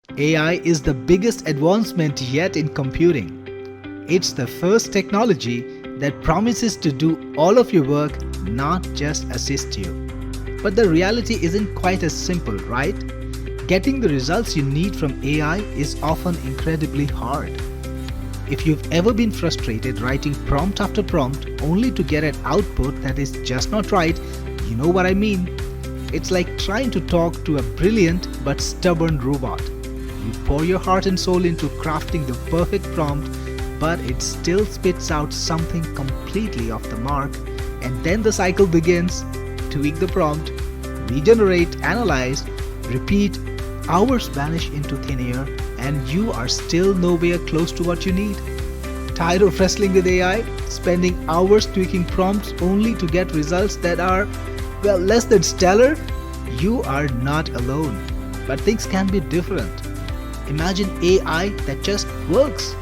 AI is the biggest advancement yet in computing. It's the first technology that promises to do all of your work, not just assist you. But the reality isn't quite as simple, right? Getting the results you need from AI is often incredibly hard. If you've ever been frustrated writing prompt after prompt only to get an output that is just not right, you know what I mean. It's like trying to talk to a brilliant but stubborn robot. You pour your heart and soul into crafting the perfect prompt, but it still spits out something completely off the mark, and then the cycle begins. Tweak the prompt, regenerate, analyze, repeat, hours vanish into thin air, and you are still nowhere close to what you need. Tired of wrestling with AI? Spending hours tweaking prompts only to get results that are, well, less than stellar? You are not alone. But things can be different. Imagine AI that just works.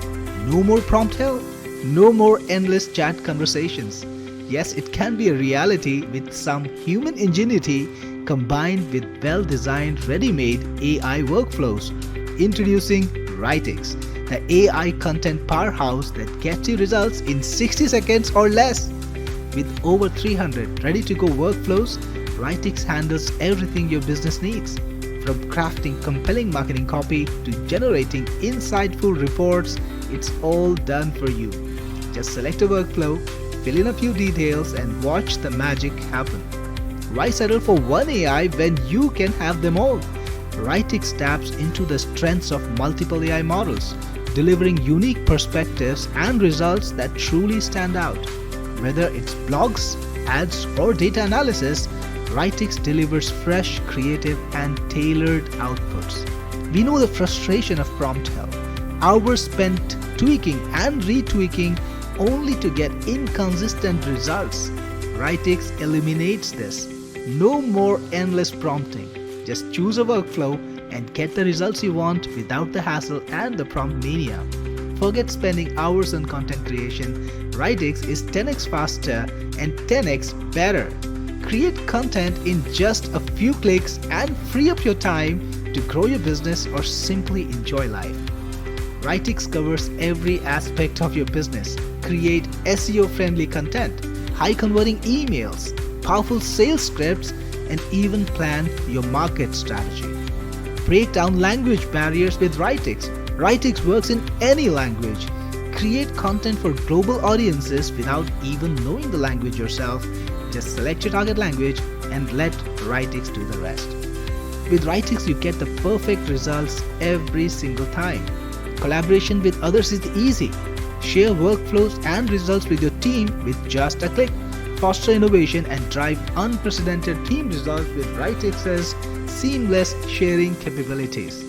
No more prompt hell. No more endless chat conversations. Yes, it can be a reality with some human ingenuity combined with well-designed ready-made AI workflows. Introducing Writix, the AI content powerhouse that gets you results in 60 seconds or less. With over 300 ready-to-go workflows, Writix handles everything your business needs. From crafting compelling marketing copy to generating insightful reports, it's all done for you. Just select a workflow, fill in a few details, and watch the magic happen. Why settle for one AI when you can have them all? Writix taps into the strengths of multiple AI models, delivering unique perspectives and results that truly stand out. Whether it's blogs, ads, or data analysis, Writix delivers fresh, creative, and tailored outputs. We know the frustration of prompt hell. Hours spent tweaking and retweaking only to get inconsistent results. Writix eliminates this. No more endless prompting. Just choose a workflow and get the results you want without the hassle and the prompt mania. Forget spending hours on content creation. Writix is 10x faster and 10x better. Create content in just a few clicks and free up your time to grow your business or simply enjoy life. Writix covers every aspect of your business. Create SEO-friendly content, high-converting emails, powerful sales scripts, and even plan your market strategy. Break down language barriers with Writix. Writix works in any language. Create content for global audiences without even knowing the language yourself. Just select your target language and let Writix do the rest. With Writix, you get the perfect results every single time. Collaboration with others is easy. Share workflows and results with your team with just a click. Foster innovation and drive unprecedented team results with Writix's seamless sharing capabilities.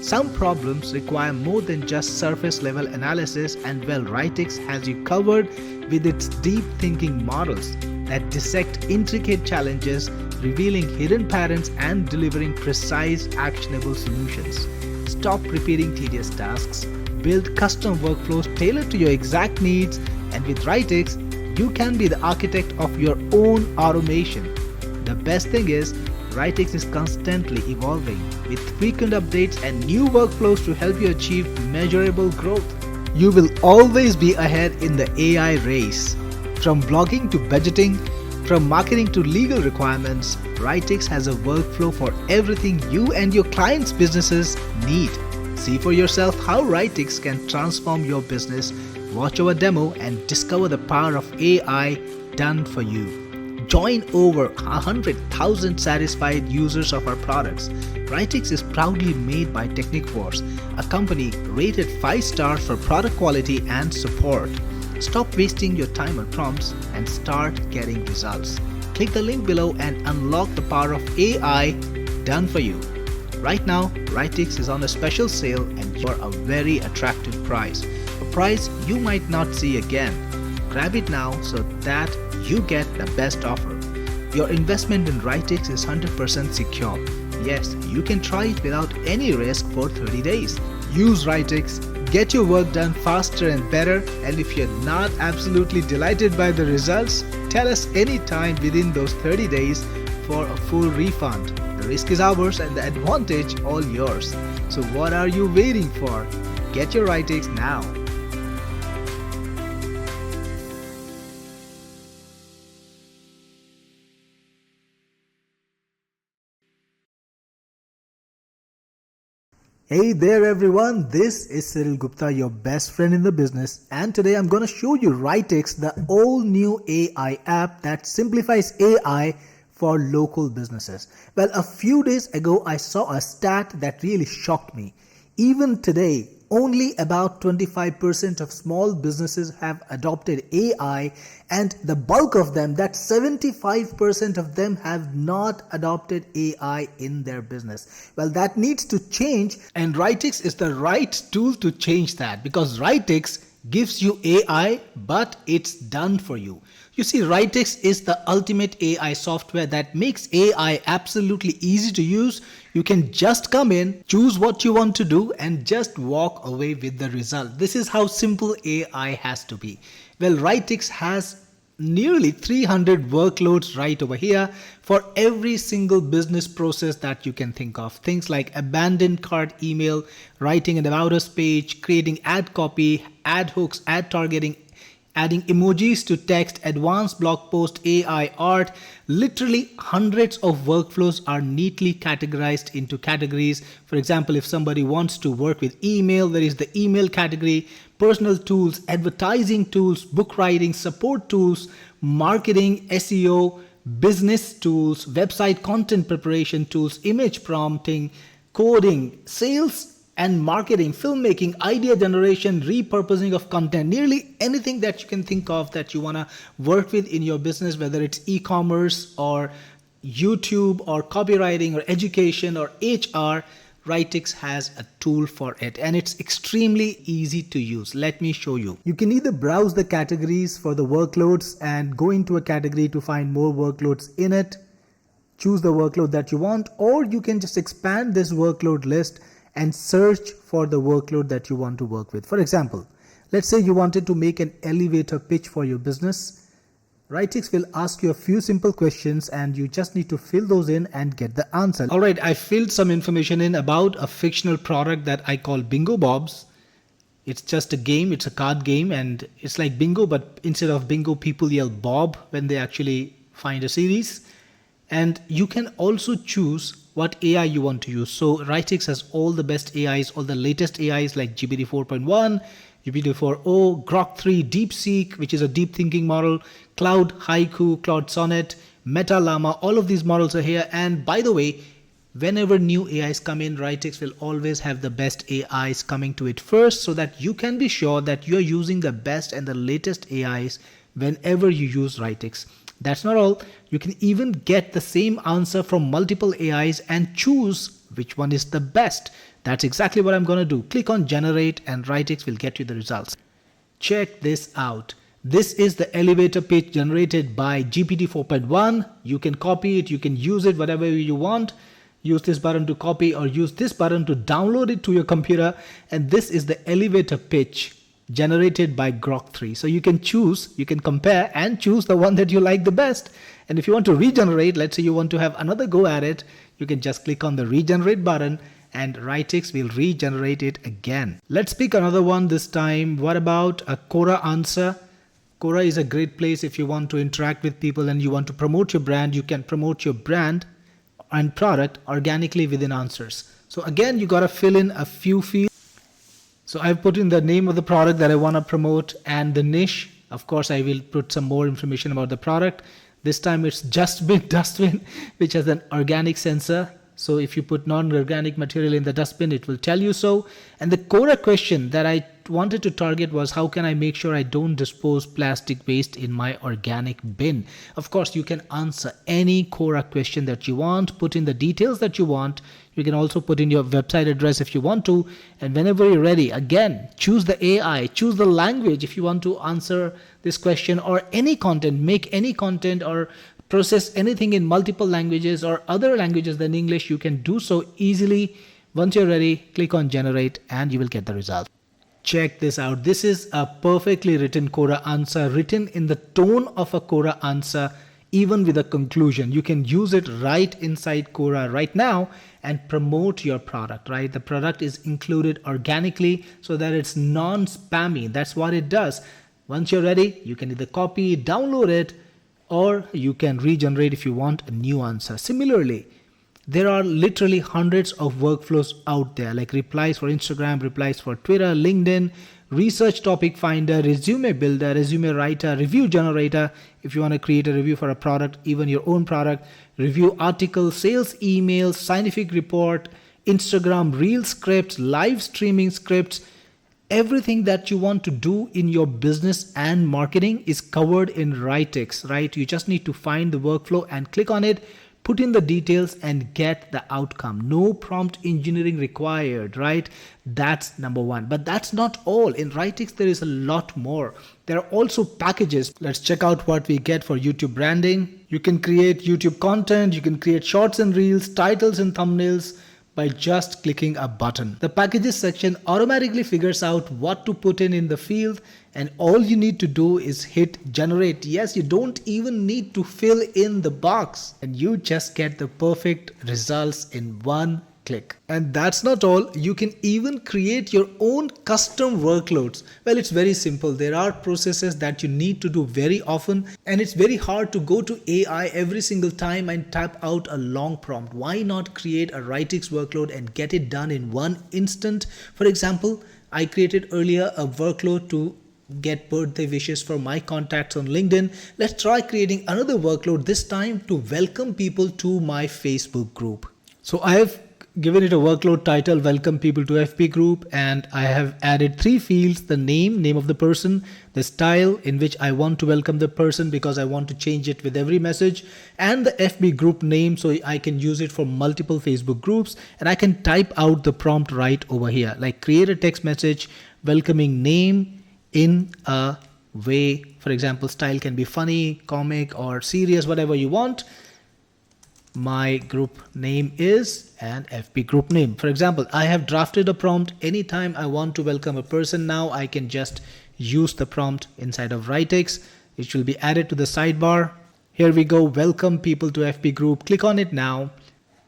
Some problems require more than just surface level analysis, and well, Writix has you covered with its deep thinking models that dissect intricate challenges, revealing hidden patterns and delivering precise, actionable solutions. Stop repeating tedious tasks, build custom workflows tailored to your exact needs, and with Writix, you can be the architect of your own automation. The best thing is, Writix is constantly evolving with frequent updates and new workflows to help you achieve measurable growth. You will always be ahead in the AI race. From blogging to budgeting, from marketing to legal requirements, Writix has a workflow for everything you and your clients' businesses need. See for yourself how Writix can transform your business. Watch our demo and discover the power of AI done for you. Join over 100,000 satisfied users of our products. Writix is proudly made by Techniqueforce, a company rated 5 stars for product quality and support. Stop wasting your time on prompts and start getting results. Click the link below and unlock the power of AI done for you. Right now, Writix is on a special sale and for a very attractive price. A price you might not see again. Grab it now so that you get the best offer. Your investment in Writix is 100% secure. Yes, you can try it without any risk for 30 days. Use Writix, get your work done faster and better, and if you're not absolutely delighted by the results, tell us anytime within those 30 days for a full refund. The risk is ours and the advantage all yours. So what are you waiting for? Get your Writix now. Hey there everyone, this is Cyril Gupta, your best friend in the business, and today I'm going to show you Writix, the all new AI app that simplifies AI for local businesses. Well, a few days ago I saw a stat that really shocked me. Even today, only about 25% of small businesses have adopted AI, and the bulk of them, that 75% of them, have not adopted AI in their business. Well, that needs to change, and Writix is the right tool to change that, because Writix gives you AI, but it's done for you. You see, Writix is the ultimate AI software that makes AI absolutely easy to use. You can just come in, choose what you want to do, and just walk away with the result. This is how simple AI has to be. Well, Writix has nearly 300 workloads right over here for every single business process that you can think of. Things like abandoned cart email, writing an about us page, creating ad copy, ad hooks, ad targeting, adding emojis to text, advanced blog post, AI art. Literally hundreds of workflows are neatly categorized into categories. For example, if somebody wants to work with email, there is the email category, personal tools, advertising tools, book writing, support tools, marketing, SEO, business tools, website content preparation tools, image prompting, coding, sales and marketing, filmmaking, idea generation, repurposing of content, nearly anything that you can think of that you want to work with in your business, whether it's e-commerce or YouTube or copywriting or education or HR, Writix has a tool for it, and it's extremely easy to use. Let me show you. You can either browse the categories for the workloads and go into a category to find more workloads in it, choose the workload that you want, or you can just expand this workload list and search for the workload that you want to work with. For example, let's say you wanted to make an elevator pitch for your business. Writix will ask you a few simple questions and you just need to fill those in and get the answer. Alright, I filled some information in about a fictional product that I call Bingo Bobs. It's just a game, it's a card game, and it's like bingo, but instead of bingo, people yell Bob when they actually find a series. And you can also choose what AI you want to use. So Writix has all the best AIs, all the latest AIs like GPT 4.1, GPT 4.0, Grok 3, DeepSeek, which is a deep thinking model, Cloud Haiku, Cloud Sonnet, Meta Llama, all of these models are here. And by the way, whenever new AIs come in, Writix will always have the best AIs coming to it first, so that you can be sure that you're using the best and the latest AIs whenever you use Writix. That's not all. You can even get the same answer from multiple AIs and choose which one is the best. That's exactly what I'm going to do. Click on generate and Writix will get you the results. Check this out. This is the elevator pitch generated by GPT 4.1. You can copy it, you can use it whatever you want. Use this button to copy or use this button to download it to your computer. And this is the elevator pitch generated by Grok 3. So you can choose, you can compare and choose the one that you like the best. And if you want to regenerate, let's say you want to have another go at it, you can just click on the regenerate button and Writix will regenerate it again. Let's pick another one this time. What about a Quora answer? Quora is a great place if you want to interact with people and you want to promote your brand. You can promote your brand and product organically within answers. So again, you got to fill in a few fields. So I've put in the name of the product that I want to promote and the niche. Of course, I will put some more information about the product. This time it's dustbin, which has an organic sensor. So if you put non-organic material in the dustbin, it will tell you so. And the Quora question that I wanted to target was, how can I make sure I don't dispose plastic waste in my organic bin? Of course, you can answer any Quora question that you want, put in the details that you want. You can also put in your website address if you want to. And whenever you're ready, again, choose the AI, choose the language if you want to answer this question, or any content, make any content or process anything in multiple languages or other languages than English. You can do so easily. Once you're ready, click on generate and you will get the result. Check this out. This is a perfectly written Quora answer, written in the tone of a Quora answer even with a conclusion. You can use it right inside Quora right now and promote your product, right? The product is included organically so that it's non-spammy. That's what it does. Once you're ready, you can either copy, download it, or you can regenerate if you want a new answer. Similarly, there are literally hundreds of workflows out there, like replies for Instagram, replies for Twitter, LinkedIn, research topic finder, resume builder, resume writer, review generator if you want to create a review for a product, even your own product, review article, sales email, scientific report, Instagram reel scripts, live streaming scripts. Everything that you want to do in your business and marketing is covered in Writix, right? You just need to find the workflow and click on it, put in the details and get the outcome. No prompt engineering required, right? That's number one. But that's not all. In Writix, there is a lot more. There are also packages. Let's check out what we get for YouTube branding. You can create YouTube content. You can create shorts and reels, titles and thumbnails by just clicking a button. The packages section automatically figures out what to put in the field, and all you need to do is hit generate. Yes, you don't even need to fill in the box, and you just get the perfect results in one click. And that's not all. You can even create your own custom workloads. Well, it's very simple. There are processes that you need to do very often, and it's very hard to go to AI every single time and type out a long prompt. Why not create a Writix workload and get it done in one instant? For example, I created earlier a workload to get birthday wishes for my contacts on LinkedIn. Let's try creating another workload, this time to welcome people to my Facebook group. So I have given it a workload title, welcome people to FB group, and I have added 3 fields: the name of the person, the style in which I want to welcome the person because I want to change it with every message, and the FB group name so I can use it for multiple Facebook groups. And I can type out the prompt right over here, like create a text message welcoming name in a way. For example, style can be funny, comic, or serious, whatever you want. My group name is an FB group name. For example, I have drafted a prompt. Anytime I want to welcome a person now, I can just use the prompt inside of Writix. It will be added to the sidebar. Here we go, welcome people to FB group. Click on it now.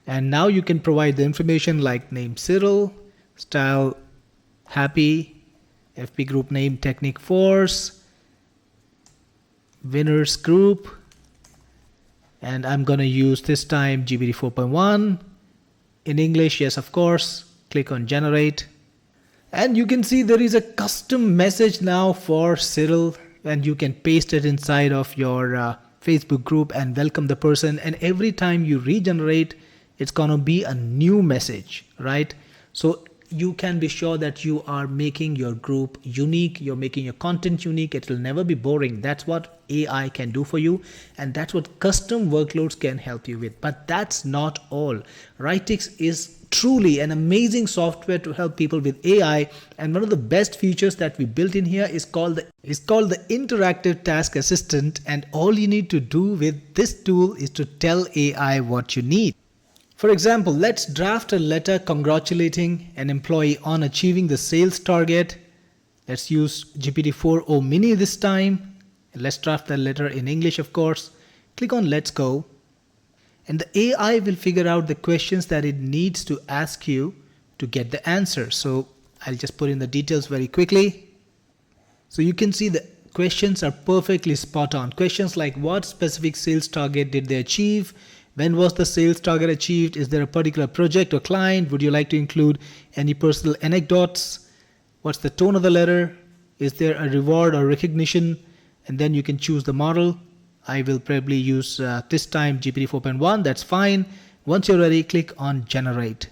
And now you can provide the information like name Cyril, style happy, FB group name Technic Force, winners group. And I'm going to use this time GPT 4.1 in English. Yes, of course. Click on generate. And you can see there is a custom message now for Cyril, and you can paste it inside of your Facebook group and welcome the person. And every time you regenerate, it's going to be a new message, right? So you can be sure that you are making your group unique. You're making your content unique. It will never be boring. That's what AI can do for you, and that's what custom workloads can help you with. But that's not all. Writix is truly an amazing software to help people with AI, and one of the best features that we built in here is called the interactive task assistant. And all you need to do with this tool is to tell AI what you need. For example, let's draft a letter congratulating an employee on achieving the sales target. Let's use GPT-4o Mini this time. Let's draft the letter in English, of course. Click on Let's Go. And the AI will figure out the questions that it needs to ask you to get the answer. So I'll just put in the details very quickly. So you can see the questions are perfectly spot on. Questions like what specific sales target did they achieve? When was the sales target achieved? Is there a particular project or client? Would you like to include any personal anecdotes? What's the tone of the letter? Is there a reward or recognition? And then you can choose the model. I will probably use this time GPT 4.1. That's fine. Once you're ready, click on generate.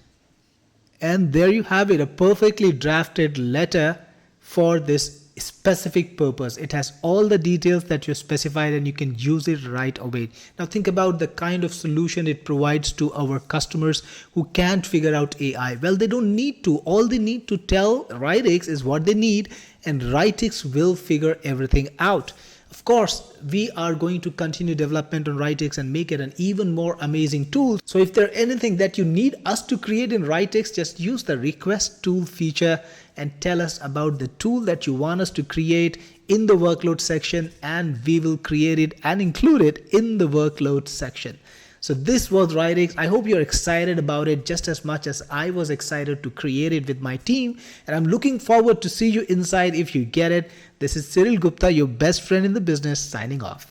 And there you have it, a perfectly drafted letter for this specific purpose. It has all the details that you specified and you can use it right away. Now think about the kind of solution it provides to our customers who can't figure out AI. Well, they don't need to. All they need to tell Writix is what they need, and Writix will figure everything out. Of course, we are going to continue development on Writix and make it an even more amazing tool. So if there anything that you need us to create in Writix, just use the request tool feature and tell us about the tool that you want us to create in the workload section, and we will create it and include it in the workload section. So this was Writix. I hope you're excited about it just as much as I was excited to create it with my team. And I'm looking forward to see you inside if you get it. This is Cyril Gupta, your best friend in the business, signing off.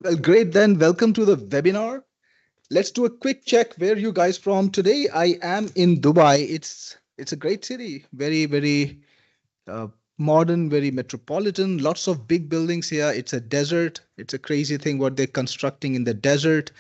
Well, great then. Welcome to the webinar. Let's do a quick check. Where you guys from today? I am in Dubai. It's a great city. Very uh, modern, very metropolitan. Lots of big buildings here. It's a desert. It's a crazy thing what they're constructing in the desert.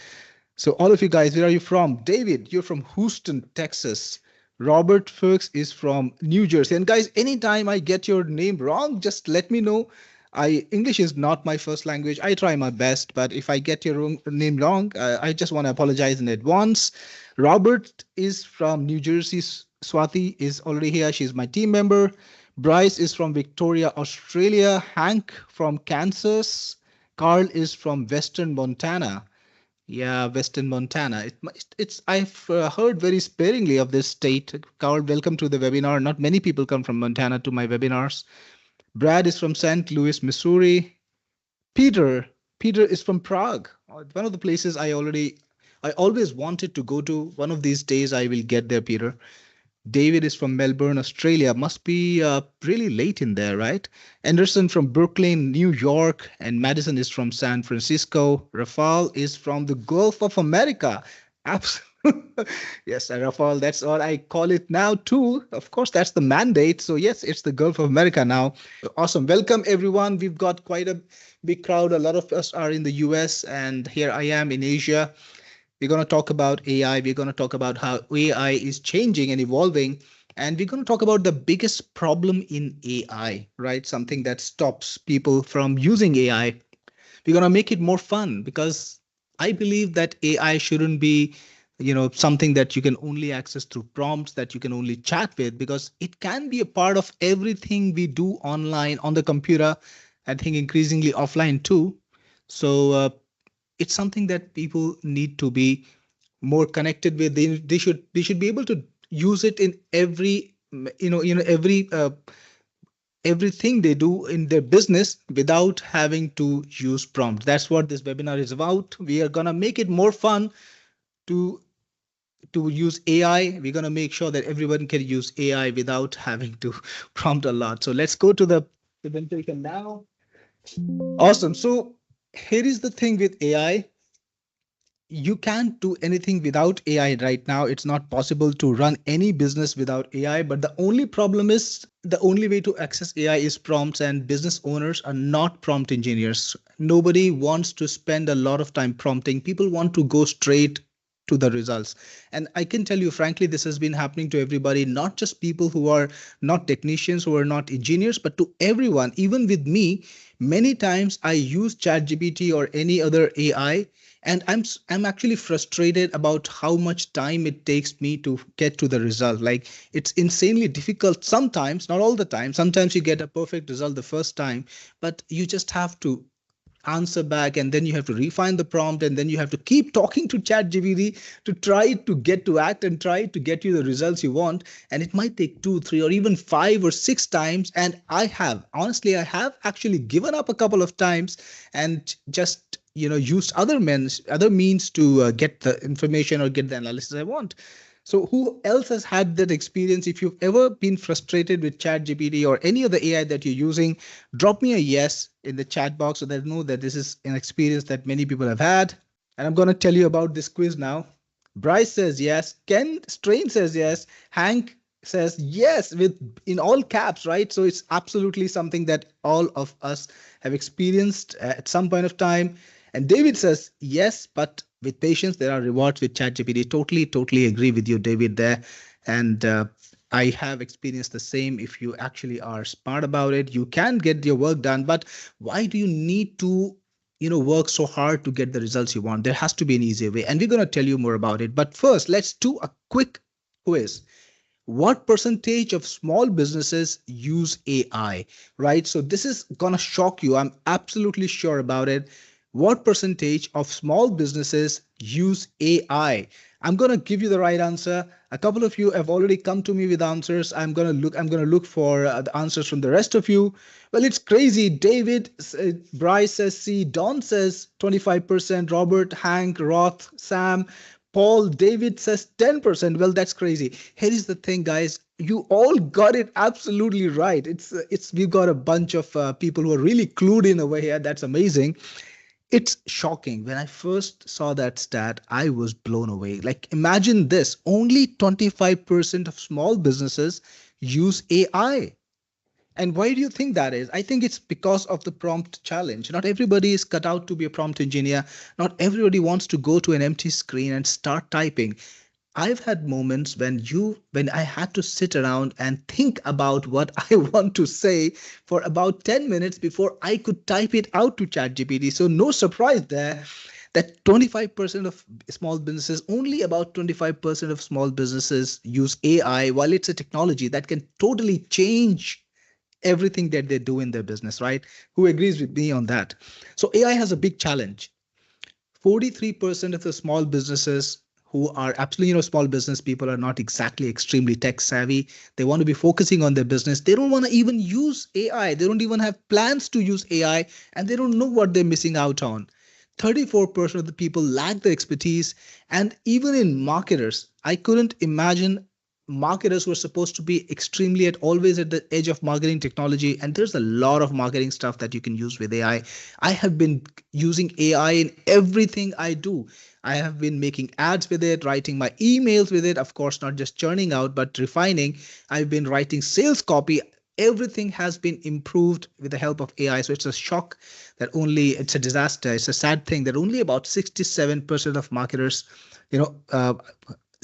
So all of you guys, where are you from? David, you're from Houston, Texas. Robert Fuchs is from New Jersey. And guys, anytime I get your name wrong, just let me know. I English is not my first language. I try my best, but if I get your name wrong, I just want to apologize in advance. Robert is from New Jersey. Swati is already here. She's my team member. Bryce is from Victoria, Australia. Hank from Kansas. Carl is from Western Montana. Yeah, Western Montana. It's I've heard very sparingly of this state. Carl, welcome to the webinar. Not many people come from Montana to my webinars. Brad is from St. Louis, Missouri. Peter, Peter is from Prague. One of the places I always wanted to go to. One of these days I will get there, Peter. David is from Melbourne, Australia. Must be really late in there, right? Anderson from Brooklyn, New York, and Madison is from San Francisco. Rafal is from the Gulf of America. Absolutely. Yes, Rafal, that's what I call it now too. Of course, that's the mandate. So yes, it's the Gulf of America now. Awesome. Welcome everyone. We've got quite a big crowd. A lot of us are in the US, and here I am in Asia. We're going to talk about AI. We're going to talk about how AI is changing and evolving. And we're going to talk about the biggest problem in AI, right? Something that stops people from using AI. We're going to make it more fun because I believe that AI shouldn't be, something that you can only access through prompts, that you can only chat with, because it can be a part of everything we do online on the computer. I think increasingly offline too. So it's something that people need to be more connected with. They should be able to use it in every everything they do in their business without having to use prompt. That's what this webinar is about. We are going to make it more fun to use AI. We're going to make sure that everyone can use AI without having to prompt a lot. So let's go to the presentation now. Awesome. So here is the thing with AI. You can't do anything without AI right now. It's not possible to run any business without AI. But the only problem is the only way to access AI is prompts, and business owners are not prompt engineers. Nobody wants to spend a lot of time prompting. People want to go straight to the results. And I can tell you, frankly, this has been happening to everybody, not just people who are not technicians, who are not engineers, but to everyone, even with me. Many times I use ChatGPT or any other AI, and I'm actually frustrated about how much time it takes me to get to the result. Like, it's insanely difficult sometimes, not all the time. Sometimes you get a perfect result the first time, but you just have to answer back, and then you have to refine the prompt, and then you have to keep talking to ChatGPT to try to get to act and try to get you the results you want. And it might take 2 3 or even 5 or 6 times. And I have actually given up a couple of times and just used other means to get the information or get the analysis I want. So who else has had that experience? If you've ever been frustrated with ChatGPT or any other AI that you're using, drop me a yes in the chat box so that I know that this is an experience that many people have had. And I'm going to tell you about this quiz now. Bryce says yes. Ken Strain says yes. Hank says yes with in all caps, right? So it's absolutely something that all of us have experienced at some point of time. And David says yes, but with patience, there are rewards with ChatGPT. Totally agree with you, David, there. And I have experienced the same. If you actually are smart about it, you can get your work done. But why do you need to work so hard to get the results you want? There has to be an easier way, and we're going to tell you more about it. But first, let's do a quick quiz. What percentage of small businesses use AI, right? So this is gonna shock you. I'm absolutely sure about it. What percentage of small businesses use AI? I'm gonna give you the right answer. A couple of you have already come to me with answers. I'm gonna look for the answers from the rest of you. Well, it's crazy. David, Bryce says C. Don says 25%. Robert, Hank, Roth, Sam, Paul, David says 10%. Well, that's crazy. Here is the thing, guys. You all got it absolutely right. It's we've got a bunch of people who are really clued in over here. That's amazing. It's shocking. When I first saw that stat, I was blown away. Like, imagine this, only 25% of small businesses use AI. And why do you think that is? I think it's because of the prompt challenge. Not everybody is cut out to be a prompt engineer. Not everybody wants to go to an empty screen and start typing. I've had moments when I had to sit around and think about what I want to say for about 10 minutes before I could type it out to ChatGPT. So no surprise there that 25% of small businesses, only about 25% of small businesses use AI, while it's a technology that can totally change everything that they do in their business, right? Who agrees with me on that? So AI has a big challenge. 43% of the small businesses who are absolutely, small business people are not exactly extremely tech savvy. They want to be focusing on their business. They don't want to even use AI. They don't even have plans to use AI, and they don't know what they're missing out on. 34% of the people lack the expertise. And even in marketers, I couldn't imagine marketers were supposed to be extremely at always at the edge of marketing technology, and there's a lot of marketing stuff that you can use with I have been using AI in everything I do. I have been making ads with it, writing my emails with it, of course not just churning out but refining. I've been writing sales copy. Everything has been improved with the help of AI. So it's a shock that only, it's a disaster, it's a sad thing that only about 67% of marketers, you know uh,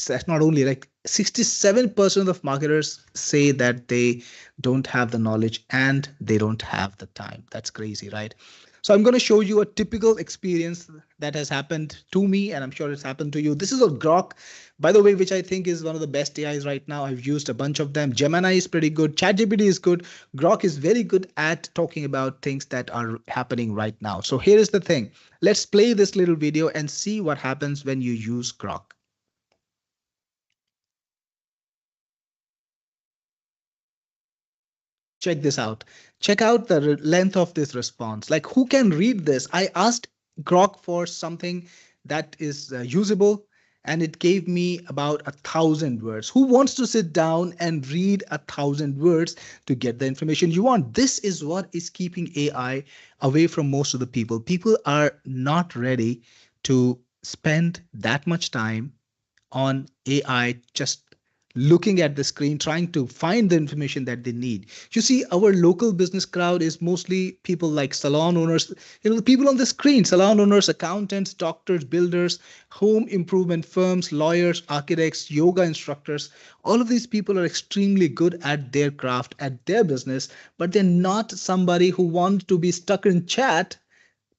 that's not only, like, 67% of marketers say that they don't have the knowledge and they don't have the time. That's crazy, right? So I'm going to show you a typical experience that has happened to me, and I'm sure it's happened to you. This is a Grok, by the way, which I think is one of the best AIs right now. I've used a bunch of them. Gemini is pretty good. ChatGPT is good. Grok is very good at talking about things that are happening right now. So here is the thing. Let's play this little video and see what happens when you use Grok. Check this out. Check out the length of this response. Like, who can read this? I asked Grok for something that is usable, and it gave me about 1,000 words. Who wants to sit down and read 1,000 words to get the information you want? This is what is keeping AI away from most of the people. People are not ready to spend that much time on AI, just looking at the screen, trying to find the information that they need. You see, our local business crowd is mostly people like salon owners, the people on the screen, salon owners, accountants, doctors, builders, home improvement firms, lawyers, architects, yoga instructors. All of these people are extremely good at their craft, at their business, but they're not somebody who wants to be stuck in chat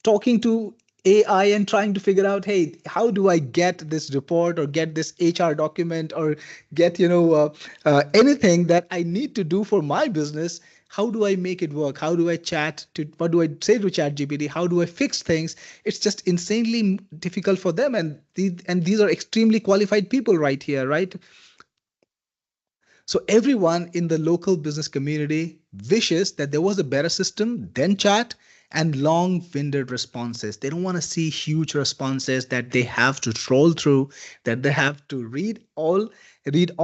talking to AI and trying to figure out, hey, how do I get this report or get this HR document or get, anything that I need to do for my business? How do I make it work? How do I chat to, what do I say to ChatGPT? How do I fix things? It's just insanely difficult for them. And these are extremely qualified people right here, right? So everyone in the local business community wishes that there was a better system than chat and long-winded responses. They don't want to see huge responses that they have to troll through, that they have to read all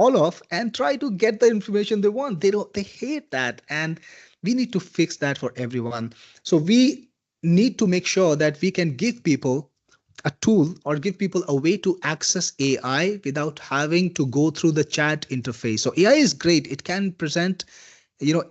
of and try to get the information they want. They hate that. And we need to fix that for everyone. So we need to make sure that we can give people a tool or give people a way to access AI without having to go through the chat interface. So AI is great. It can present,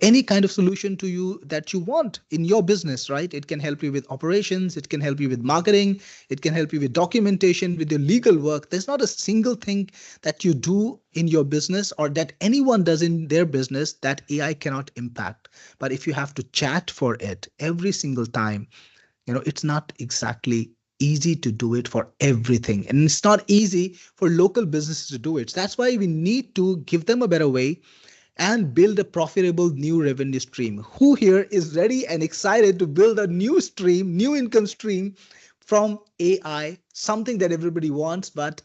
any kind of solution to you that you want in your business, right? It can help you with operations. It can help you with marketing. It can help you with documentation, with your legal work. There's not a single thing that you do in your business or that anyone does in their business that AI cannot impact. But if you have to chat for it every single time, it's not exactly easy to do it for everything. And it's not easy for local businesses to do it. So that's why we need to give them a better way and build a profitable new revenue stream. Who here is ready and excited to build a new stream, new income stream from AI, something that everybody wants, but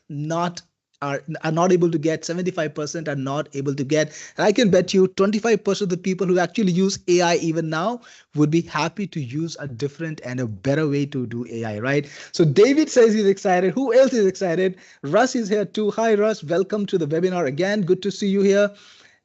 are not able to get. 75% are not able to get. And I can bet you 25% of the people who actually use AI even now would be happy to use a different and a better way to do AI, right? So David says he's excited. Who else is excited? Russ is here too. Hi, Russ. Welcome to the webinar again. Good to see you here.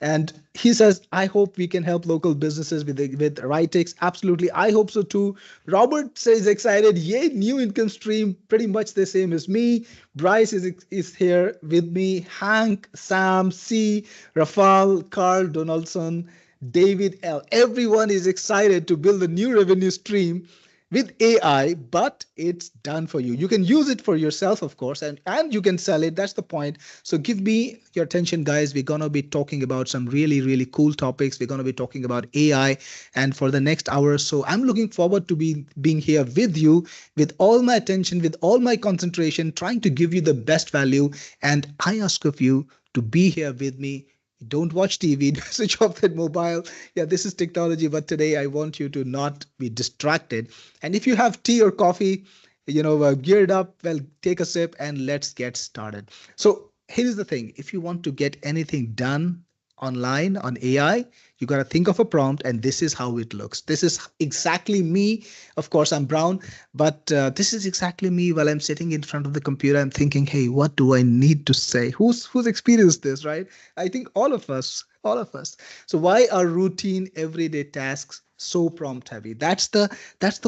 And he says, I hope we can help local businesses with Writix. Absolutely. I hope so too. Robert says excited. Yay, new income stream, pretty much the same as me. Bryce is here with me. Hank, Sam, C, Rafal, Carl Donaldson, David L. Everyone is excited to build a new revenue stream with AI, but it's done for you. You can use it for yourself, of course, and you can sell it. That's the point. So give me your attention, guys. We're going to be talking about some really, really cool topics. We're going to be talking about AI. And for the next hour or so, I'm looking forward to being here with you with all my attention, with all my concentration, trying to give you the best value. And I ask of you to be here with me. Don't watch TV, switch off that mobile. Yeah, this is technology, but today I want you to not be distracted. And if you have tea or coffee, geared up, well, take a sip and let's get started. So here's the thing. If you want to get anything done online on AI, you got to think of a prompt, and this is how it looks. This is exactly me. Of course, I'm brown, but this is exactly me while I'm sitting in front of the computer. I'm thinking, hey, what do I need to say? Who's experienced this, right? I think all of us, all of us. So why are routine everyday tasks so prompt heavy? That's the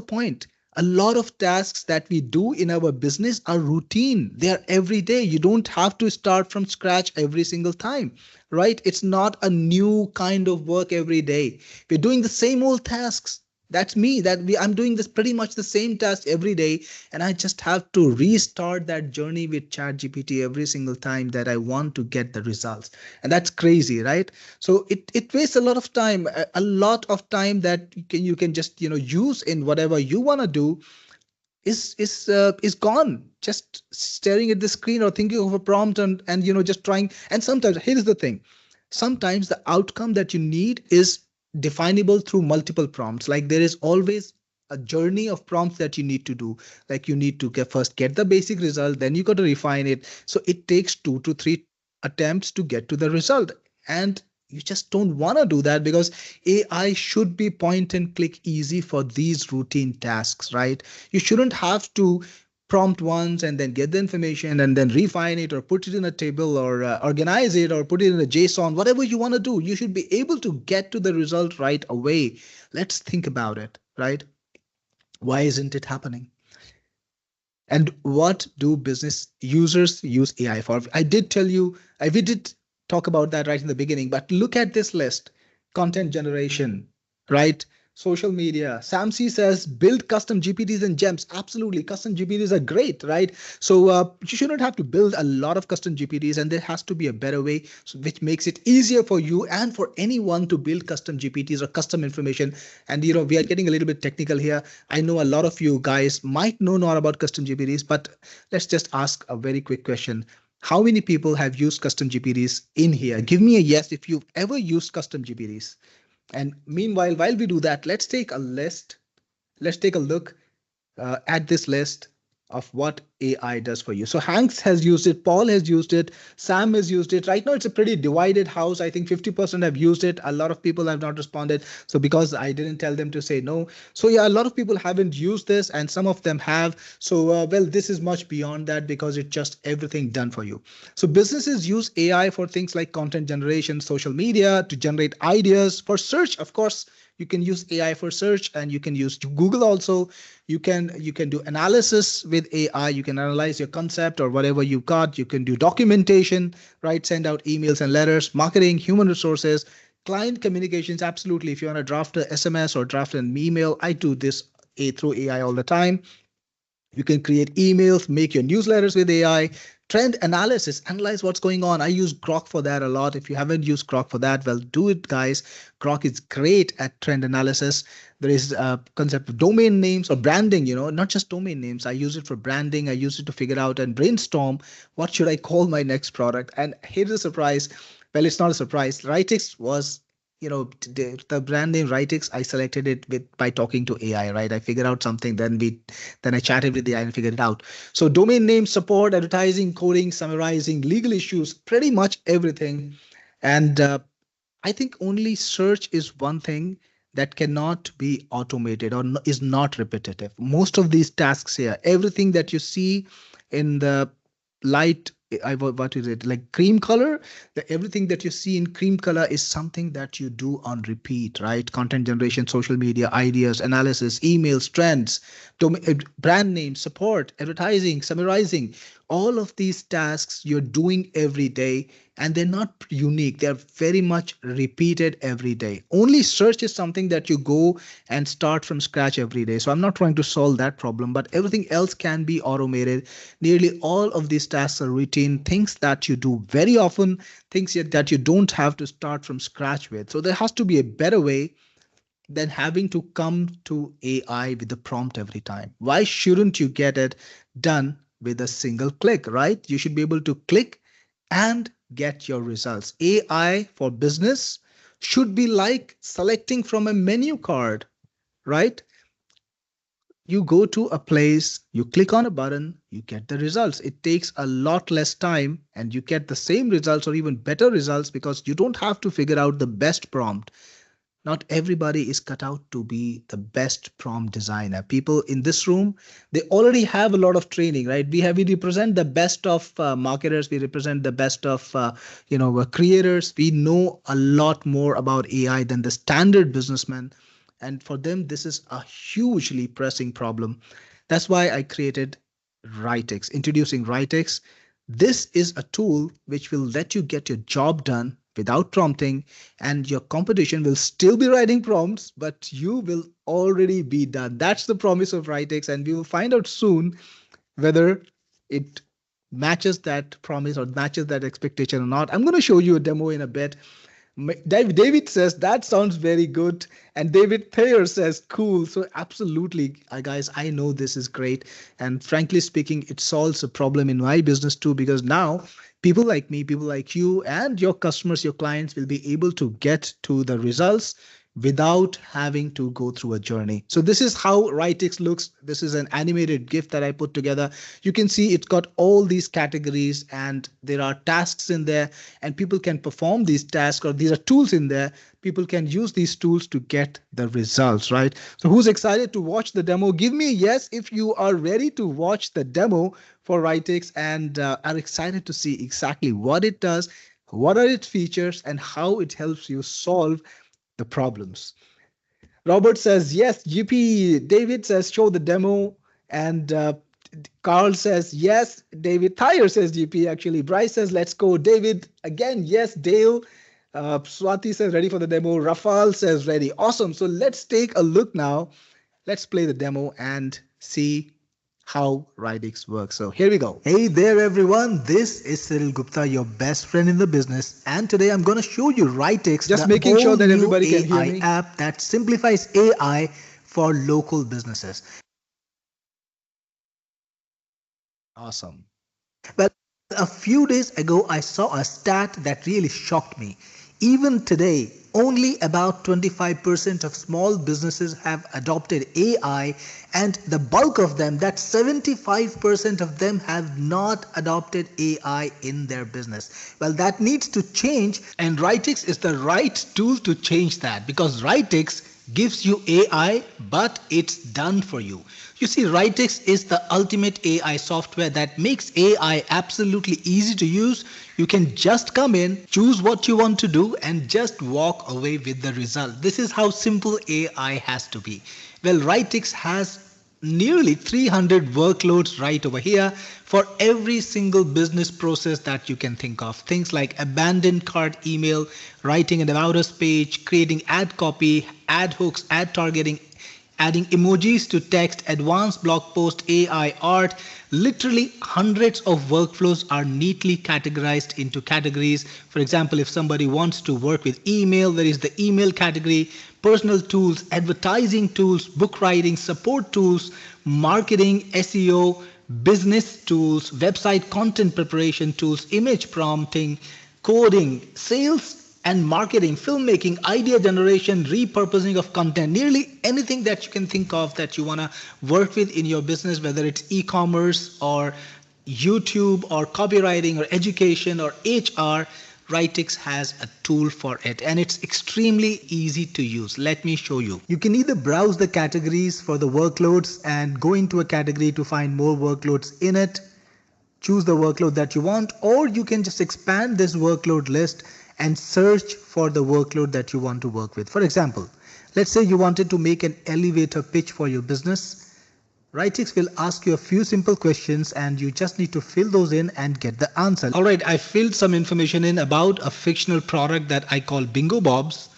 point. A lot of tasks that we do in our business are routine. They are every day. You don't have to start from scratch every single time, right? It's not a new kind of work every day. We're doing the same old tasks. That's me. I'm doing this pretty much the same task every day, and I just have to restart that journey with ChatGPT every single time that I want to get the results. And that's crazy, right? So it wastes a lot of time, a lot of time that you can just use in whatever you want to do is gone. Just staring at the screen or thinking of a prompt and just trying. And sometimes here's the thing. Sometimes the outcome that you need is definable through multiple prompts. Like there is always a journey of prompts that you need to do. Like you need to first get the basic result, then you got to refine it. So it takes 2 to 3 attempts to get to the result. And you just don't want to do that because AI should be point and click easy for these routine tasks, right? You shouldn't have to prompt once and then get the information and then refine it or put it in a table or organize it or put it in a JSON, whatever you want to do. You should be able to get to the result right away. Let's think about it, right? Why isn't it happening? And what do business users use AI for? I did tell you, we did talk about that right in the beginning, but look at this list. Content generation, right? Social media. Sam C says build custom GPTs and gems. Absolutely. Custom GPTs are great, right? So you shouldn't have to build a lot of custom GPTs, and there has to be a better way which makes it easier for you and for anyone to build custom GPTs or custom information. And we are getting a little bit technical here. I know a lot of you guys might know more about custom GPTs, but let's just ask a very quick question. How many people have used custom GPTs in here? Give me a yes if you've ever used custom GPTs. And meanwhile, while we do that, let's take a list. Let's take a look at this list of what AI does for you. So Hanks has used it, Paul has used it, Sam has used it. Right now, it's a pretty divided house. I think 50% have used it. A lot of people have not responded. So because I didn't tell them to say no. So yeah, a lot of people haven't used this and some of them have. So well, this is much beyond that because it's just everything done for you. So businesses use AI for things like content generation, social media, to generate ideas, for search, of course. You can use AI for search, and you can use Google also. You can do analysis with AI. You can analyze your concept or whatever you've got. You can do documentation, right? Send out emails and letters, marketing, human resources, client communications. Absolutely. If you want to draft a SMS or draft an email, I do this through AI all the time. You can create emails, make your newsletters with AI, Trend analysis, analyze what's going on. I use Grok for that a lot. If you haven't used Grok for that, well, do it, guys. Grok is great at trend analysis. There is a concept of domain names or branding, not just domain names. I use it for branding. I use it to figure out and brainstorm what should I call my next product. And here's a surprise. Well, it's not a surprise. Writix was the brand name Writix, I selected it with by talking to AI, right? I figured out something, then I chatted with the AI and figured it out. So domain name support, advertising, coding, summarizing, legal issues, pretty much everything. And I think only search is one thing that cannot be automated or is not repetitive. Most of these tasks here, everything that you see in the light, what is it, like cream color? Everything that you see in cream color is something that you do on repeat, right? Content generation, social media, ideas, analysis, emails, trends, brand name, support, advertising, summarizing. All of these tasks you're doing every day, and they're not unique. They're very much repeated every day. Only search is something that you go and start from scratch every day. So I'm not trying to solve that problem, but everything else can be automated. Nearly all of these tasks are routine, things that you do very often, things that you don't have to start from scratch with. So there has to be a better way than having to come to AI with the prompt every time. Why shouldn't you get it done with a single click, right? You should be able to click and get your results. AI for business should be like selecting from a menu card, right? You go to a place, you click on a button, you get the results. It takes a lot less time and you get the same results or even better results because you don't have to figure out the best prompt. Not everybody is cut out to be the best prompt designer. People in this room, they already have a lot of training, right? We represent the best of marketers. We represent the best of creators. We know a lot more about AI than the standard businessman, and for them this is a hugely pressing problem. That's why I created Writix. Introducing Writix. This is a tool which will let you get your job done without prompting, and your competition will still be writing prompts, but you will already be done. That's the promise of Writix, and we will find out soon whether it matches that promise or matches that expectation or not. I'm going to show you a demo in a bit. David says that sounds very good, and David Thayer says cool. So absolutely, guys, I know this is great, and frankly speaking, it solves a problem in my business too, because now people like me, people like you, and your customers, your clients will be able to get to the results without having to go through a journey. So this is how Writix looks. This is an animated GIF that I put together. You can see it's got all these categories and there are tasks in there, and people can perform these tasks, or these are tools in there. People can use these tools to get the results, right? So who's excited to watch the demo? Give me a yes if you are ready to watch the demo for Writix and are excited to see exactly what it does, what are its features, and how it helps you solve the problems. Robert says, yes, GP. David says, show the demo. And Carl says, yes. David Thayer says, GP, actually. Bryce says, let's go. David, again, yes. Dale. Swati says, ready for the demo. Rafal says, ready. Awesome. So let's take a look now. Let's play the demo and see how Writix works. So here we go. Hey there, everyone. This is Cyril Gupta, your best friend in the business. And today I'm going to show you Writix, Just making sure that everybody can hear AI me. app that simplifies AI for local businesses. Awesome. Well, a few days ago, I saw a stat that really shocked me. Even today, only about 25% of small businesses have adopted AI, and the bulk of them, that 75% of them, have not adopted AI in their business. Well, that needs to change, and Writix is the right tool to change that, because Writix gives you AI, but it's done for you. You see, Writix is the ultimate AI software that makes AI absolutely easy to use. You can just come in, choose what you want to do, and just walk away with the result. This is how simple AI has to be. Well, Writix has nearly 300 workloads right over here for every single business process that you can think of. Things like abandoned cart email, writing an about us page, creating ad copy, ad hooks, ad targeting, adding emojis to text, advanced blog post, AI art, Literally hundreds of workflows are neatly categorized into categories. For example, if somebody wants to work with email, there is the email category, personal tools, advertising tools, book writing, support tools, marketing, SEO, business tools, website content preparation tools, image prompting, coding, sales and marketing, filmmaking, idea generation, repurposing of content, nearly anything that you can think of that you want to work with in your business, whether it's e-commerce or YouTube or copywriting or education or HR, Writix has a tool for it and it's extremely easy to use. Let me show you. You can either browse the categories for the workloads and go into a category to find more workloads in it. Choose the workload that you want, or you can just expand this workload list and search for the workload that you want to work with. For example, let's say you wanted to make an elevator pitch for your business. Writix will ask you a few simple questions and you just need to fill those in and get the answer. All right, I filled some information in about a fictional product that I call Bingo Bobs.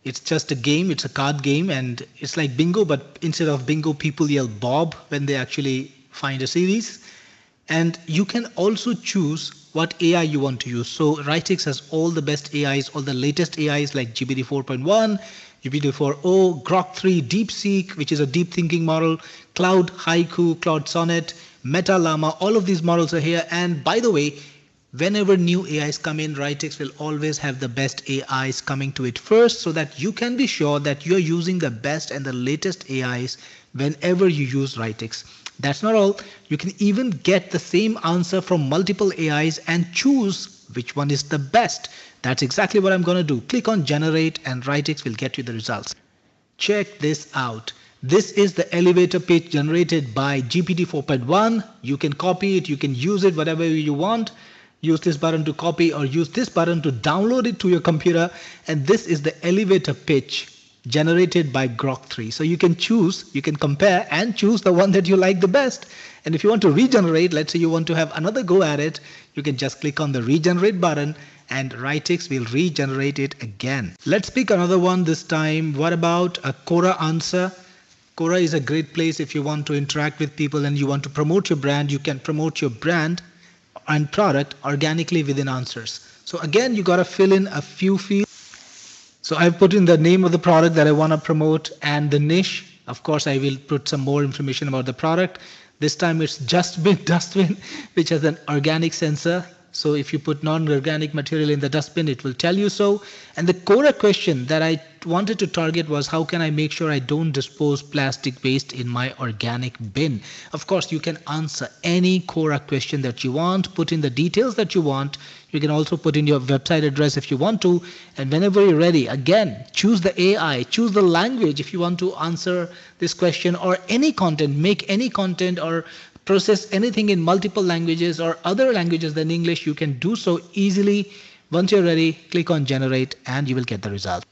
It's just a game, it's a card game, and it's like bingo, but instead of bingo, people yell Bob when they actually find a series. And you can also choose what AI you want to use. So Writix has all the best AIs, all the latest AIs like GPT 4.1, GPT 4.0, Grok 3, DeepSeek, which is a deep thinking model, Cloud Haiku, Cloud Sonnet, Meta Llama, all of these models are here. And by the way, whenever new AIs come in, Writix will always have the best AIs coming to it first so that you can be sure that you're using the best and the latest AIs whenever you use Writix. That's not all. You can even get the same answer from multiple AIs and choose which one is the best. That's exactly what I'm going to do. Click on generate and Writix will get you the results. Check this out. This is the elevator pitch generated by GPT 4.1. You can copy it, you can use it whatever you want. Use this button to copy or use this button to download it to your computer. And this is the elevator pitch generated by Grok 3. So you can choose, you can compare and choose the one that you like the best. And if you want to regenerate, let's say you want to have another go at it, you can just click on the regenerate button and Writix will regenerate it again. Let's pick another one this time. What about a Quora answer? Quora is a great place if you want to interact with people and you want to promote your brand. You can promote your brand and product organically within answers. So again, you got to fill in a few fields. So I've put in the name of the product that I want to promote and the niche. Of course, I will put some more information about the product. This time it's dustbin, which has an organic sensor. So if you put non-organic material in the dustbin, it will tell you so. And the Quora question that I wanted to target was how can I make sure I don't dispose plastic waste in my organic bin? Of course, you can answer any Quora question that you want, put in the details that you want. You can also put in your website address if you want to. And whenever you're ready, again, choose the AI, choose the language if you want to answer this question or any content, make any content or process anything in multiple languages or other languages than English, you can do so easily. Once you're ready, click on generate and you will get the result.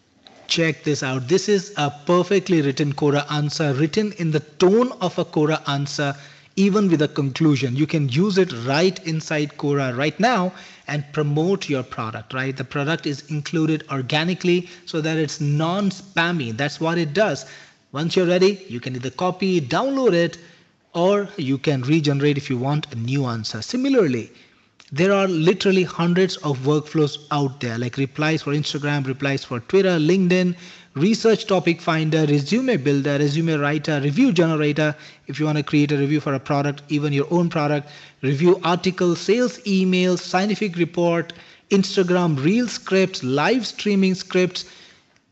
Check this out. This is a perfectly written Quora answer, written in the tone of a Quora answer, even with a conclusion. You can use it right inside Quora right now and promote your product, right? The product is included organically so that it's non-spammy. That's what it does. Once you're ready, you can either copy, download it, or you can regenerate if you want a new answer. Similarly, there are literally hundreds of workflows out there like replies for Instagram, replies for Twitter, LinkedIn, research topic finder, resume builder, resume writer, review generator. If you want to create a review for a product, even your own product, review article, sales email, scientific report, Instagram reel scripts, live streaming scripts.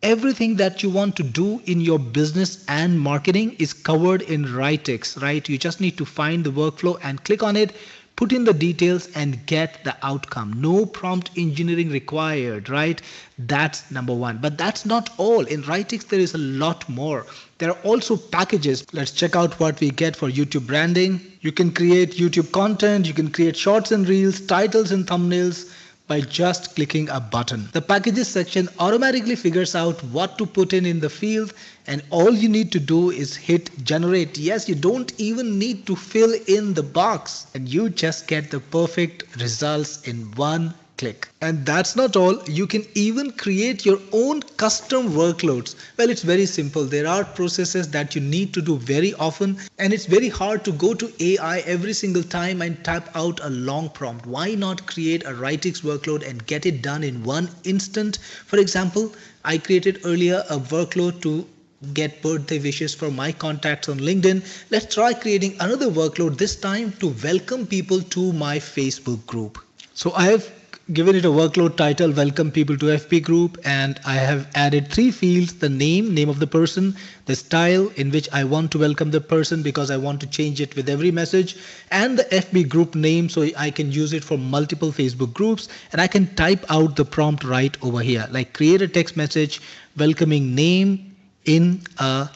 Everything that you want to do in your business and marketing is covered in Writix, right? You just need to find the workflow and click on it, put in the details and get the outcome. No prompt engineering required, right? That's number one. But that's not all. In Writix, there is a lot more. There are also packages. Let's check out what we get for YouTube branding. You can create YouTube content. You can create shorts and reels, titles and thumbnails, by just clicking a button. The packages section automatically figures out what to put in the field and all you need to do is hit generate. Yes, you don't even need to fill in the box and you just get the perfect results in one click. And that's not all. You can even create your own custom workloads. Well, it's very simple. There are processes that you need to do very often, and it's very hard to go to AI every single time and type out a long prompt. Why not create a Writix workload and get it done in one instant? For example, I created earlier a workload to get birthday wishes for my contacts on LinkedIn. Let's try creating another workload, this time to welcome people to my Facebook group. So I have given it a workload title, welcome people to FP group, and I have added three fields: the name of the person, the style in which I want to welcome the person because I want to change it with every message, and the FB group name so I can use it for multiple Facebook groups. And I can type out the prompt right over here, like create a text message welcoming name in a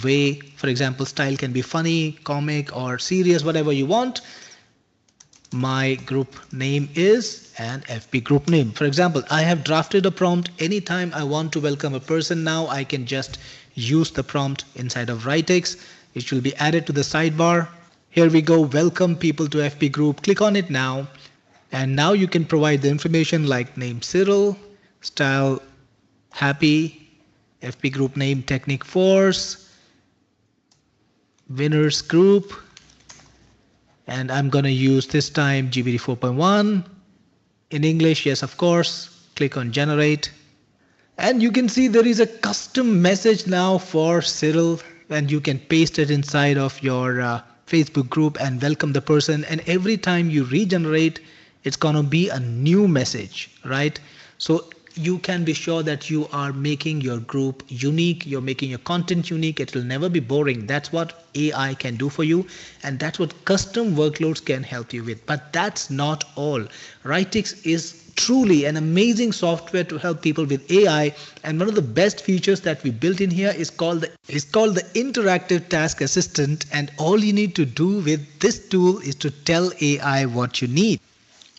way. For example, style can be funny, comic, or serious, whatever you want. My group name is an FB group name. For example, I have drafted a prompt. Anytime I want to welcome a person now, I can just use the prompt inside of Writix, which will be added to the sidebar. Here we go, welcome people to FB group. Click on it now. And now you can provide the information like name Cyril, style happy, FP group name Technic Force, winners group, and I'm going to use this time GPT 4.1 in English. Yes, of course. Click on generate. And you can see there is a custom message now for Cyril, and you can paste it inside of your Facebook group and welcome the person. And every time you regenerate, it's going to be a new message, right? So you can be sure that you are making your group unique, you're making your content unique, it will never be boring. That's what AI can do for you, and that's what custom workloads can help you with. But that's not all. Writix is truly an amazing software to help people with AI, and one of the best features that we built in here is called the interactive task assistant. And all you need to do with this tool is to tell AI what you need.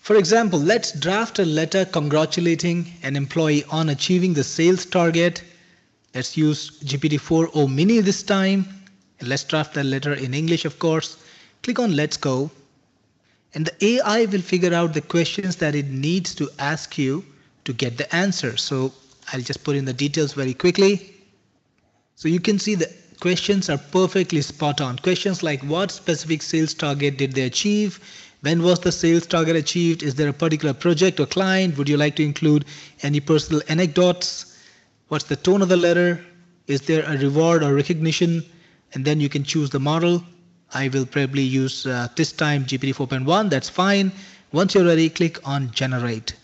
For example, let's draft a letter congratulating an employee on achieving the sales target. Let's use GPT-4o Mini this time. And let's draft the letter in English, of course. Click on Let's Go. And the AI will figure out the questions that it needs to ask you to get the answer. So I'll just put in the details very quickly. So you can see the questions are perfectly spot on. Questions like what specific sales target did they achieve? When was the sales target achieved? Is there a particular project or client? Would you like to include any personal anecdotes? What's the tone of the letter? Is there a reward or recognition? And then you can choose the model. I will probably use this time GPT 4.1. That's fine. Once you're ready, click on generate.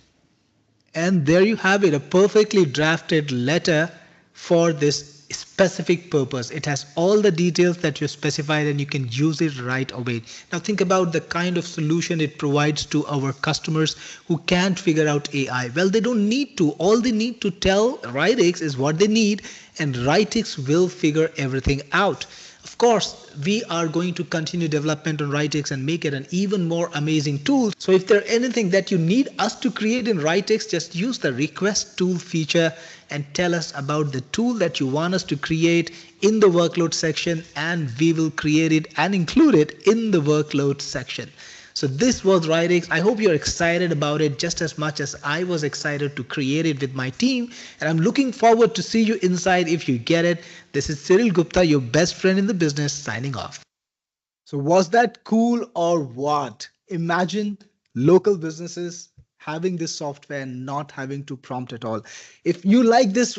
And there you have it, a perfectly drafted letter for this specific purpose. It has all the details that you specified and you can use it right away. Now think about the kind of solution it provides to our customers who can't figure out AI. Well, they don't need to. All they need to tell Writix is what they need, and Writix will figure everything out. Of course, we are going to continue development on Writix and make it an even more amazing tool. So if there's anything that you need us to create in Writix, just use the request tool feature and tell us about the tool that you want us to create in the workload section, and we will create it and include it in the workload section. So this was Writix. I hope you're excited about it just as much as I was excited to create it with my team. And I'm looking forward to see you inside if you get it. This is Cyril Gupta, your best friend in the business, signing off. So was that cool or what? Imagine local businesses having this software and not having to prompt at all. If you like this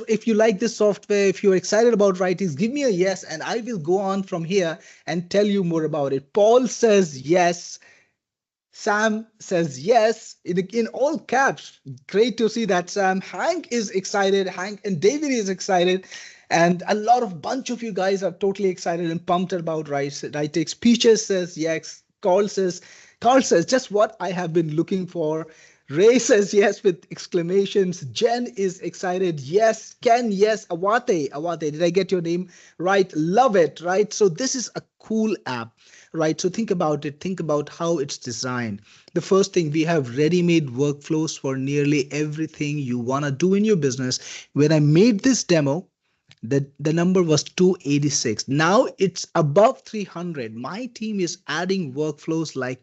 software, if you're excited about Writix, give me a yes and I will go on from here and tell you more about it. Paul says yes. Sam says yes in all caps. Great to see that, Sam. Hank is excited. Hank and David is excited. And a bunch of you guys are totally excited and pumped about Writix. Peaches says yes. Carl says just what I have been looking for. Ray says yes with exclamations. Jen is excited. Yes. Ken, yes. Awate, did I get your name right? Love it, right? So this is a cool app, right? So think about it. Think about how it's designed. The first thing, we have ready-made workflows for nearly everything you want to do in your business. When I made this demo, The number was 286. Now it's above 300. My team is adding workflows like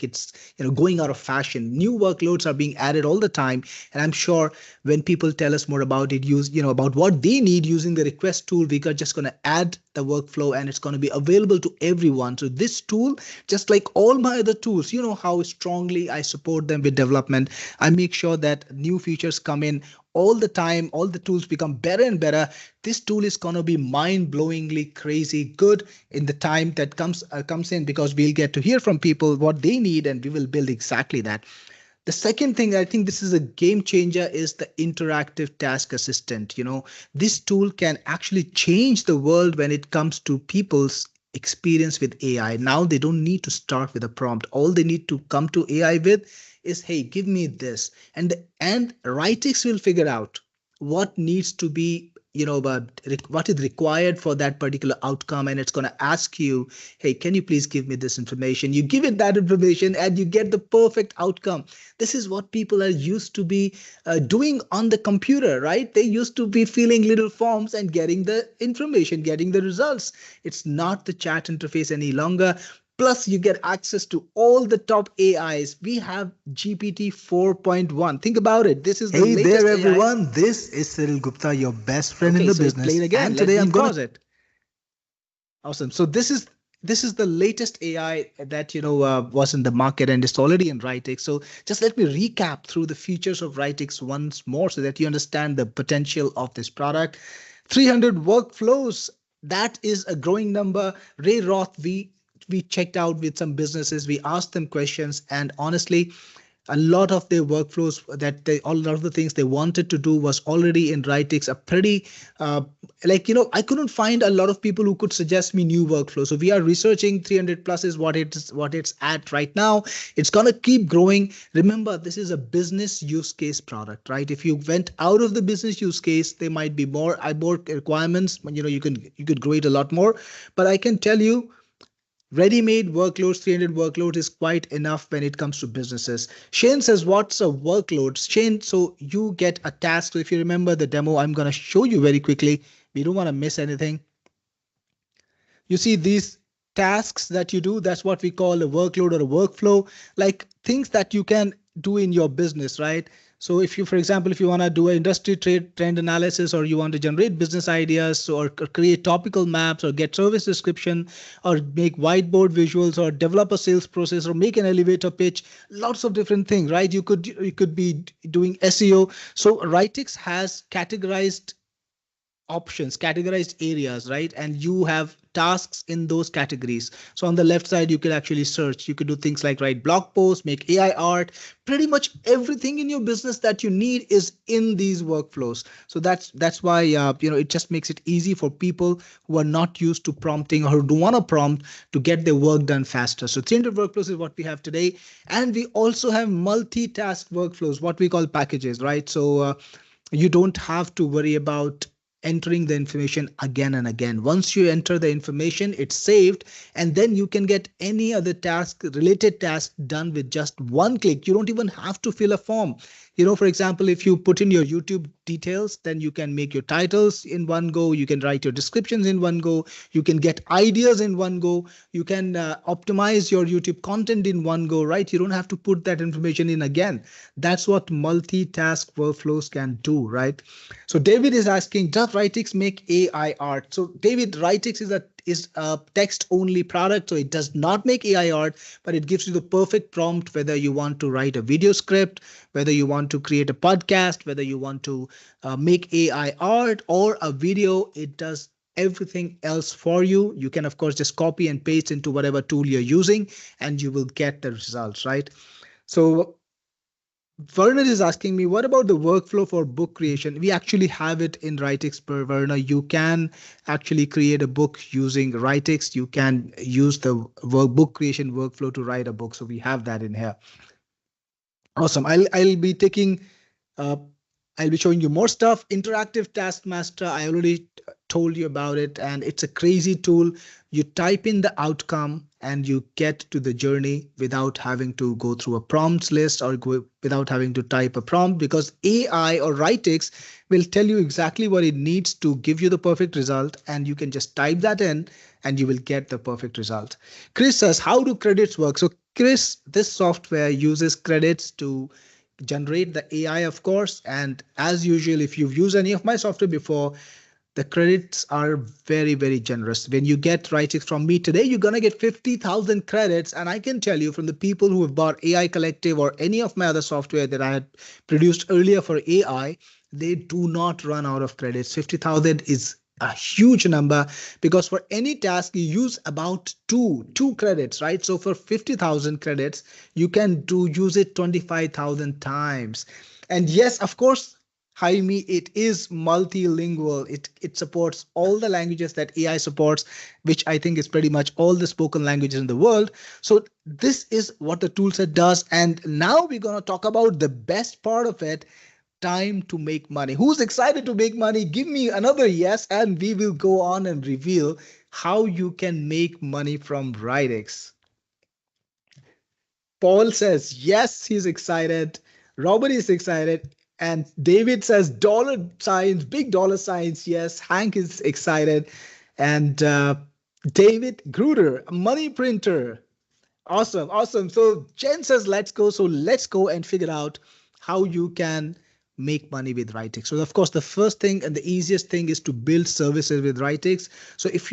it's going out of fashion. New workloads are being added all the time, and I'm sure when people tell us more about it, use about what they need using the request tool, we are just going to add the workflow and it's going to be available to everyone. So this tool, just like all my other tools, you know how strongly I support them with development. I make sure that new features come in all the time, all the tools become better and better. This tool is going to be mind-blowingly crazy good in the time that comes in, because we'll get to hear from people what they need and we will build exactly that. The second thing, I think this is a game changer, is the interactive task assistant. This tool can actually change the world when it comes to people's experience with AI. Now they don't need to start with a prompt. All they need to come to AI with is, hey, give me this. And Writix will figure out what needs to be, but what is required for that particular outcome. And it's going to ask you, hey, can you please give me this information? You give it that information and you get the perfect outcome. This is what people are used to be doing on the computer, right? They used to be filling little forms and getting the information, getting the results. It's not the chat interface any longer. Plus, you get access to all the top AIs. We have GPT 4.1. Think about it. This is the Hey latest there, AI. everyone. This is Cyril Gupta, your best friend in Okay, the so it's business. played again. And Let today me I'm going pause to. it. Awesome. So this is the latest AI that was in the market and it's already in Writix. So just let me recap through the features of Writix once more so that you understand the potential of this product. 300 workflows. That is a growing number. Ray Roth, we checked out with some businesses. We asked them questions, and honestly, a lot of their workflows a lot of the things they wanted to do was already in Writix. A pretty I couldn't find a lot of people who could suggest me new workflows. So we are researching. 300 plus is what it's at right now. It's gonna keep growing. Remember, this is a business use case product, right? If you went out of the business use case, there might be more requirements. You could grow it a lot more, but I can tell you, ready-made workloads, 300 workloads is quite enough when it comes to businesses. Shane says, what's a workload? Shane, so you get a task. So if you remember the demo, I'm going to show you very quickly. We don't want to miss anything. You see these tasks that you do, that's what we call a workload or a workflow, like things that you can do in your business, right? So if you, for example, if you want to do an industry trend analysis, or you want to generate business ideas, or create topical maps, or get service description, or make whiteboard visuals, or develop a sales process, or make an elevator pitch, lots of different things, right? You could be doing SEO. So Writix has categorized options, categorized areas, right? And you have tasks in those categories. So on the left side, you could actually search. You could do things like write blog posts, make AI art. Pretty much everything in your business that you need is in these workflows. So that's why it just makes it easy for people who are not used to prompting or who do want to prompt to get their work done faster. So 300 workflows is what we have today, and we also have multitask workflows, what we call packages, right? So you don't have to worry about entering the information again and again. Once you enter the information, it's saved, and then you can get any other related task done with just one click. You don't even have to fill a form. For example, if you put in your YouTube details, then you can make your titles in one go. You can write your descriptions in one go. You can get ideas in one go. You can optimize your YouTube content in one go, right? You don't have to put that information in again. That's what multitask workflows can do, right? So David is asking, does Writix make AI art? So David, Writix is a text only product, so it does not make AI art, but it gives you the perfect prompt, whether you want to write a video script, whether you want to create a podcast, whether you want to make AI art or a video. It does everything else for you. You can, of course, just copy and paste into whatever tool you're using, and you will get the results, right? So Werner is asking me, what about the workflow for book creation? We actually have it in Writix per Werner. You can actually create a book using Writix. You can use the book creation workflow to write a book. So we have that in here. Awesome. I'll be taking uh, I'll be showing you more stuff. Interactive Taskmaster, I already told you about it, and it's a crazy tool. You type in the outcome and you get to the journey without having to go through a prompts list or without having to type a prompt, because AI or Writix will tell you exactly what it needs to give you the perfect result, and you can just type that in and you will get the perfect result. Chris says, how do credits work? So Chris, this software uses credits to generate the AI, of course. And as usual, if you've used any of my software before, the credits are very, very generous. When you get Writix from me today, you're going to get 50,000 credits. And I can tell you from the people who have bought AI Collective or any of my other software that I had produced earlier for AI, they do not run out of credits. 50,000 is a huge number, because for any task you use about two credits, right? So for 50,000 credits, you can use it 25,000 times. And yes, of course, Jaime, it is multilingual. It supports all the languages that AI supports, which I think is pretty much all the spoken languages in the world. So this is what the toolset does. And now we're going to talk about the best part of it, time to make money. Who's excited to make money? Give me another yes, and we will go on and reveal how you can make money from Writix. Paul says, yes, he's excited. Robert is excited. And David says, dollar signs, big dollar signs. Yes, Hank is excited. And David Gruder, money printer. Awesome, awesome. So Jen says, let's go. So let's go and figure out how you can make money with Writix. So of course, the first thing and the easiest thing is to build services with Writix. So if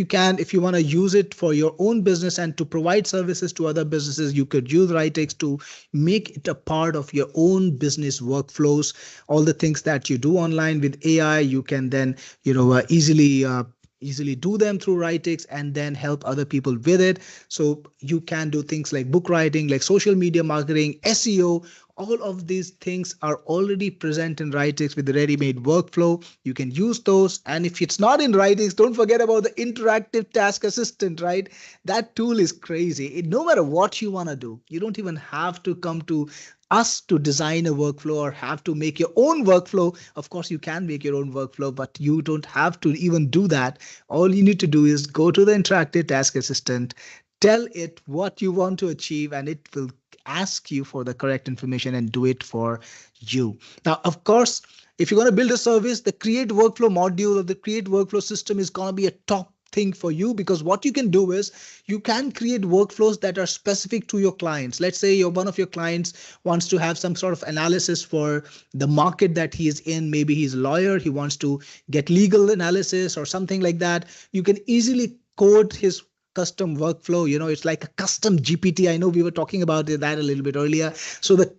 you want to use it for your own business and to provide services to other businesses, you could use Writix to make it a part of your own business workflows. All the things that you do online with AI, you can then, easily do them through Writix and then help other people with it. So you can do things like book writing, like social media marketing, SEO. All of these things are already present in Writix with the ready-made workflow. You can use those. And if it's not in Writix, don't forget about the interactive task assistant, right? That tool is crazy. No matter what you want to do, you don't even have to come to us to design a workflow or have to make your own workflow. Of course, you can make your own workflow, but you don't have to even do that. All you need to do is go to the interactive task assistant, tell it what you want to achieve, and it will ask you for the correct information and do it for you. Now, of course, if you're going to build a service, the create workflow module or the create workflow system is going to be a top thing for you, because what you can do is you can create workflows that are specific to your clients. Let's say one of your clients wants to have some sort of analysis for the market that he is in. Maybe he's a lawyer, he wants to get legal analysis or something like that. You can easily code his custom workflow. It's like a custom GPT. I know we were talking about that a little bit earlier. So the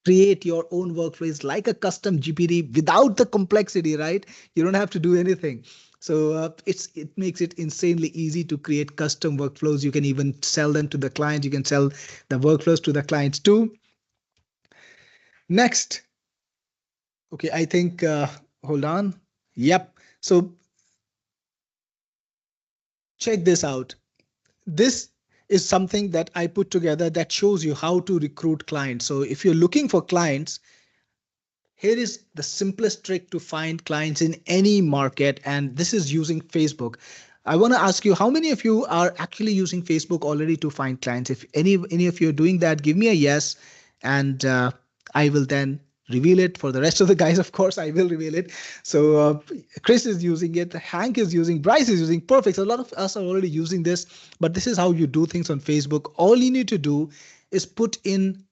create your own workflow is like a custom GPT without the complexity, right? You don't have to do anything. So it makes it insanely easy to create custom workflows. You can even sell them to the client. You can sell the workflows to the clients too. Next. Okay, I think, hold on. Yep. So check this out. This is something that I put together that shows you how to recruit clients. So if you're looking for clients, here is the simplest trick to find clients in any market, and this is using Facebook. I want to ask you, how many of you are actually using Facebook already to find clients? If any of you are doing that, give me a yes, and I will then reveal it. For the rest of the guys, of course, I will reveal it. So Chris is using it, Hank is using, Bryce is using. Perfect. So a lot of us are already using this, but this is how you do things on Facebook. All you need to do is put in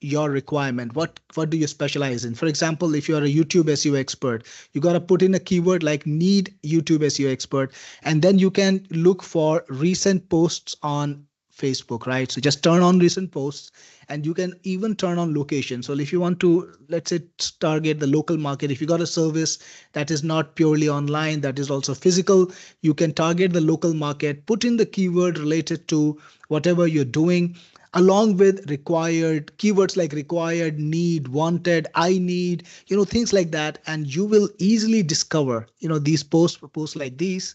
your requirement. What do you specialize in? For example, if you are a YouTube SEO expert, you got to put in a keyword like need YouTube SEO expert, and then you can look for recent posts on Facebook, right? So just turn on recent posts, and you can even turn on location. So if you want to, let's say, target the local market, if you got a service that is not purely online, that is also physical, you can target the local market, put in the keyword related to whatever you're doing, along with required keywords like required, need, wanted, I need, things like that. And you will easily discover, these posts like these.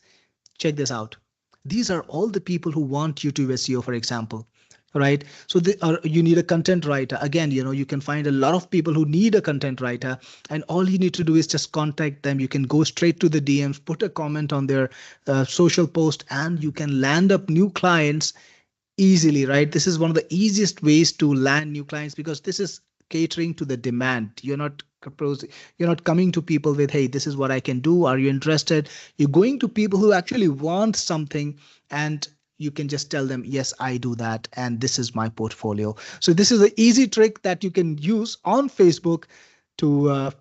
Check this out. These are all the people who want YouTube SEO, for example. right? So you need a content writer. Again, you can find a lot of people who need a content writer, and all you need to do is just contact them. You can go straight to the DMs, put a comment on their social post, and you can land up new clients easily, right? This is one of the easiest ways to land new clients because this is catering to the demand. You're not coming to people with, hey, this is what I can do, are you interested? You're going to people who actually want something, and you can just tell them, yes, I do that, and this is my portfolio. So this is an easy trick that you can use on Facebook to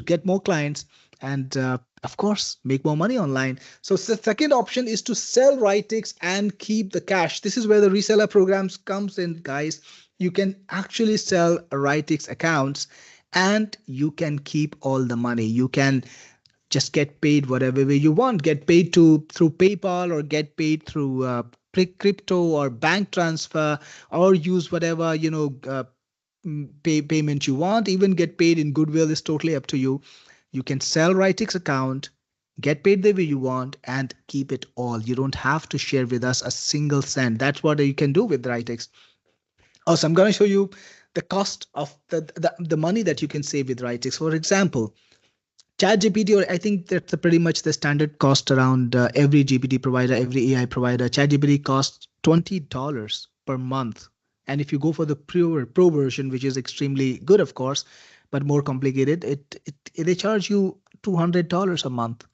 get more clients, and of course make more money online. So the second option is to sell Writix and keep the cash. This is where the reseller programs comes in, guys. You can actually sell Writix accounts and you can keep all the money. You can just get paid whatever way you want, get paid to through PayPal, or get paid through crypto or bank transfer, or use whatever payment you want. Even get paid in goodwill is totally up to you. You can sell Writix account, get paid the way you want, and keep it all. You don't have to share with us a single cent. That's what you can do with Writix. Also, I'm going to show you the cost of the money that you can save with Writix. For example, ChatGPT, or I think that's pretty much the standard cost around every GPT provider, every AI provider. ChatGPT costs $20 per month. And if you go for the pro version, which is extremely good, of course, but more complicated, they charge you $200 a month.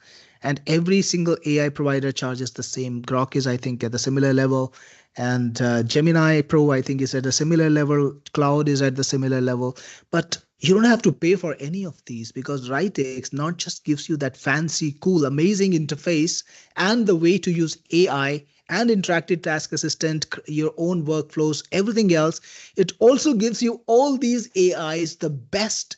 And every single AI provider charges the same. Grok is, I think, at the similar level. And Gemini Pro, I think, is at a similar level. Cloud is at the similar level. But you don't have to pay for any of these, because Writix not just gives you that fancy, cool, amazing interface and the way to use AI and interactive task assistant, your own workflows, everything else. It also gives you all these AIs, the best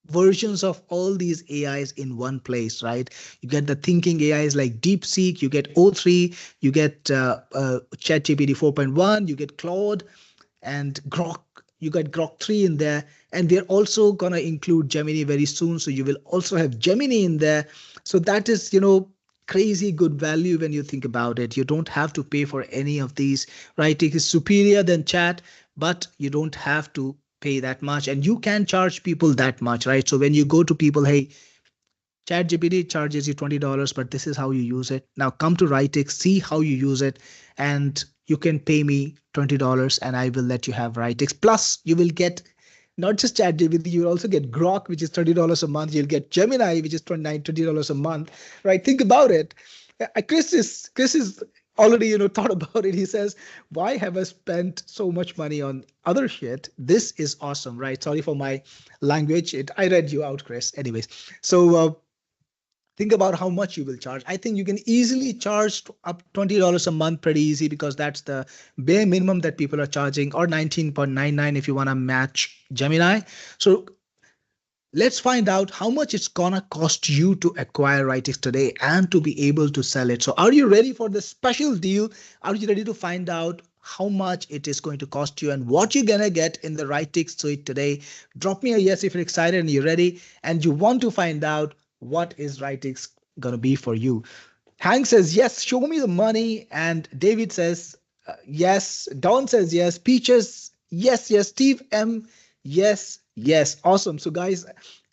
versions of all these AIs in one place, right? You get the thinking AIs like DeepSeek, you get O3, you get ChatGPT 4.1, you get Claude and Grok. You got Grok 3 in there, and they're also going to include Gemini very soon. So you will also have Gemini in there. So that is, crazy good value when you think about it. You don't have to pay for any of these, right? It is superior than chat, but you don't have to pay that much, and you can charge people that much, right? So when you go to people, hey, ChatGPT charges you $20, but this is how you use it. Now come to Writix, see how you use it, and you can pay me $20 and I will let you have Writix. Plus, you will get not just ChatGPT, you'll also get Grok, which is $30 a month. You'll get Gemini, which is $20 a month, right? Think about it. Chris is already thought about it. He says, why have I spent so much money on other shit? This is awesome, right? Sorry for my language. I read you out, Chris. Anyways, so think about how much you will charge. I think you can easily charge up $20 a month, pretty easy, because that's the bare minimum that people are charging, or 19.99 if you want to match Gemini. So let's find out how much it's gonna cost you to acquire Writix today and to be able to sell it. So are you ready for the special deal? Are you ready to find out how much it is going to cost you and what you're gonna get in the Writix suite today? Drop me a yes if you're excited and you're ready and you want to find out what is Writix gonna be for you. Hank says yes, show me the money, and David says yes. Don says yes. Peaches, yes. Steve M, yes. Awesome. So guys,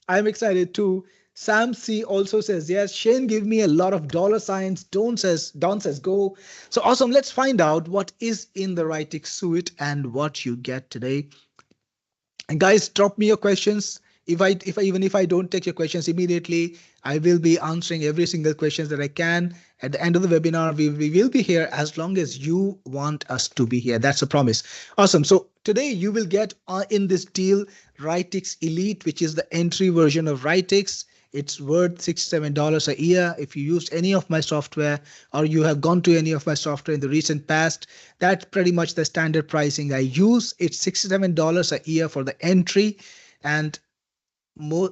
I'm excited too. Sam C also says yes. Shane give me a lot of dollar signs. Don says go. So awesome. Let's find out what is in the Writix suite and what you get today. And guys, drop me your questions. Even if I don't take your questions immediately, I will be answering every single questions that I can. At the end of the webinar, we will be here as long as you want us to be here. That's a promise. Awesome. So today you will get in this deal Writix Elite, which is the entry version of Writix. It's worth $67 a year. If you used any of my software or you have gone to any of my software in the recent past, that's pretty much the standard pricing I use. It's $67 a year for the entry, and more,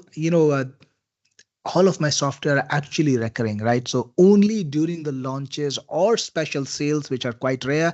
all of my software are actually recurring, right? So only during the launches or special sales, which are quite rare,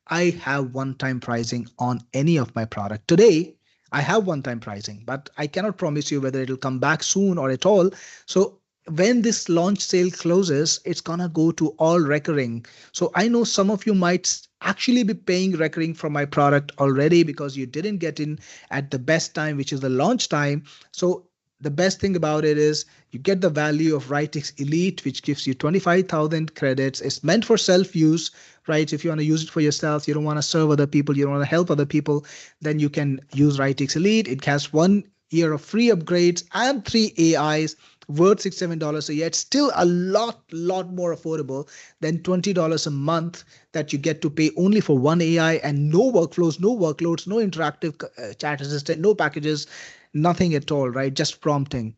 I have one-time pricing on any of my product. Today, I have one-time pricing, but I cannot promise you whether it'll come back soon or at all. So when this launch sale closes, it's gonna go to all recurring. So I know some of you might actually be paying recurring for my product already because you didn't get in at the best time, which is the launch time. So the best thing about it is you get the value of Writix Elite, which gives you 25,000 credits. It's meant for self-use, right? If you want to use it for yourself, you don't want to serve other people, you don't want to help other people, then you can use Writix Elite. It has 1 year of free upgrades and 3 AIs worth $67 a year. It's still a lot more affordable than $20 a month that you get to pay only for one AI and no workflows, no workloads, no interactive chat assistant, no packages, nothing at all, right? Just prompting.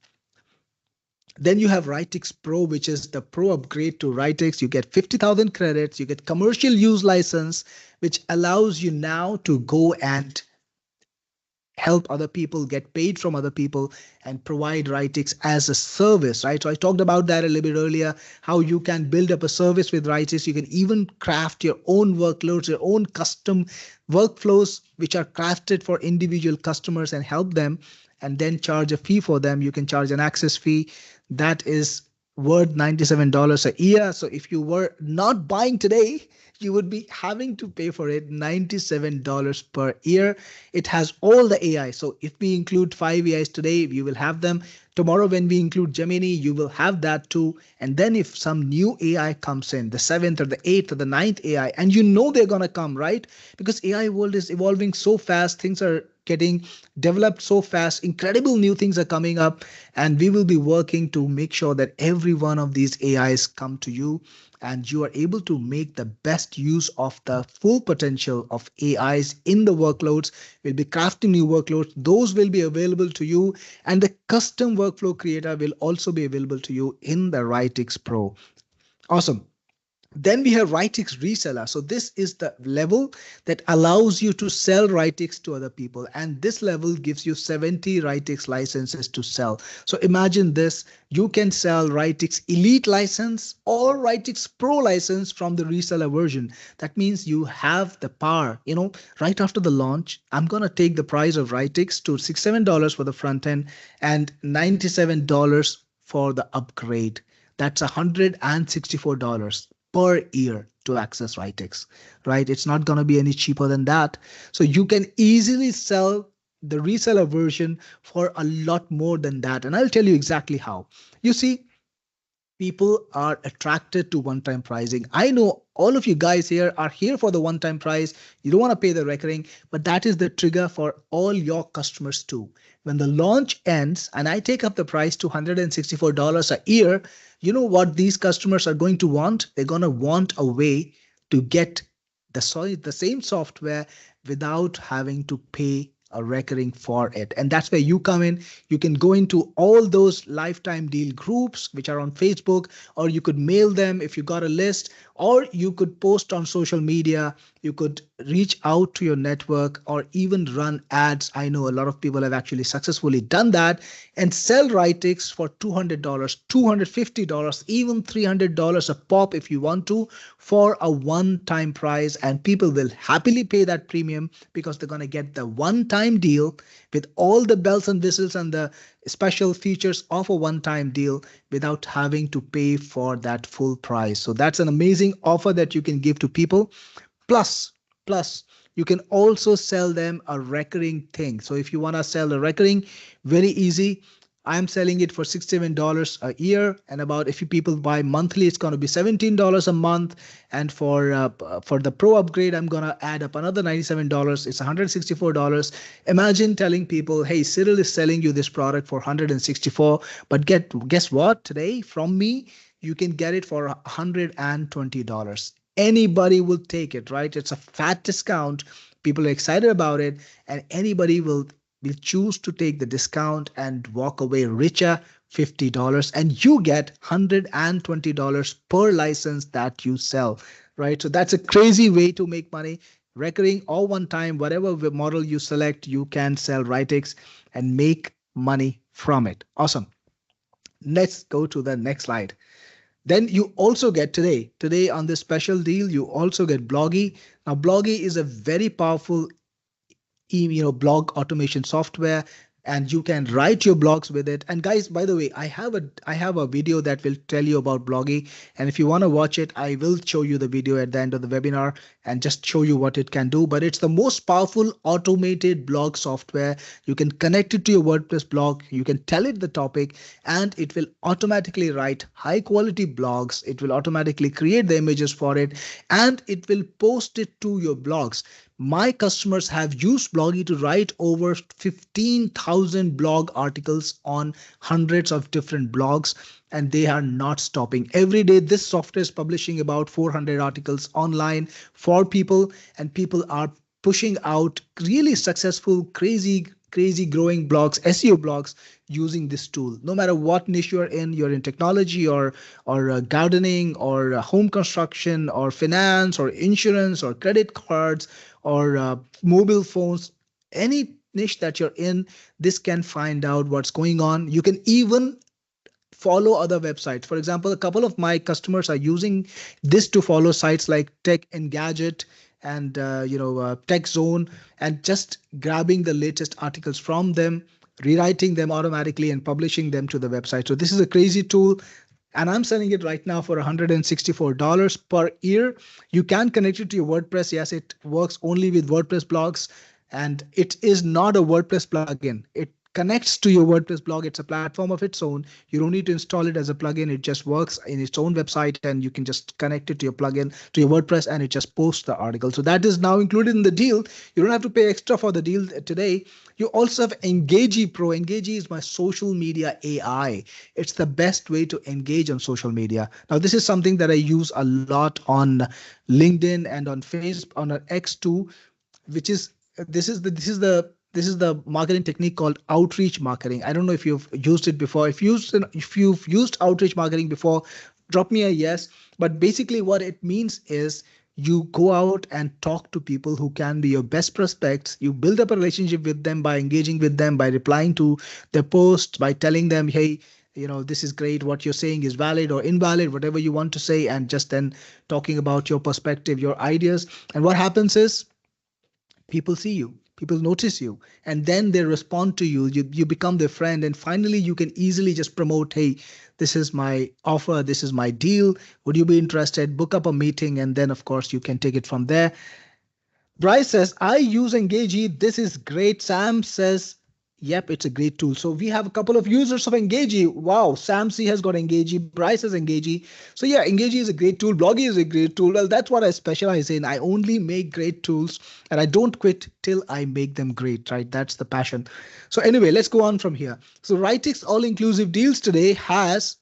Then you have Writix Pro, which is the pro upgrade to Writix. You get 50,000 credits, you get commercial use license, which allows you now to go and help other people, get paid from other people, and provide Writix as a service, right? So I talked about that a little bit earlier, how you can build up a service with Writix. You can even craft your own workloads, your own custom workflows, which are crafted for individual customers and help them, and then charge a fee for them. You can charge an access fee that is worth $97 a year. So if you were not buying today, you would be having to pay for it $97 per year. It has all the AI. So if we include 5 AIs today, you will have them. Tomorrow, when we include Gemini, you will have that too. And then if some new AI comes in, the seventh or the eighth or the ninth AI, and you know they're going to come, right? Because AI world is evolving so fast, things are getting developed so fast, incredible new things are coming up, and we will be working to make sure that every one of these AIs come to you and you are able to make the best use of the full potential of AIs in the workloads. We'll be crafting new workloads. Those will be available to you. And the custom workflow creator will also be available to you in the Writix Pro. Awesome. Then we have Writix reseller. So this is the level that allows you to sell Writix to other people. And this level gives you 70 Writix licenses to sell. So imagine this, you can sell Writix Elite license or Writix Pro license from the reseller version. That means you have the power, right after the launch, I'm going to take the price of Writix to $67 for the front end and $97 for the upgrade. That's $164 per year to access Writix, right? It's not going to be any cheaper than that. So you can easily sell the reseller version for a lot more than that. And I'll tell you exactly how. You see, people are attracted to one-time pricing. I know all of you guys here are here for the one-time price. You don't want to pay the recurring, but that is the trigger for all your customers too. When the launch ends and I take up the price to $164 a year, you know what these customers are going to want? They're going to want a way to get the same software without having to pay a recurring for it. And that's where you come in. You can go into all those lifetime deal groups, which are on Facebook, or you could mail them if you got a list, or you could post on social media. You could reach out to your network or even run ads. I know a lot of people have actually successfully done that and sell Writix for $200, $250, even $300 a pop if you want to for a one-time price. And people will happily pay that premium because they're going to get the one-time deal with all the bells and whistles and the special features of a one-time deal without having to pay for that full price. So that's an amazing offer that you can give to people. Plus, you can also sell them a recurring thing. So if you want to sell a recurring, very easy. I'm selling it for $67 a year, and about if you people buy monthly, it's going to be $17 a month. And for the pro upgrade, I'm going to add up another $97. It's $164. Imagine telling people, hey, Cyril is selling you this product for $164, but guess what? Today from me, you can get it for $120. Anybody will take it, right? It's a fat discount. People are excited about it, and anybody will choose to take the discount and walk away richer, $50, and you get $120 per license that you sell, right? So that's a crazy way to make money. Recurring or one time, whatever model you select, you can sell Writix and make money from it. Awesome. Let's go to the next slide. Then you also get today on this special deal, you also get Bloggy. Now, Bloggy is a very powerful blog automation software, and you can write your blogs with it. And guys, by the way, I have a video that will tell you about blogging, and if you want to watch it, I will show you the video at the end of the webinar and just show you what it can do. But it's the most powerful automated blog software. You can connect it to your WordPress blog, you can tell it the topic, and it will automatically write high quality blogs. It will automatically create the images for it, and it will post it to your blogs. My customers have used Bloggy to write over 15,000 blog articles on hundreds of different blogs, and they are not stopping. Every day, this software is publishing about 400 articles online for people, and people are pushing out really successful, crazy growing blogs, SEO blogs, using this tool. No matter what niche you're in technology or gardening or home construction or finance or insurance or credit cards or mobile phones, any niche that you're in, this can find out what's going on. You can even follow other websites. For example, a couple of my customers are using this to follow sites like Tech and Gadget and Tech Zone, and just grabbing the latest articles from them, rewriting them automatically and publishing them to the website. So this is a crazy tool, and I'm selling it right now for $164 per year. You can connect it to your WordPress. Yes, it works only with WordPress blogs, and it is not a WordPress plugin. It connects to your WordPress blog. It's a platform of its own. You don't need to install it as a plugin. It just works in its own website, and you can just connect it to your plugin, to your WordPress, and it just posts the article. So that is now included in the deal. You don't have to pay extra for the deal today. You also have Engagey Pro. Engagey is my social media AI. It's the best way to engage on social media. Now, this is something that I use a lot on LinkedIn and on Facebook, on X2, which is this is the marketing technique called outreach marketing. I don't know if you've used it before. If you've used outreach marketing before, drop me a yes. But basically what it means is you go out and talk to people who can be your best prospects. You build up a relationship with them by engaging with them, by replying to their posts, by telling them, hey, this is great, what you're saying is valid or invalid, whatever you want to say, and just then talking about your perspective, your ideas. And what happens is people see you, people notice you, and then they respond to you. You become their friend, and finally you can easily just promote, hey, this is my offer, this is my deal, would you be interested? Book up a meeting, and then of course you can take it from there. Bryce says, I use Engagey. This is great. Sam says, yep, it's a great tool. So we have a couple of users of Engagey. Wow, Sam C has got Engagey. Bryce has Engagey. So yeah, Engagey is a great tool. Bloggy is a great tool. Well, that's what I specialize in. I only make great tools, and I don't quit till I make them great, right? That's the passion. So anyway, let's go on from here. So Writix all-inclusive deals today has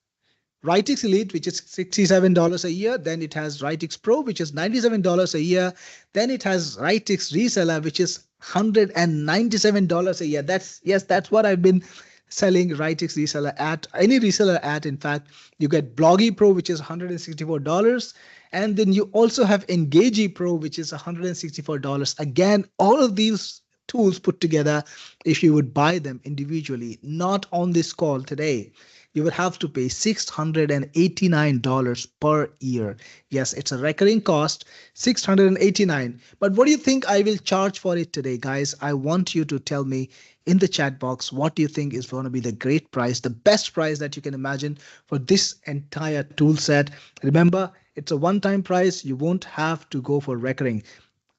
Writix Elite, which is $67 a year. Then it has Writix Pro, which is $97 a year. Then it has Writix Reseller, which is $197 a year. That's what I've been selling Writix Reseller at. Any reseller at, in fact. You get Bloggy Pro, which is $164. And then you also have Engagey Pro, which is $164. Again, all of these tools put together, if you would buy them individually, not on this call today, you would have to pay $689 per year. Yes, it's a recurring cost, $689. But what do you think I will charge for it today, guys? I want you to tell me in the chat box, what do you think is going to be the great price, the best price that you can imagine for this entire tool set? Remember, it's a one-time price. You won't have to go for recurring.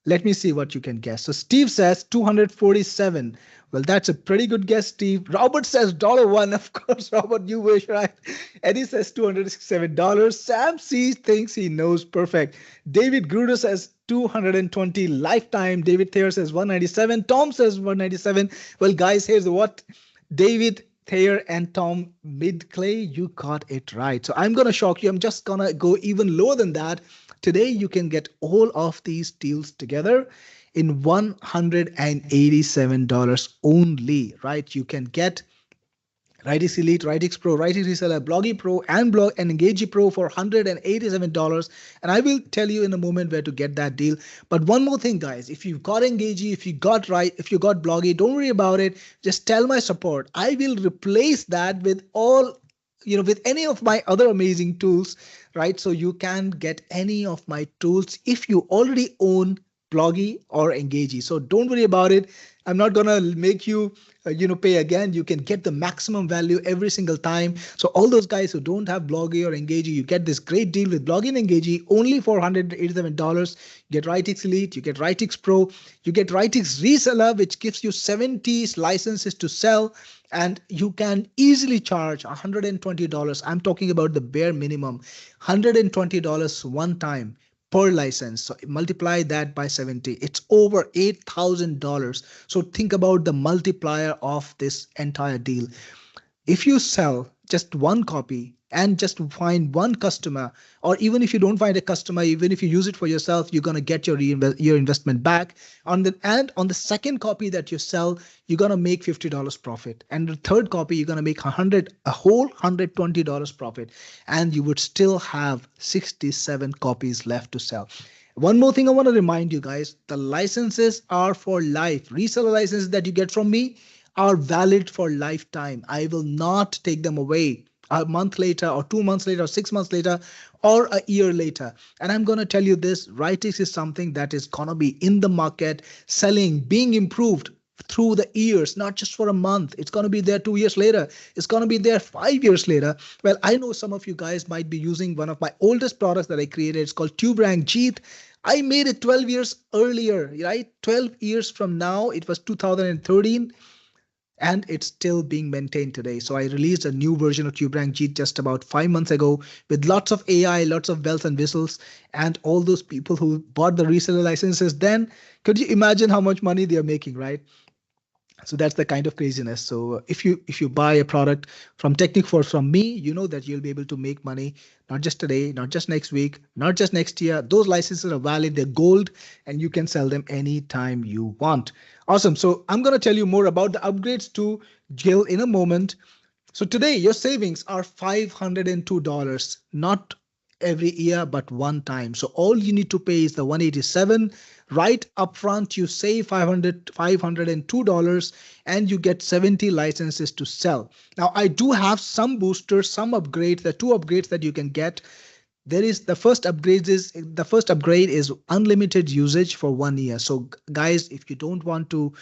Let me see what you can guess. So Steve says 247. Well, that's a pretty good guess, Steve. Robert says $1. Of course, Robert, you wish, right? Eddie says $267. Sam C thinks he knows. Perfect. David Gruder says 220 lifetime. David Thayer says 197. Tom says 197. Well, guys, here's what. David Thayer and Tom Midclay, you got it right. So I'm going to shock you. I'm just going to go even lower than that. Today, you can get all of these deals together in $187 only, right? You can get Writix Elite, Writix Pro, Writix Reseller, Bloggy Pro, and Engagey Pro for $187. And I will tell you in a moment where to get that deal. But one more thing, guys, if you've got Engagey, if you got Bloggy, don't worry about it. Just tell my support. I will replace that with with any of my other amazing tools, right? So you can get any of my tools if you already own Bloggy or Engagey. So don't worry about it. I'm not gonna make you, pay again. You can get the maximum value every single time. So all those guys who don't have Bloggy or Engagey, you get this great deal with Bloggy and Engagey only for $187. You get Writix Elite, you get Writix Pro, you get Writix Reseller, which gives you 70 licenses to sell, and you can easily charge $120. I'm talking about the bare minimum, $120 one time per license. So multiply that by 70. It's over $8,000. So think about the multiplier of this entire deal. If you sell just one copy and just find one customer, or even if you don't find a customer, even if you use it for yourself, you're going to get your investment back. On the second copy that you sell, you're going to make $50 profit, and the third copy you're going to make a whole $120 profit, and you would still have 67 copies left to sell. One more thing I want to remind you guys, the licenses are for life. Reseller licenses that you get from me are valid for lifetime. I will not take them away a month later or 2 months later or 6 months later or a year later. And I'm going to tell you this, Writix is something that is going to be in the market, selling, being improved through the years, not just for a month. It's going to be there 2 years later. It's going to be there 5 years later. Well, I know some of you guys might be using one of my oldest products that I created. It's called TubeRank Jeet. I made it 12 years earlier, right? 12 years from now, it was 2013, and it's still being maintained today. So I released a new version of TubeRank Jeet just about 5 months ago with lots of AI, lots of bells and whistles, and all those people who bought the reseller licenses then, could you imagine how much money they are making, right? So that's the kind of craziness. So if you buy a product from Technic4 from me, you know that you'll be able to make money, not just today, not just next week, not just next year. Those licenses are valid, they're gold, and you can sell them anytime you want. Awesome. So I'm going to tell you more about the upgrades to Gil in a moment. So today your savings are $502, not every year, but one time. So all you need to pay is the 187 right upfront. You save $502, and you get 70 licenses to sell. Now I do have some boosters, some upgrades, the two upgrades that you can get. There is the first upgrade is unlimited usage for 1 year. So guys, if you don't want to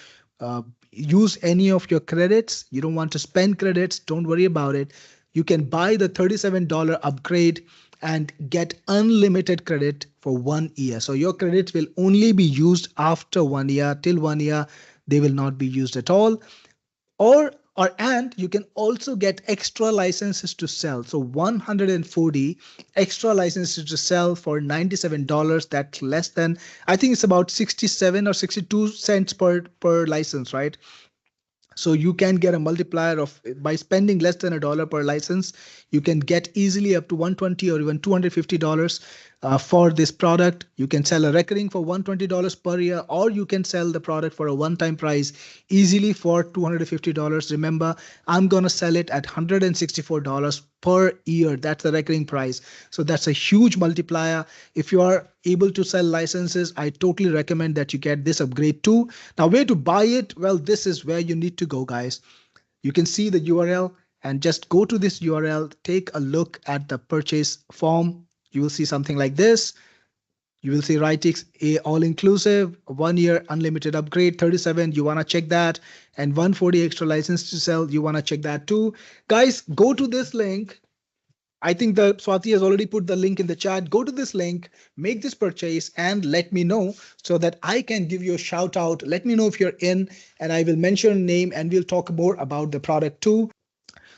use any of your credits, you don't want to spend credits, don't worry about it. You can buy the $37 upgrade and get unlimited credit for 1 year. So your credits will only be used after 1 year. Till 1 year, they will not be used at all. And you can also get extra licenses to sell. So 140 extra licenses to sell for $97. That's less than, I think it's about 67 or 62 cents per license, right? So you can get a multiplier of, by spending less than $1 per license, you can get easily up to 120 or even $250 for this product. You can sell a recurring for $120 per year, or you can sell the product for a one-time price easily for $250. Remember, I'm going to sell it at $164 per year. That's the recurring price. So that's a huge multiplier. If you are able to sell licenses, I totally recommend that you get this upgrade too. Now, where to buy it? Well, this is where you need to go, guys. You can see the URL and just go to this URL, take a look at the purchase form. You will see something like this. You will see Writix all inclusive, 1 year unlimited upgrade, 37. You want to check that, and 140 extra license to sell. You want to check that too. Guys, go to this link. I think the Swati has already put the link in the chat. Go to this link, make this purchase, and let me know so that I can give you a shout out. Let me know if you're in, and I will mention name, and we'll talk more about the product too.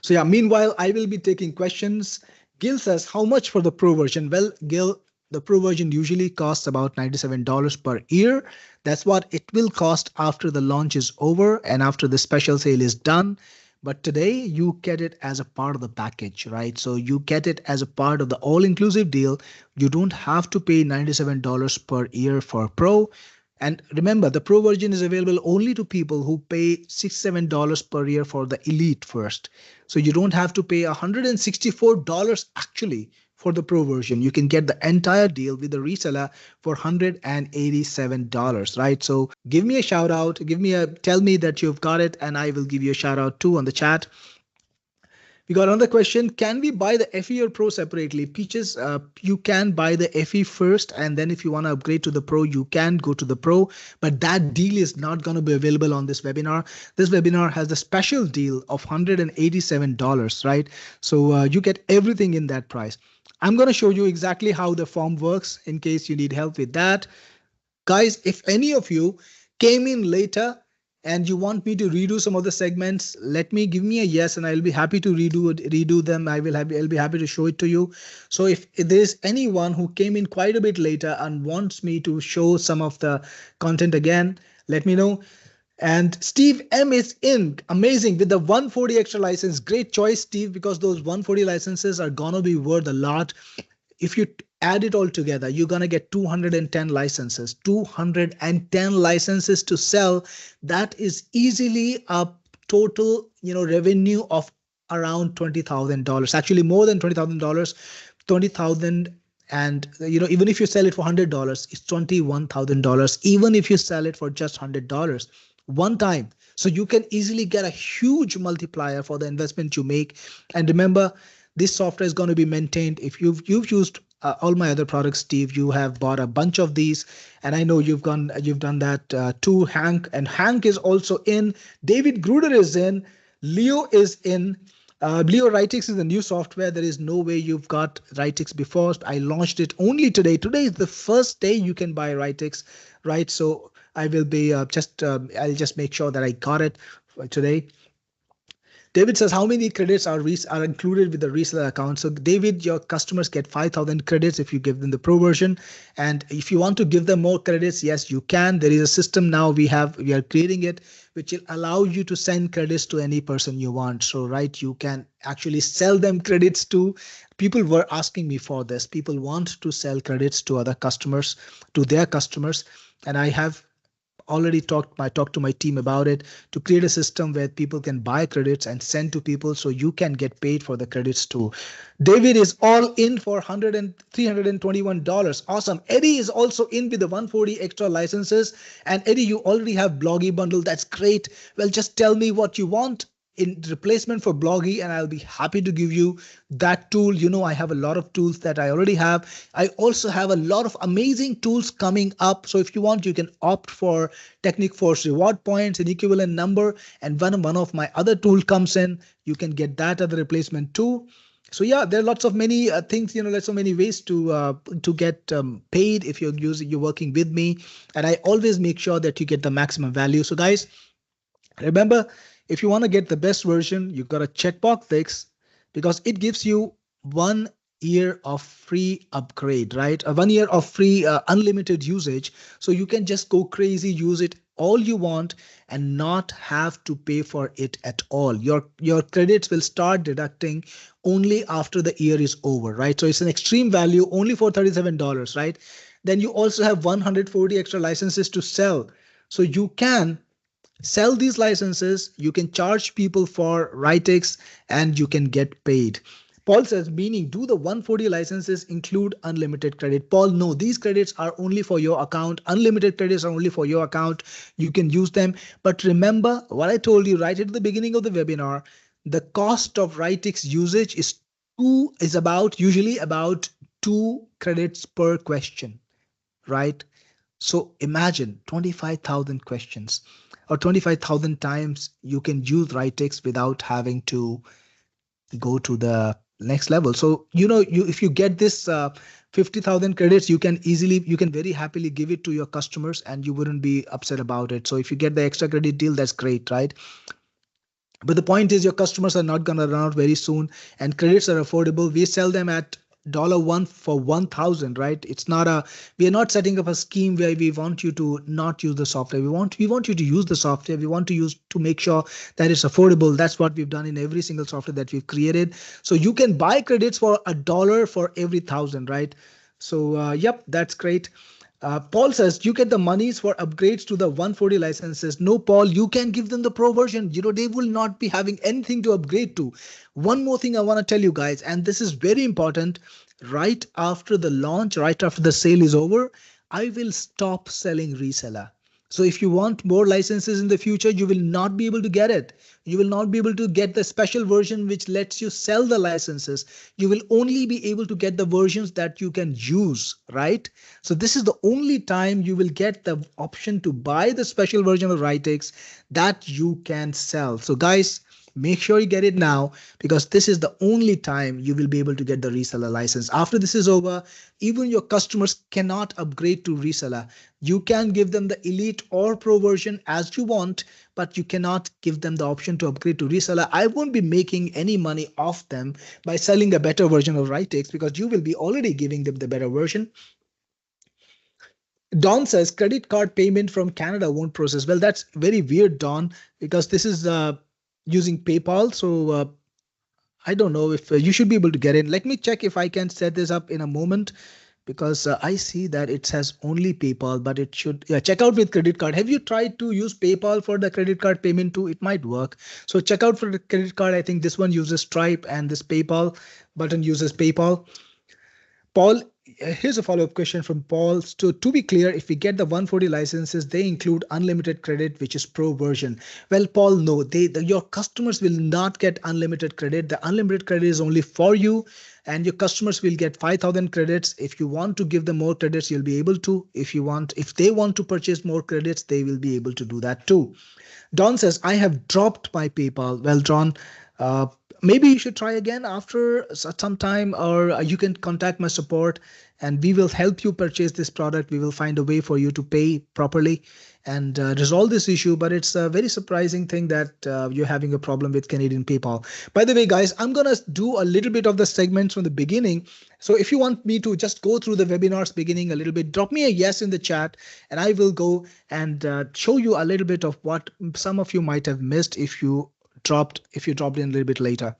So yeah, meanwhile, I will be taking questions. Gil says, how much for the pro version? Well, Gil, the pro version usually costs about $97 per year. That's what it will cost after the launch is over and after the special sale is done. But today you get it as a part of the package, right? So you get it as a part of the all-inclusive deal. You don't have to pay $97 per year for Pro. And remember, the Pro version is available only to people who pay $67 per year for the Elite first. So you don't have to pay $164 actually for the Pro version. You can get the entire deal with the reseller for $187, right? So give me a shout out, tell me that you've got it, and I will give you a shout out too on the chat. We got another question. Can we buy the FE or Pro separately? Peaches, you can buy the FE first, and then if you want to upgrade to the Pro, you can go to the Pro. But that deal is not going to be available on this webinar. This webinar has a special deal of $187, right? So you get everything in that price. I'm going to show you exactly how the form works in case you need help with that. Guys, if any of you came in later and you want me to redo some of the segments, let me give me a yes, and I'll be happy to redo them. I'll be happy to show it to you. So if there's anyone who came in quite a bit later and wants me to show some of the content again, let me know. And Steve M is in, amazing, with the 140 extra license. Great choice, Steve, because those 140 licenses are gonna be worth a lot. If you add it all together, you're going to get 210 licenses, 210 licenses to sell. That is easily a total, revenue of around $20,000, actually more than $20,000, 20,000. And, even if you sell it for $100, it's $21,000. Even if you sell it for just $100 one time. So you can easily get a huge multiplier for the investment you make. And remember, this software is going to be maintained. If you've used all my other products, Steve, you have bought a bunch of these, and I know you've done that too. Hank is also in. David Gruder is in. Leo is in. Leo, Writix is a new software. There is no way you've got Writix before. I launched it only today. Today is the first day you can buy Writix, right? So I will be I'll just make sure that I got it today. David says, how many credits are included with the reseller account? So David, your customers get 5,000 credits if you give them the Pro version. And if you want to give them more credits, yes, you can. There is a system now we are creating it, which will allow you to send credits to any person you want. So, right, you can actually sell them credits to. People were asking me for this. People want to sell credits to other customers, to their customers. And I have already talked to my team about it to create a system where people can buy credits and send to people, so you can get paid for the credits too. David is all in for $321. Awesome. Eddie is also in with the 140 extra licenses. And Eddie, you already have Bloggy bundle. That's great. Well, just tell me what you want in replacement for Bloggy, and I'll be happy to give you that tool. I have a lot of tools that I already have. I also have a lot of amazing tools coming up. So if you want, you can opt for Technic Force reward points, an equivalent number, and when one of my other tool comes in, you can get that as a replacement too. So yeah, there are lots of many things, there's so many ways to get paid if you're working with me. And I always make sure that you get the maximum value. So guys, remember, if you want to get the best version, you got to checkbox this, because it gives you 1 year of free upgrade, right? 1 year of free unlimited usage. So you can just go crazy, use it all you want and not have to pay for it at all. Your credits will start deducting only after the year is over, right? So it's an extreme value only for $37, right? Then you also have 140 extra licenses to sell. So you can sell these licenses, you can charge people for Writix, and you can get paid. Paul says, meaning, do the 140 licenses include unlimited credit? Paul, no, these credits are only for your account. Unlimited credits are only for your account. You can use them. But remember what I told you right at the beginning of the webinar, the cost of Writix usage is usually about 2 credits per question, right? So imagine 25,000 questions or 25,000 times you can use Writix without having to go to the next level. So, if you get this 50,000 credits, you can very happily give it to your customers and you wouldn't be upset about it. So if you get the extra credit deal, that's great, right? But the point is, your customers are not going to run out very soon, and credits are affordable. We sell them at $1 for 1,000, right? We are not setting up a scheme where we want you to not use the software. We want you to use the software. We want to make sure that it's affordable. That's what we've done in every single software that we've created. So you can buy credits for $1 for every 1,000, right? So yep, that's great. Paul says, you get the monies for upgrades to the 140 licenses. No, Paul, you can give them the Pro version. They will not be having anything to upgrade to. One more thing I want to tell you guys, and this is very important. Right after the launch, right after the sale is over, I will stop selling reseller. So if you want more licenses in the future, you will not be able to get it. You will not be able to get the special version which lets you sell the licenses. You will only be able to get the versions that you can use, right? So this is the only time you will get the option to buy the special version of Writix that you can sell. So guys, make sure you get it now, because this is the only time you will be able to get the reseller license. After this is over, even your customers cannot upgrade to reseller. You can give them the elite or pro version as you want, but you cannot give them the option to upgrade to reseller. I won't be making any money off them by selling a better version of Writix, because you will be already giving them the better version. Don says credit card payment from Canada won't process. Well, that's very weird, Don, because this is using PayPal. So I don't know if you should be able to get in. Let me check if I can set this up in a moment, because I see that it says only PayPal, but it should, yeah, check out with credit card. Have you tried to use PayPal for the credit card payment too? It might work. So check out for the credit card. I think this one uses Stripe and this PayPal button uses PayPal. Paul, here's a follow-up question from Paul. So to be clear, if we get the 140 licenses, they include unlimited credit, which is pro version. Well, Paul, no, your customers will not get unlimited credit. The unlimited credit is only for you, and your customers will get 5,000 credits. If you want to give them more credits, you'll be able to. If they want to purchase more credits, they will be able to do that too. Don says, I have dropped my PayPal. Well, John, uh, maybe you should try again after some time, or you can contact my support and we will help you purchase this product. We will find a way for you to pay properly and resolve this issue. But it's a very surprising thing that you're having a problem with Canadian PayPal. By the way, guys, I'm going to do a little bit of the segments from the beginning. So if you want me to just go through the webinar's beginning a little bit, drop me a yes in the chat and I will go and show you a little bit of what some of you might have missed if you dropped in a little bit later.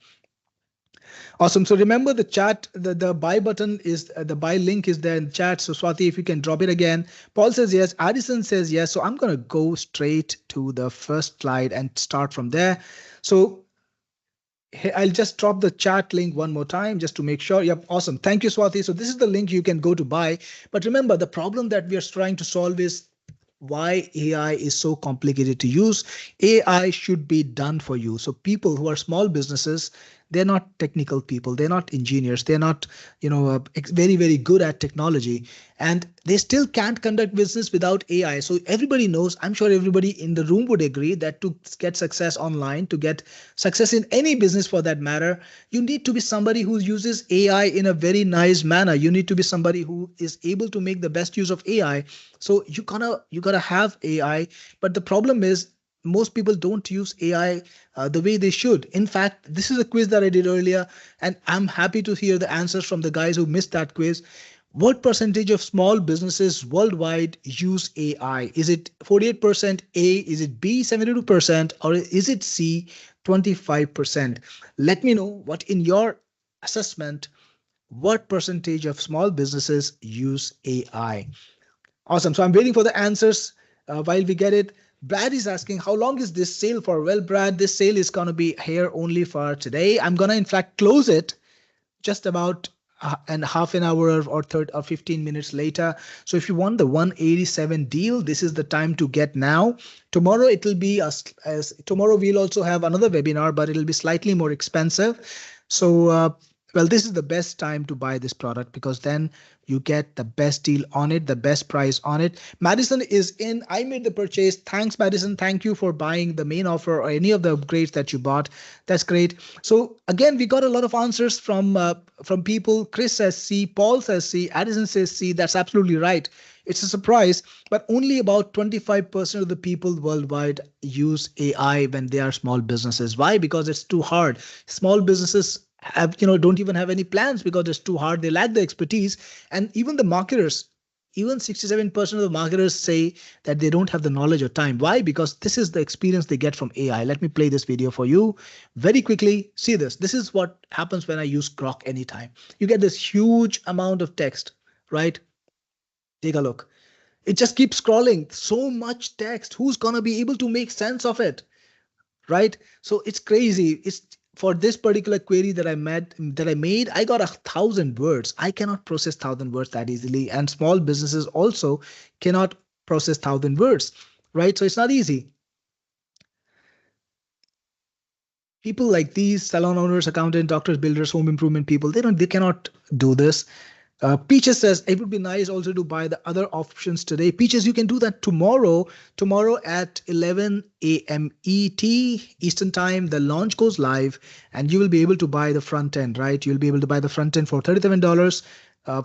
Awesome. So remember the chat, the buy button is the buy link is there in the chat. So Swati, if you can drop it again. Paul says yes. Addison says yes. So I'm going to go straight to the first slide and start from there. So I'll just drop the chat link one more time just to make sure. Yep, awesome. Thank you, Swati. So this is the link you can go to buy. But remember, the problem that we are trying to solve is why AI is so complicated to use. AI should be done for you. So people who are small businesses, they're not technical people. They're not engineers. They're not, very, very good at technology. And they still can't conduct business without AI. So everybody knows, I'm sure everybody in the room would agree that to get success online, to get success in any business for that matter, you need to be somebody who uses AI in a very nice manner. You need to be somebody who is able to make the best use of AI. So you gotta have AI, but the problem is most people don't use AI the way they should. In fact, this is a quiz that I did earlier, and I'm happy to hear the answers from the guys who missed that quiz. What percentage of small businesses worldwide use AI? Is it 48% A? Is it B 72%? Or is it C 25%? Let me know what in your assessment, what percentage of small businesses use AI? Awesome. So I'm waiting for the answers while we get it. Brad is asking, how long is this sale for? Well, Brad, this sale is going to be here only for today. I'm going to, in fact, close it just about and half an hour or 15 minutes later. So if you want the 187 deal, this is the time to get now. Tomorrow it will be as tomorrow we'll also have another webinar, but it'll be slightly more expensive. So well, this is the best time to buy this product, because then you get the best deal on it, the best price on it. Madison is in. I made the purchase. Thanks, Madison. Thank you for buying the main offer or any of the upgrades that you bought. That's great. So again, we got a lot of answers from people. Chris says C, Paul says C, Addison says C. That's absolutely right. It's a surprise, but only about 25% of the people worldwide use AI when they are small businesses. Why? Because it's too hard. Small businesses don't even have any plans because it's too hard. They lack the expertise. And even the marketers, even 67% of the marketers say that they don't have the knowledge or time. Why? Because this is the experience they get from AI. Let me play this video for you very quickly. See this. This is what happens when I use Grok anytime. You get this huge amount of text, right? Take a look. It just keeps scrolling. So much text. Who's going to be able to make sense of it? Right? So it's crazy. It's for this particular query that I made, I got 1,000 words. I cannot process 1,000 words that easily. And small businesses also cannot process 1,000 words. right? So it's not easy. People like these salon owners, accountant, doctors, builders, home improvement people, they cannot do this. Peaches says it would be nice also to buy the other options today. Peaches, you can do that tomorrow. Tomorrow at 11 a.m. ET Eastern Time, the launch goes live, and you will be able to buy the front end, right? You'll be able to buy the front end for $37.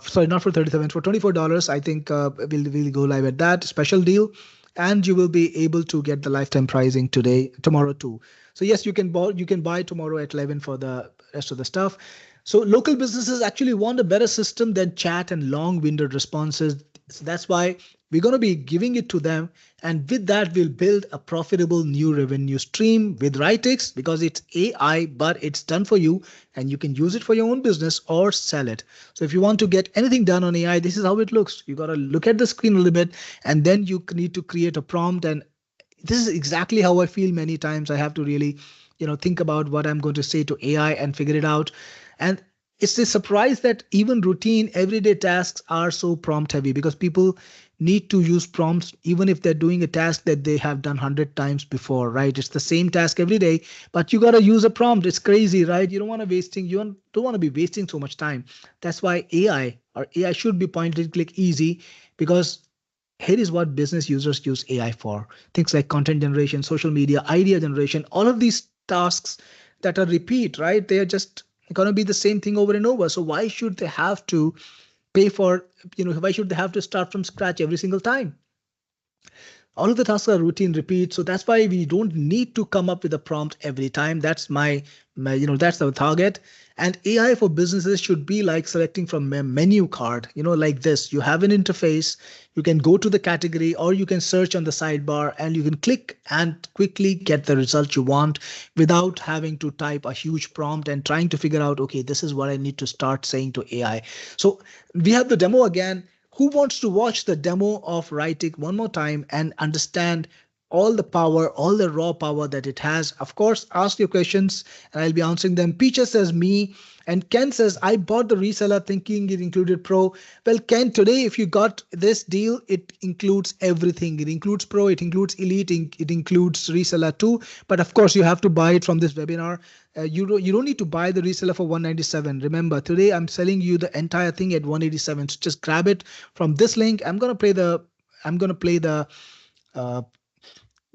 Sorry, not for 37, for $24. I think we'll go live at that special deal, and you will be able to get the lifetime pricing tomorrow too. So yes, you can buy tomorrow at 11 for the rest of the stuff. So local businesses actually want a better system than chat and long-winded responses. So that's why we're going to be giving it to them. And with that, we'll build a profitable new revenue stream with Writix, because it's AI, but it's done for you and you can use it for your own business or sell it. So if you want to get anything done on AI, this is how it looks. You got to look at the screen a little bit, and then you need to create a prompt. And this is exactly how I feel many times. I have to really, think about what I'm going to say to AI and figure it out. And it's a surprise that even routine everyday tasks are so prompt heavy, because people need to use prompts even if they're doing a task that they have done 100 times before, right? It's the same task every day, but you got to use a prompt. It's crazy, right? You don't want to be wasting so much time. That's why AI should be point and click easy, because here is what business users use AI for. Things like content generation, social media, idea generation, all of these tasks that are repeat, right? They are just going to be the same thing over and over. So why should they have to pay for, why should they have to start from scratch every single time? All of the tasks are routine repeat. So that's why we don't need to come up with a prompt every time. That's that's the target. And AI for businesses should be like selecting from a menu card, like this. You have an interface, you can go to the category, or you can search on the sidebar, and you can click and quickly get the result you want without having to type a huge prompt and trying to figure out, okay, this is what I need to start saying to AI. So we have the demo again. Who wants to watch the demo of Writing one more time and understand all the power, all the raw power that it has? Of course, ask your questions and I'll be answering them. Peacher says me, and Ken says, I bought the reseller thinking it included Pro. Well, Ken, today, if you got this deal, it includes everything. It includes Pro, it includes Elite, it includes reseller too. But of course, you have to buy it from this webinar. You don't need to buy the reseller for 197. Remember, today I'm selling you the entire thing at 187. So just grab it from this link. I'm gonna play the uh,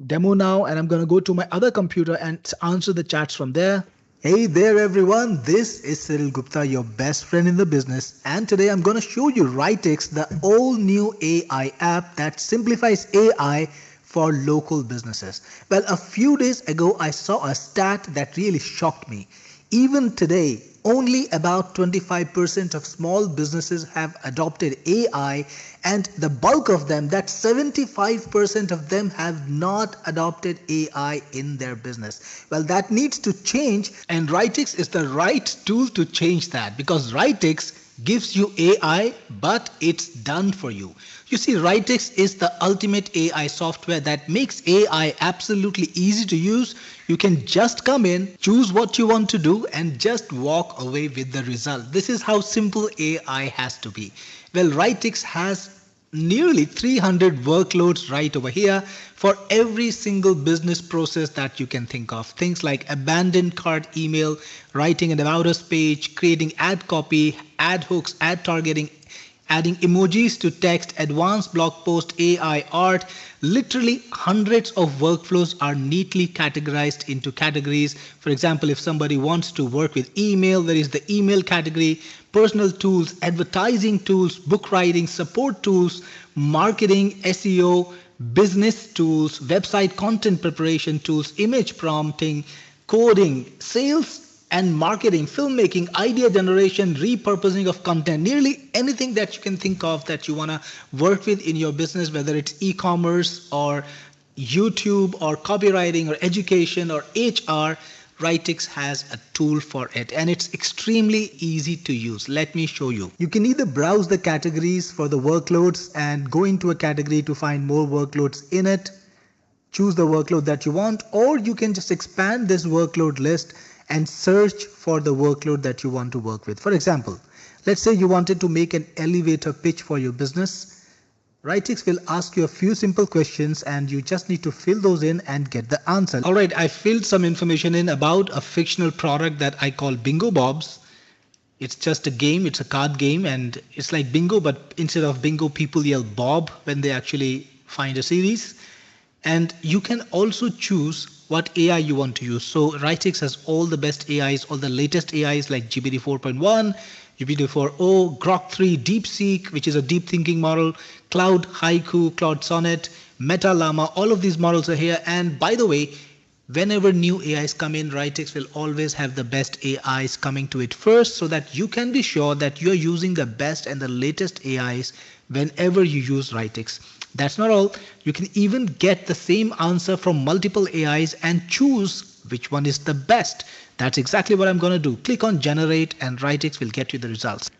demo now, and I'm gonna go to my other computer and answer the chats from there. Hey there everyone, this is Cyril Gupta, your best friend in the business, and today I'm going to show you Writix, the all new AI app that simplifies AI for local businesses. Well, a few days ago I saw a stat that really shocked me. Even today, only about 25% of small businesses have adopted AI, and the bulk of them, that 75% of them, have not adopted AI in their business. Well, that needs to change, and Writix is the right tool to change that, because Writix gives you AI, but it's done for you. You see, Writix is the ultimate AI software that makes AI absolutely easy to use. You can just come in, choose what you want to do, and just walk away with the result. This is how simple AI has to be. Well, Writix has nearly 300 workloads right over here for every single business process that you can think of. Things like abandoned cart email, writing an about us page, creating ad copy, ad hooks, ad targeting, adding emojis to text, advanced blog post, AI art. Literally hundreds of workflows are neatly categorized into categories. For example, if somebody wants to work with email, there is the email category, personal tools, advertising tools, book writing, support tools, marketing, SEO, business tools, website content preparation tools, image prompting, coding, sales and marketing, filmmaking, idea generation, repurposing of content, nearly anything that you can think of that you want to work with in your business, whether it's e-commerce or YouTube or copywriting or education or HR, Writix has a tool for it, and it's extremely easy to use. Let me show you. You can either browse the categories for the workloads and go into a category to find more workloads in it, choose the workload that you want, or you can just expand this workload list and search for the workload that you want to work with. For example, let's say you wanted to make an elevator pitch for your business. Writix will ask you a few simple questions and you just need to fill those in and get the answer. Alright, I filled some information in about a fictional product that I call Bingo Bobs. It's just a game, it's a card game, and it's like bingo, but instead of bingo, people yell Bob when they actually find a series. And you can also choose what AI you want to use. So Writix has all the best AIs, all the latest AIs like GPT 4.1, GPT 4.0, Grok 3, DeepSeek, which is a deep thinking model, Cloud Haiku, Cloud Sonnet, Meta Llama, all of these models are here. And by the way, whenever new AIs come in, Writix will always have the best AIs coming to it first so that you can be sure that you're using the best and the latest AIs whenever you use Writix. That's not all. You can even get the same answer from multiple AIs and choose which one is the best. That's exactly what I'm going to do. Click on generate and Writix will get you the results.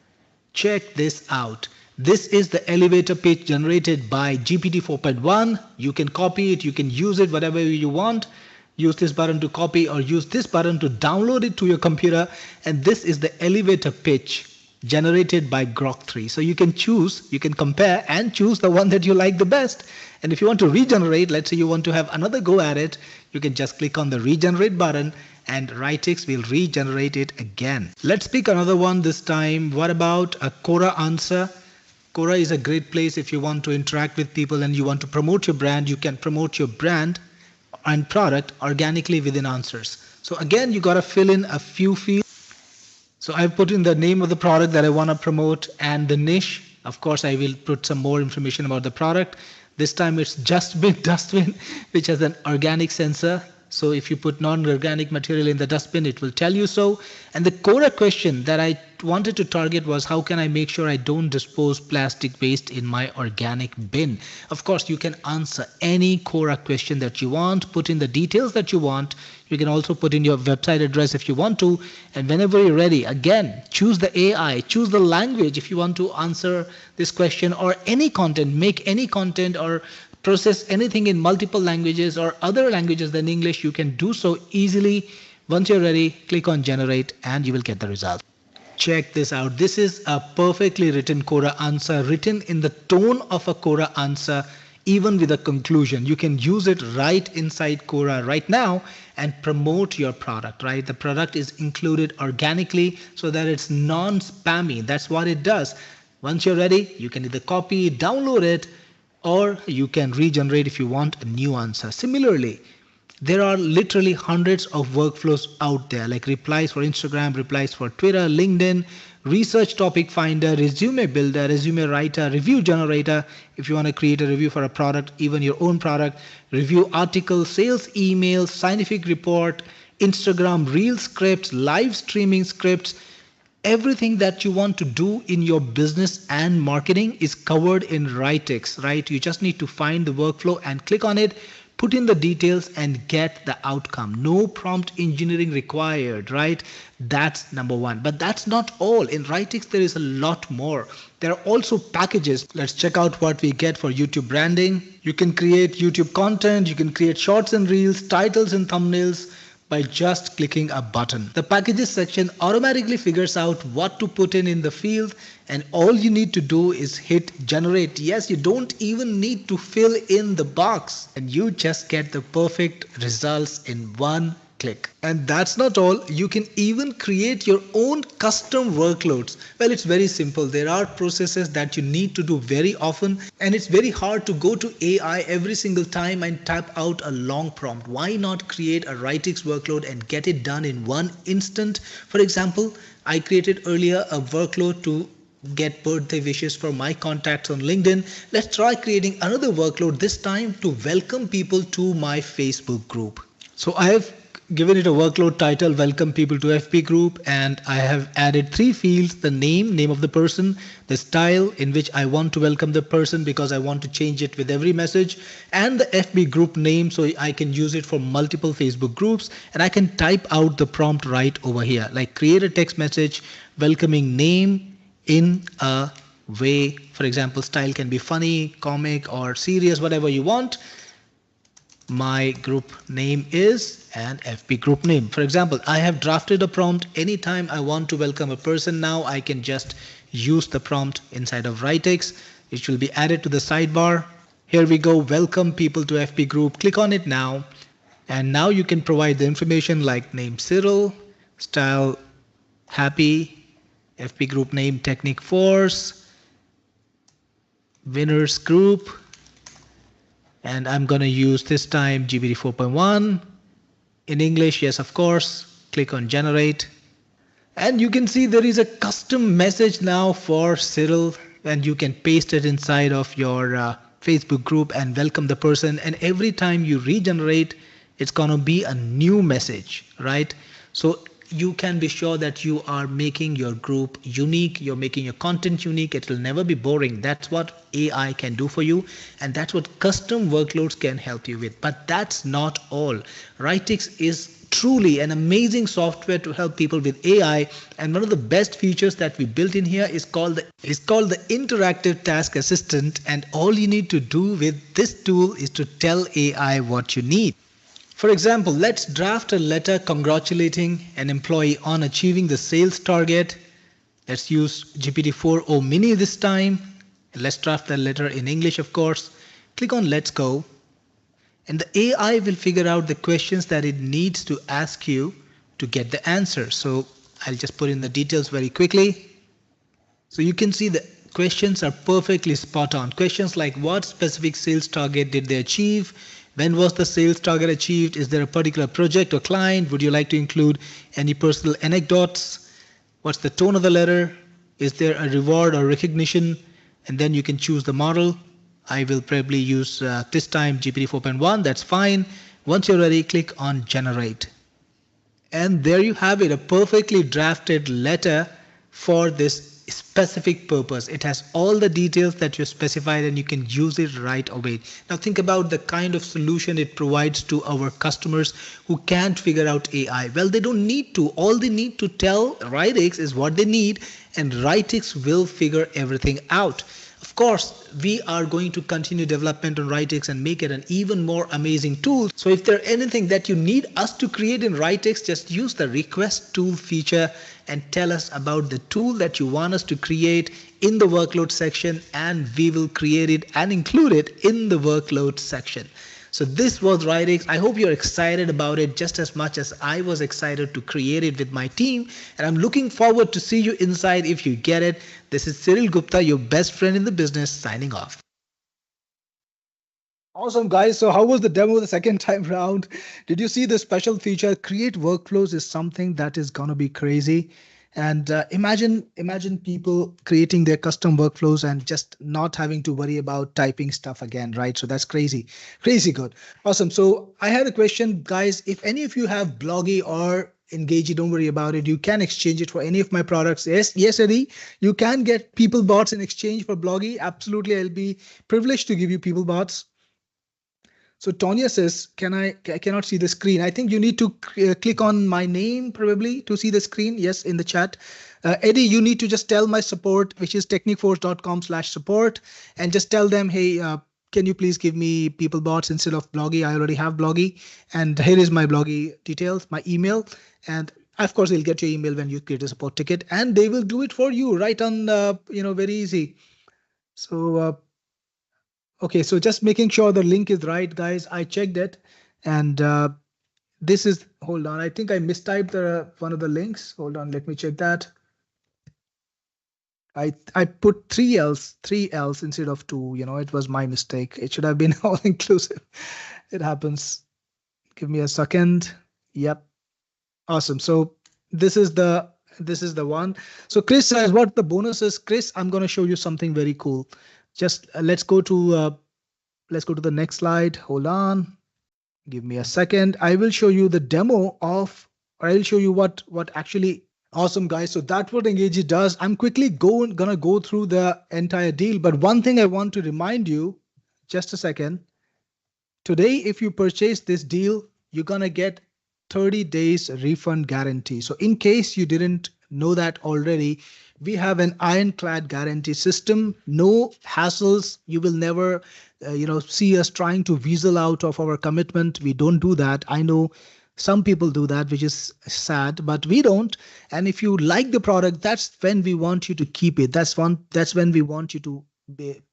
Check this out. This is the elevator pitch generated by GPT 4.1. You can copy it, you can use it whatever you want. Use this button to copy or use this button to download it to your computer. And this is the elevator pitch generated by Grok 3. So you can choose, you can compare and choose the one that you like the best. And if you want to regenerate, let's say you want to have another go at it, you can just click on the regenerate button and Writix will regenerate it again. Let's pick another one this time. What about a Quora answer? Quora is a great place if you want to interact with people and you want to promote your brand. You can promote your brand and product organically within answers. So again, you got to fill in a few fields. So I've put in the name of the product that I want to promote and the niche. Of course, I will put some more information about the product. This time it's Justbin dustbin, which has an organic sensor. So if you put non-organic material in the dustbin, it will tell you so. And the core question that I wanted to target was how can I make sure I don't dispose plastic waste in my organic bin? Of course, you can answer any core question that you want, put in the details that you want. You can also put in your website address if you want to. And whenever you're ready, again, choose the AI, choose the language if you want to answer this question or any content, make any content or process anything in multiple languages or other languages than English. You can do so easily. Once you're ready, click on generate and you will get the result. Check this out. This is a perfectly written Quora answer, written in the tone of a Quora answer, even with a conclusion. You can use it right inside Quora right now and promote your product, right? The product is included organically so that it's non-spammy. That's what it does. Once you're ready, you can either copy, download it, or you can regenerate if you want a new answer. Similarly, there are literally hundreds of workflows out there like replies for Instagram, replies for Twitter, LinkedIn, research topic finder, resume builder, resume writer, review generator. If you want to create a review for a product, even your own product, review article, sales email, scientific report, Instagram reel scripts, live streaming scripts. Everything that you want to do in your business and marketing is covered in Writix, right? You just need to find the workflow and click on it, put in the details and get the outcome. No prompt engineering required, right? That's number one. But that's not all. In Writix, there is a lot more. There are also packages. Let's check out what we get for YouTube branding. You can create YouTube content. You can create shorts and reels, titles and thumbnails, by just clicking a button. The packages section automatically figures out what to put in the field and all you need to do is hit generate. Yes, you don't even need to fill in the box and you just get the perfect results in one click. And that's not all. You can even create your own custom workloads. Well, it's very simple. There are processes that you need to do very often and it's very hard to go to AI every single time and type out a long prompt. Why not create a Writix workload and get it done in one instant? For example, I created earlier a workload to get birthday wishes for my contacts on LinkedIn. Let's try creating another workload, this time to welcome people to my Facebook group. So I have given it a workload title, welcome people to FB group, and I have added 3 fields: the name of the person, the style in which I want to welcome the person because I want to change it with every message, and the FB group name so I can use it for multiple Facebook groups. And I can type out the prompt right over here, like create a text message welcoming name in a way. For example, style can be funny, comic or serious, whatever you want. My group name is an FB group name. For example, I have drafted a prompt. Anytime I want to welcome a person now, I can just use the prompt inside of Writix. It will be added to the sidebar. Here we go, welcome people to FP group. Click on it now. And now you can provide the information like name Cyril, style happy, FP group name Technic Force, winners group, and I'm gonna use this time GPT 4.1. In English, yes, of course. Click on generate. And you can see there is a custom message now for Cyril, and you can paste it inside of your Facebook group and welcome the person. And every time you regenerate, it's gonna be a new message, right? So you can be sure that you are making your group unique, you're making your content unique, it will never be boring. That's what AI can do for you, and that's what custom workloads can help you with. But that's not all. Writix is truly an amazing software to help people with AI, and one of the best features that we built in here is called the interactive task assistant, and all you need to do with this tool is to tell AI what you need. For example, let's draft a letter congratulating an employee on achieving the sales target. Let's use GPT-4o Mini this time. Let's draft the letter in English, of course. Click on Let's Go. And the AI will figure out the questions that it needs to ask you to get the answer. So I'll just put in the details very quickly. So you can see the questions are perfectly spot on. Questions like what specific sales target did they achieve? When was the sales target achieved? Is there a particular project or client? Would you like to include any personal anecdotes? What's the tone of the letter? Is there a reward or recognition? And then you can choose the model. I will probably use this time GPT 4.1. That's fine. Once you're ready, click on generate. And there you have it, a perfectly drafted letter for this specific purpose. It has all the details that you specified and you can use it right away. Now think about the kind of solution it provides to our customers who can't figure out AI. Well, they don't need to. All they need to tell Writix is what they need, and Writix will figure everything out. Of course, we are going to continue development on Writix and make it an even more amazing tool. So if there's anything that you need us to create in Writix, just use the request tool feature and tell us about the tool that you want us to create in the workload section, and we will create it and include it in the workload section. So this was Writix. I hope you're excited about it just as much as I was excited to create it with my team. And I'm looking forward to see you inside if you get it. This is Cyril Gupta, your best friend in the business, signing off. Awesome, guys. So how was the demo the second time round? Did you see the special feature? Create workflows is something that is going to be crazy. And imagine people creating their custom workflows and just not having to worry about typing stuff again, right? So that's crazy, crazy good. Awesome. So I had a question, guys. If any of you have Bloggy or Engagey, don't worry about it. You can exchange it for any of my products. Yes, Eddie, you can get people bots in exchange for Bloggy. Absolutely. I'll be privileged to give you people bots. So Tonya says, I cannot see the screen. I think you need to click on my name probably to see the screen. Yes, in the chat. Eddie, you need to just tell my support, which is technicforce.com/support, and just tell them, hey, can you please give me people bots instead of Bloggy? I already have Bloggy. And here is my Bloggy details, my email. And of course, they'll get your email when you create a support ticket, and they will do it for you right on, very easy. So, okay, so just making sure the link is right, guys. I checked it, and this is, hold on, I think I mistyped one of the links. Hold on, let me check that. I put three L's instead of two. It was my mistake. It should have been all inclusive. It happens. Give me a second. Yep. Awesome. So this is the one. So Chris says, what the bonus is? Chris, I'm going to show you something very cool. Just let's go to the next slide. Hold on. Give me a second. I will show you the demo of, or I'll show you what actually. Awesome, guys. So that's what Engagey does. I'm quickly gonna go through the entire deal. But one thing I want to remind you, just a second. Today, if you purchase this deal, you're gonna get 30 days refund guarantee. So in case you didn't know that already, we have an ironclad guarantee system. No hassles. You will never, see us trying to weasel out of our commitment. We don't do that. I know some people do that, which is sad, but we don't. And if you like the product, that's when we want you to keep it. That's when we want you to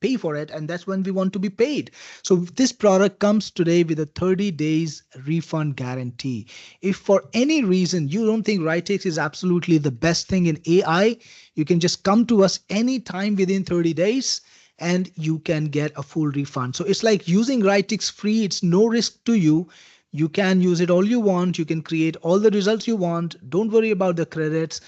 pay for it, and that's when we want to be paid. So this product comes today with a 30 days refund guarantee. If for any reason you don't think Writix is absolutely the best thing in AI, you can just come to us anytime within 30 days and you can get a full refund. So it's like using Writix free. It's no risk to you. You can use it all you want. You can create all the results you want. Don't worry about the credits.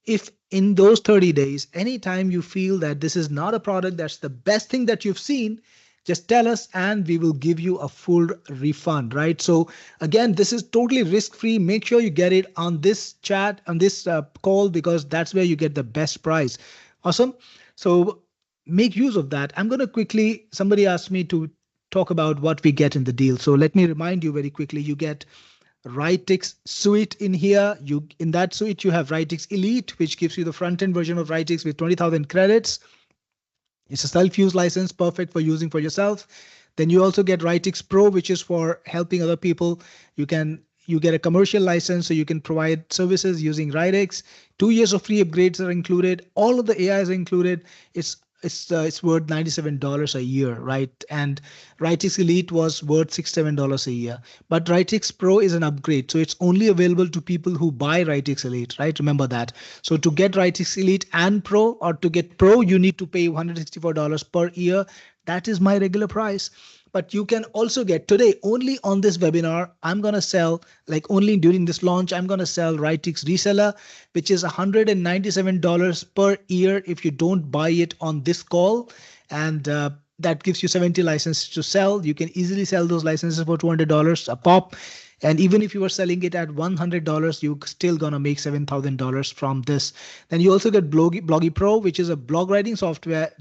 If in those 30 days, anytime you feel that this is not a product that's the best thing that you've seen, just tell us and we will give you a full refund, right? So again, this is totally risk free. Make sure you get it on this chat, on this call, because that's where you get the best price. Awesome. So make use of that. I'm going to quickly, somebody asked me to talk about what we get in the deal. So let me remind you very quickly. You get Writix suite in here. You in that suite you have Writix Elite, which gives you the front end version of Writix with 20,000 credits. It's a self-use license, perfect for using for yourself. Then you also get Writix Pro, which is for helping other people. You get a commercial license, so you can provide services using Writix. 2 years of free upgrades are included. All of the AI is included. It's worth $97 a year, right? And Writix Elite was worth $67 a year. But Writix Pro is an upgrade, so it's only available to people who buy Writix Elite, right? Remember that. So to get Writix Elite and Pro, or to get Pro, you need to pay $164 per year. That is my regular price. But you can also get today only on this webinar. I'm going to sell, like only during this launch, I'm going to sell Writix Reseller, which is $197 per year if you don't buy it on this call. And that gives you 70 licenses to sell. You can easily sell those licenses for $200 a pop. And even if you were selling it at $100, you're still gonna make $7,000 from this. Then you also get Bloggy Pro, which is a blog writing software,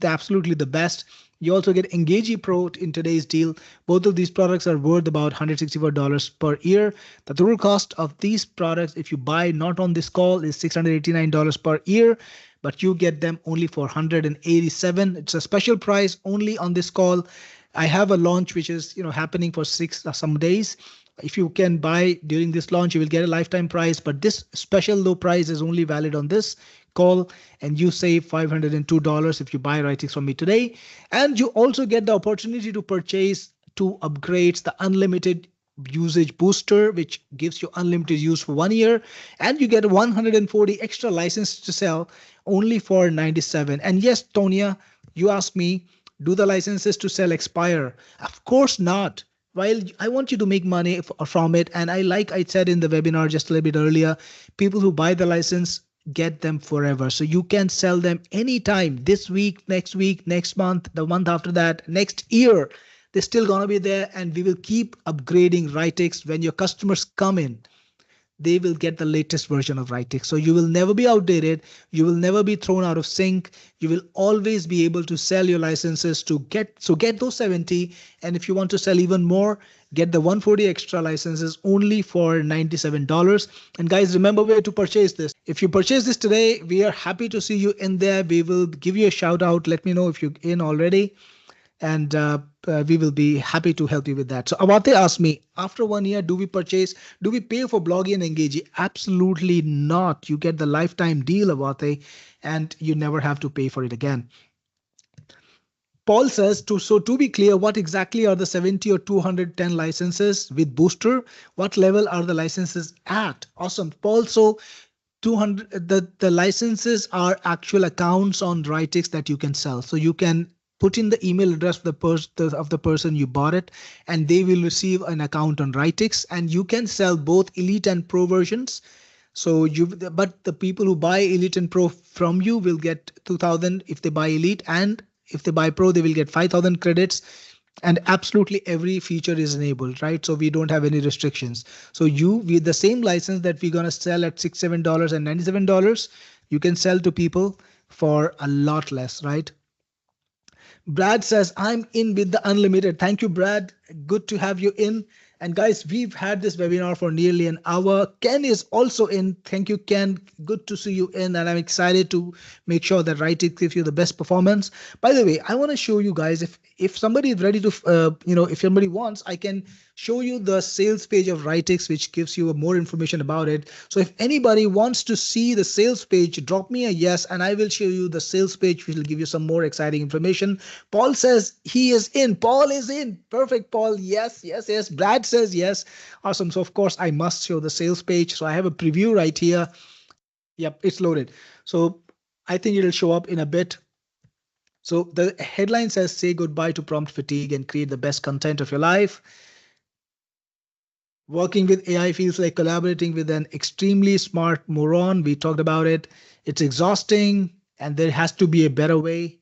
absolutely the best. You also get Engagey Pro in today's deal. Both of these products are worth about $164 per year. The total cost of these products, if you buy not on this call, is $689 per year, but you get them only for $187. It's a special price only on this call. I have a launch which is happening for some days. If you can buy during this launch, you will get a lifetime price, but this special low price is only valid on this call, and you save $502 if you buy Writix from me today. And you also get the opportunity to purchase 2 upgrades, the unlimited usage booster, which gives you unlimited use for 1 year, and you get 140 extra licenses to sell only for 97. And yes, Tonya, you asked me, do the licenses to sell expire? Of course not. While I want you to make money from it, and like I said in the webinar just a little bit earlier, people who buy the license get them forever. So you can sell them anytime, this week, next month, the month after that, next year. They're still gonna be there, and we will keep upgrading Writix. When your customers come in, they will get the latest version of Writix. So you will never be outdated. You will never be thrown out of sync. You will always be able to sell your licenses to get those 70. And if you want to sell even more, get the 140 extra licenses only for $97. And guys, remember where to purchase this. If you purchase this today, we are happy to see you in there. We will give you a shout out. Let me know if you're in already. And we will be happy to help you with that. So Awate asked me, after 1 year, do we pay for Bloggy and Engagey? Absolutely not. You get the lifetime deal, Awate, and you never have to pay for it again. Paul says, to be clear, what exactly are the 70 or 210 licenses with Booster? What level are the licenses at? Awesome, Paul. So 200, the licenses are actual accounts on Writix that you can sell. So you can put in the email address of the person you bought it, and they will receive an account on Writix, and you can sell both Elite and Pro versions. So but the people who buy Elite and Pro from you will get 2,000 if they buy Elite, and if they buy Pro, they will get 5,000 credits. And absolutely every feature is enabled, right? So we don't have any restrictions. So with the same license that we're gonna sell at $67 and $97, you can sell to people for a lot less, right? Brad says, I'm in with the unlimited. Thank you, Brad. Good to have you in. And guys, we've had this webinar for nearly an hour. Ken is also in. Thank you, Ken. Good to see you in. And I'm excited to make sure that Writix gives you the best performance. By the way, I want to show you guys, if somebody is ready to, if somebody wants, I can show you the sales page of Writix, which gives you more information about it. So if anybody wants to see the sales page, drop me a yes, and I will show you the sales page, which will give you some more exciting information. Paul says he is in. Paul is in. Perfect, Paul. Yes, yes, yes. Brad says yes. Awesome. So of course I must show the sales page. So I have a preview right here. Yep, it's loaded. So I think it'll show up in a bit. So the headline says, say goodbye to prompt fatigue and create the best content of your life. Working with AI feels like collaborating with an extremely smart moron. We talked about it. It's exhausting and there has to be a better way.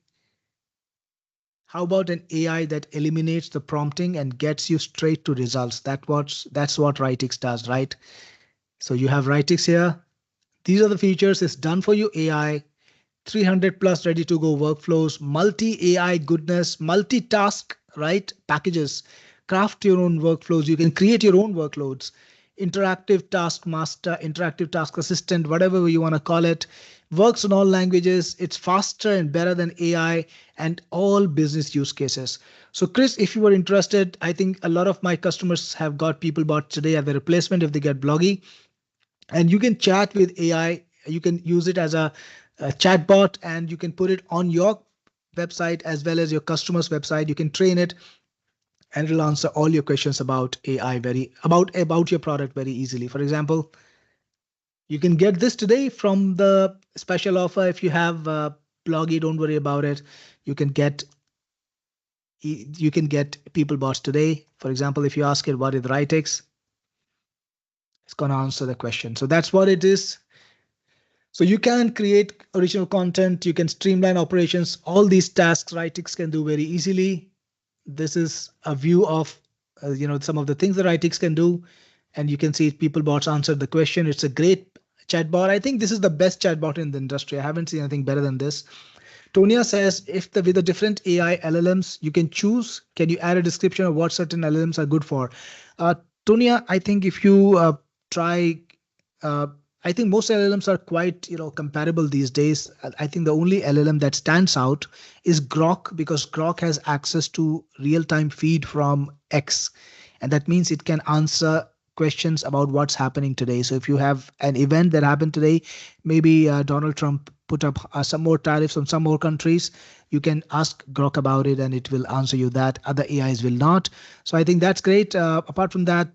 How about an AI that eliminates the prompting and gets you straight to results? That's what Writix does, right? So you have Writix here. These are the features. It's done for you AI. 300 plus ready to go workflows, multi AI goodness, multitask, right? Packages, craft your own workflows. You can create your own workloads, interactive task master, interactive task assistant, whatever you want to call it. Works on all languages. It's faster and better than AI and all business use cases. So, Chris, if you were interested, I think a lot of my customers have got PeopleBot today as a replacement if they get Bloggy, and you can chat with AI. You can use it as a chat bot, and you can put it on your website as well as your customer's website. You can train it and it'll answer all your questions about AI about your product very easily. For example, you can get this today from the special offer. If you have Bloggy, don't worry about it. You can get PeopleBots today. For example, if you ask it what is Writix, it's going to answer the question. So that's what it is. So you can create original content, you can streamline operations, all these tasks Writix can do very easily. This is a view of some of the things that Writix can do, and you can see PeopleBots answered the question. It's a great chatbot. I think this is the best chatbot in the industry. I haven't seen anything better than this. Tonia says, if with the different AI LLMs you can choose, can you add a description of what certain LLMs are good for? Uh, Tonia, I think if you try, uh, I think most LLMs are quite comparable these days. I think the only LLM that stands out is Grok, because Grok has access to real-time feed from X, and that means it can answer questions about what's happening today. So if you have an event that happened today, maybe Donald Trump put up some more tariffs on some more countries, you can ask Grok about it and it will answer you that. Other AIs will not. So I think that's great. Apart from that,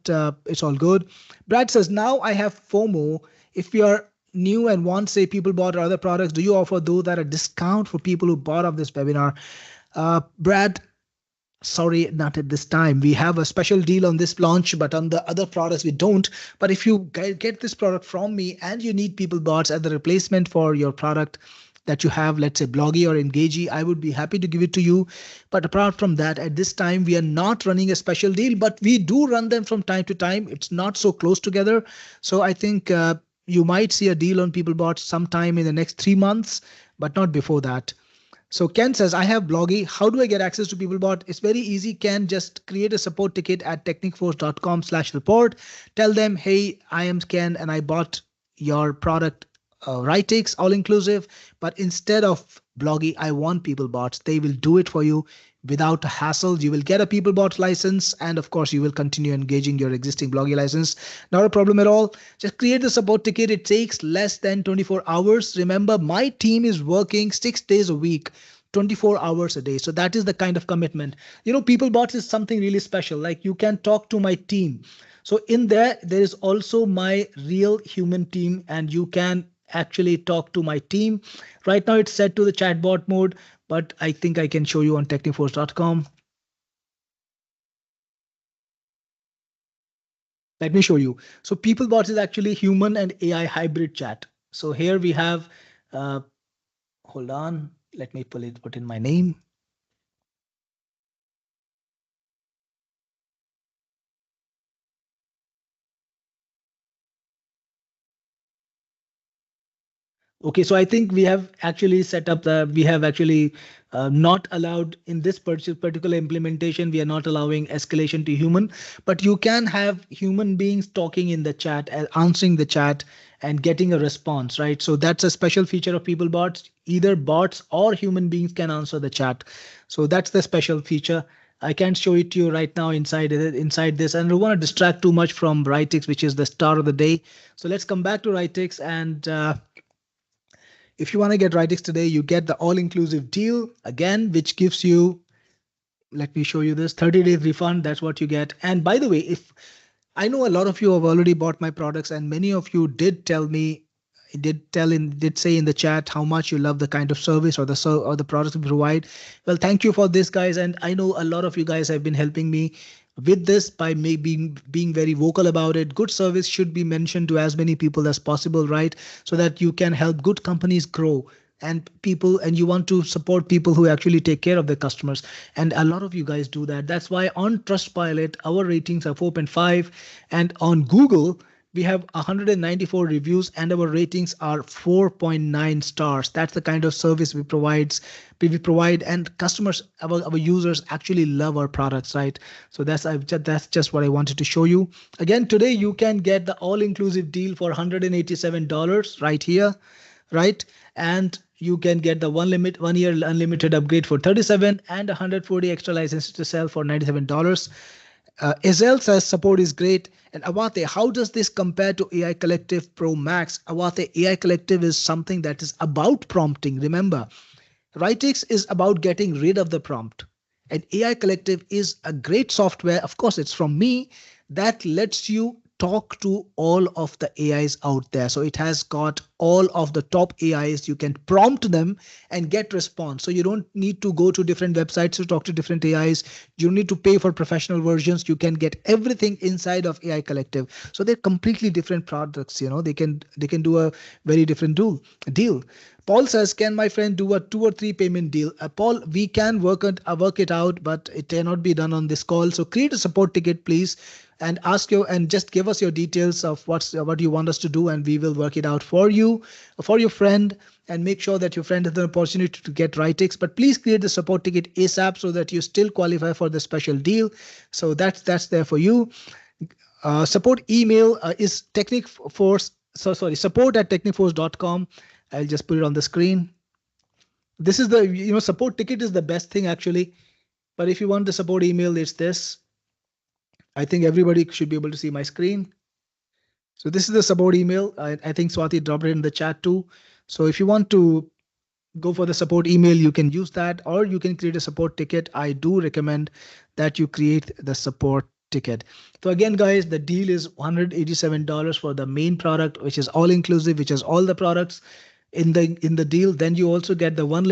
it's all good. Brad says, now I have FOMO. If you're new and want, say, PeopleBot or other products, do you offer those at a discount for people who bought off this webinar? Brad, sorry, not at this time. We have a special deal on this launch, but on the other products we don't. But if you get this product from me and you need PeopleBots as the replacement for your product that you have, let's say Bloggy or Engagey, I would be happy to give it to you. But apart from that, at this time, we are not running a special deal, but we do run them from time to time. It's not so close together. So I think you might see a deal on PeopleBots sometime in the next 3 months, but not before that. So Ken says, I have Bloggy. How do I get access to PeopleBot? It's very easy, Ken. Just create a support ticket at technicforce.com/report. Tell them, hey, I am Ken and I bought your product, Writix, all inclusive. But instead of Bloggy, I want PeopleBots. They will do it for you without a hassle. You will get a PeopleBot license, and of course, you will continue engaging your existing Bloggy license. Not a problem at all. Just create the support ticket. It takes less than 24 hours. Remember, my team is working 6 days a week, 24 hours a day. So that is the kind of commitment. PeopleBots is something really special. Like, you can talk to my team. So in there is also my real human team, and you can actually talk to my team. Right now it's set to the chatbot mode, but I think I can show you on technicforce.com. Let me show you. So PeopleBot is actually human and AI hybrid chat. So here we have, hold on, let me put in my name. Okay, so I think we have actually set up we have actually not allowed in this particular implementation, we are not allowing escalation to human, but you can have human beings talking in the chat, answering the chat and getting a response, right? So that's a special feature of PeopleBots. Either bots or human beings can answer the chat. So that's the special feature. I can't show it to you right now inside this, and I don't want to distract too much from Writix, which is the star of the day. So let's come back to Writix, and if you want to get Writix today, you get the all-inclusive deal again, which gives you, let me show you this, 30 days refund. That's what you get. And by the way, if I know a lot of you have already bought my products, and many of you did say in the chat how much you love the kind of service or the products we provide. Well, thank you for this, guys, and I know a lot of you guys have been helping me with this by maybe being very vocal about it. Good service should be mentioned to as many people as possible, right? So that you can help good companies grow, and you want to support people who actually take care of their customers, and a lot of you guys do that. That's why on Trustpilot our ratings are 4.5, and on Google we have 194 reviews and our ratings are 4.9 stars. That's the kind of service we provide, and customers, our users actually love our products, right? So that's just what I wanted to show you. Again, today you can get the all-inclusive deal for $187 right here, right? And you can get the 1 year unlimited upgrade for 37 and 140 extra licenses to sell for $97. Ezel says support is great. And Awate, how does this compare to AI Collective Pro Max? Awate, AI Collective is something that is about prompting. Remember, Writix is about getting rid of the prompt. And AI Collective is a great software. Of course, it's from me that lets you talk to all of the AIs out there. So it has got all of the top AIs. You can prompt them and get response. So you don't need to go to different websites to talk to different AIs. You don't need to pay for professional versions. You can get everything inside of AI Collective. So they're completely different products. They can do a very different deal. Paul says, can my friend do a 2 or 3 payment deal? Paul, we can work it out, but it cannot be done on this call. So create a support ticket, please, and just give us your details of what you want us to do, and we will work it out for you, for your friend, and make sure that your friend has an opportunity to get Writix. But please create the support ticket ASAP so that you still qualify for the special deal. So that's there for you. Support email is technicforce. So sorry, support@technicforce.com. I'll just put it on the screen. This is the support ticket is the best thing actually. But if you want the support email, it's this. I think everybody should be able to see my screen. So this is the support email. I think Swati dropped it in the chat too. So if you want to go for the support email, you can use that, or you can create a support ticket. I do recommend that you create the support ticket. So again, guys, the deal is $187 for the main product, which is all inclusive, which is all the products in the deal. Then you also get the 1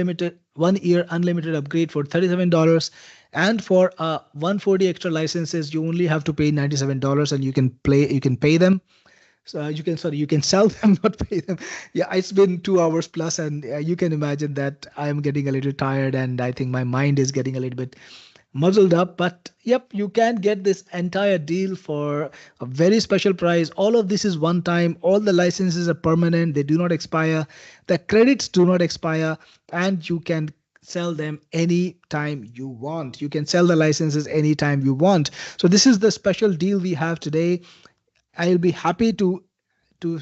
year unlimited upgrade for $37. And for 140 extra licenses, you only have to pay $97, and you can pay them. So you can sell them, not pay them. Yeah, it's been 2 hours plus, and you can imagine that I am getting a little tired, and I think my mind is getting a little bit muzzled up. But yep, you can get this entire deal for a very special price. All of this is one time. All the licenses are permanent. They do not expire. The credits do not expire, and you can sell them anytime you want. You can sell the licenses anytime you want. So this is the special deal we have today. I'll be happy to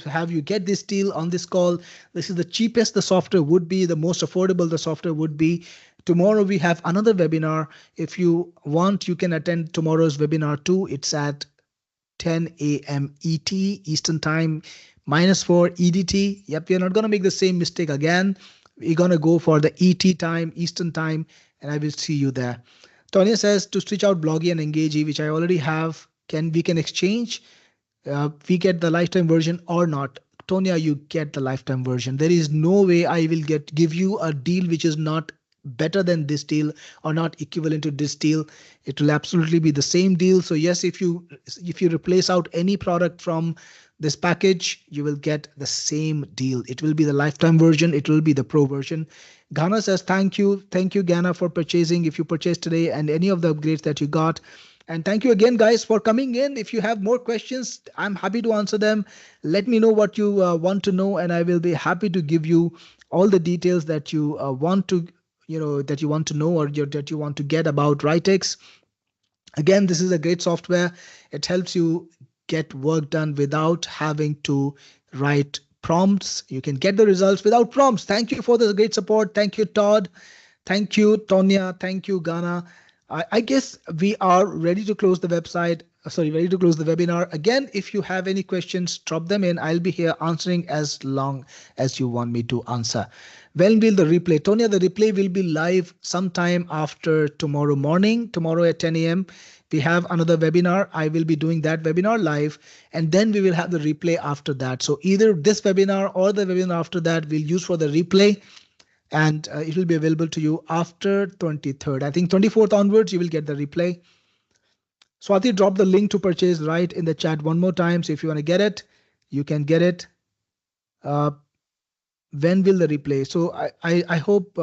have you get this deal on this call. This is the cheapest the software would be, the most affordable the software would be. Tomorrow we have another webinar. If you want, you can attend tomorrow's webinar too. It's at 10 a.m. ET, Eastern Time, -4 EDT. Yep, we're not going to make the same mistake again. We're going to go for the ET time, Eastern Time, and I will see you there. Tonya says to switch out Bloggy and Engagey, which I already have. We can exchange? We get the lifetime version or not? Tonya, you get the lifetime version. There is no way I will give you a deal which is not better than this deal or not equivalent to this deal. It will absolutely be the same deal. So yes, if you replace out any product from this package, you will get the same deal. It will be the lifetime version. It will be the pro version. Ghana says, thank you, Ghana, for purchasing. If you purchased today and any of the upgrades that you got. And thank you again, guys, for coming in. If you have more questions, I'm happy to answer them. Let me know what you want to know, and I will be happy to give you all the details that you want to, that you want to know, or that you want to get about Writix. Again, this is a great software. It helps you get work done without having to write prompts. You can get the results without prompts. Thank you for the great support. Thank you, Todd. Thank you, Tonya. Thank you, Ghana. I guess we are ready to close the website. Ready to close the webinar. Again, if you have any questions, drop them in. I'll be here answering as long as you want me to answer. When will the replay? Tonya, the replay will be live sometime after tomorrow morning, tomorrow at 10 a.m. We have another webinar. I will be doing that webinar live, and then we will have the replay after that. So either this webinar or the webinar after that we'll use for the replay, and it will be available to you after 23rd. I think 24th onwards, you will get the replay. Swati, drop the link to purchase right in the chat one more time. So if you want to get it, you can get it. Uh, when will the replay? So I hope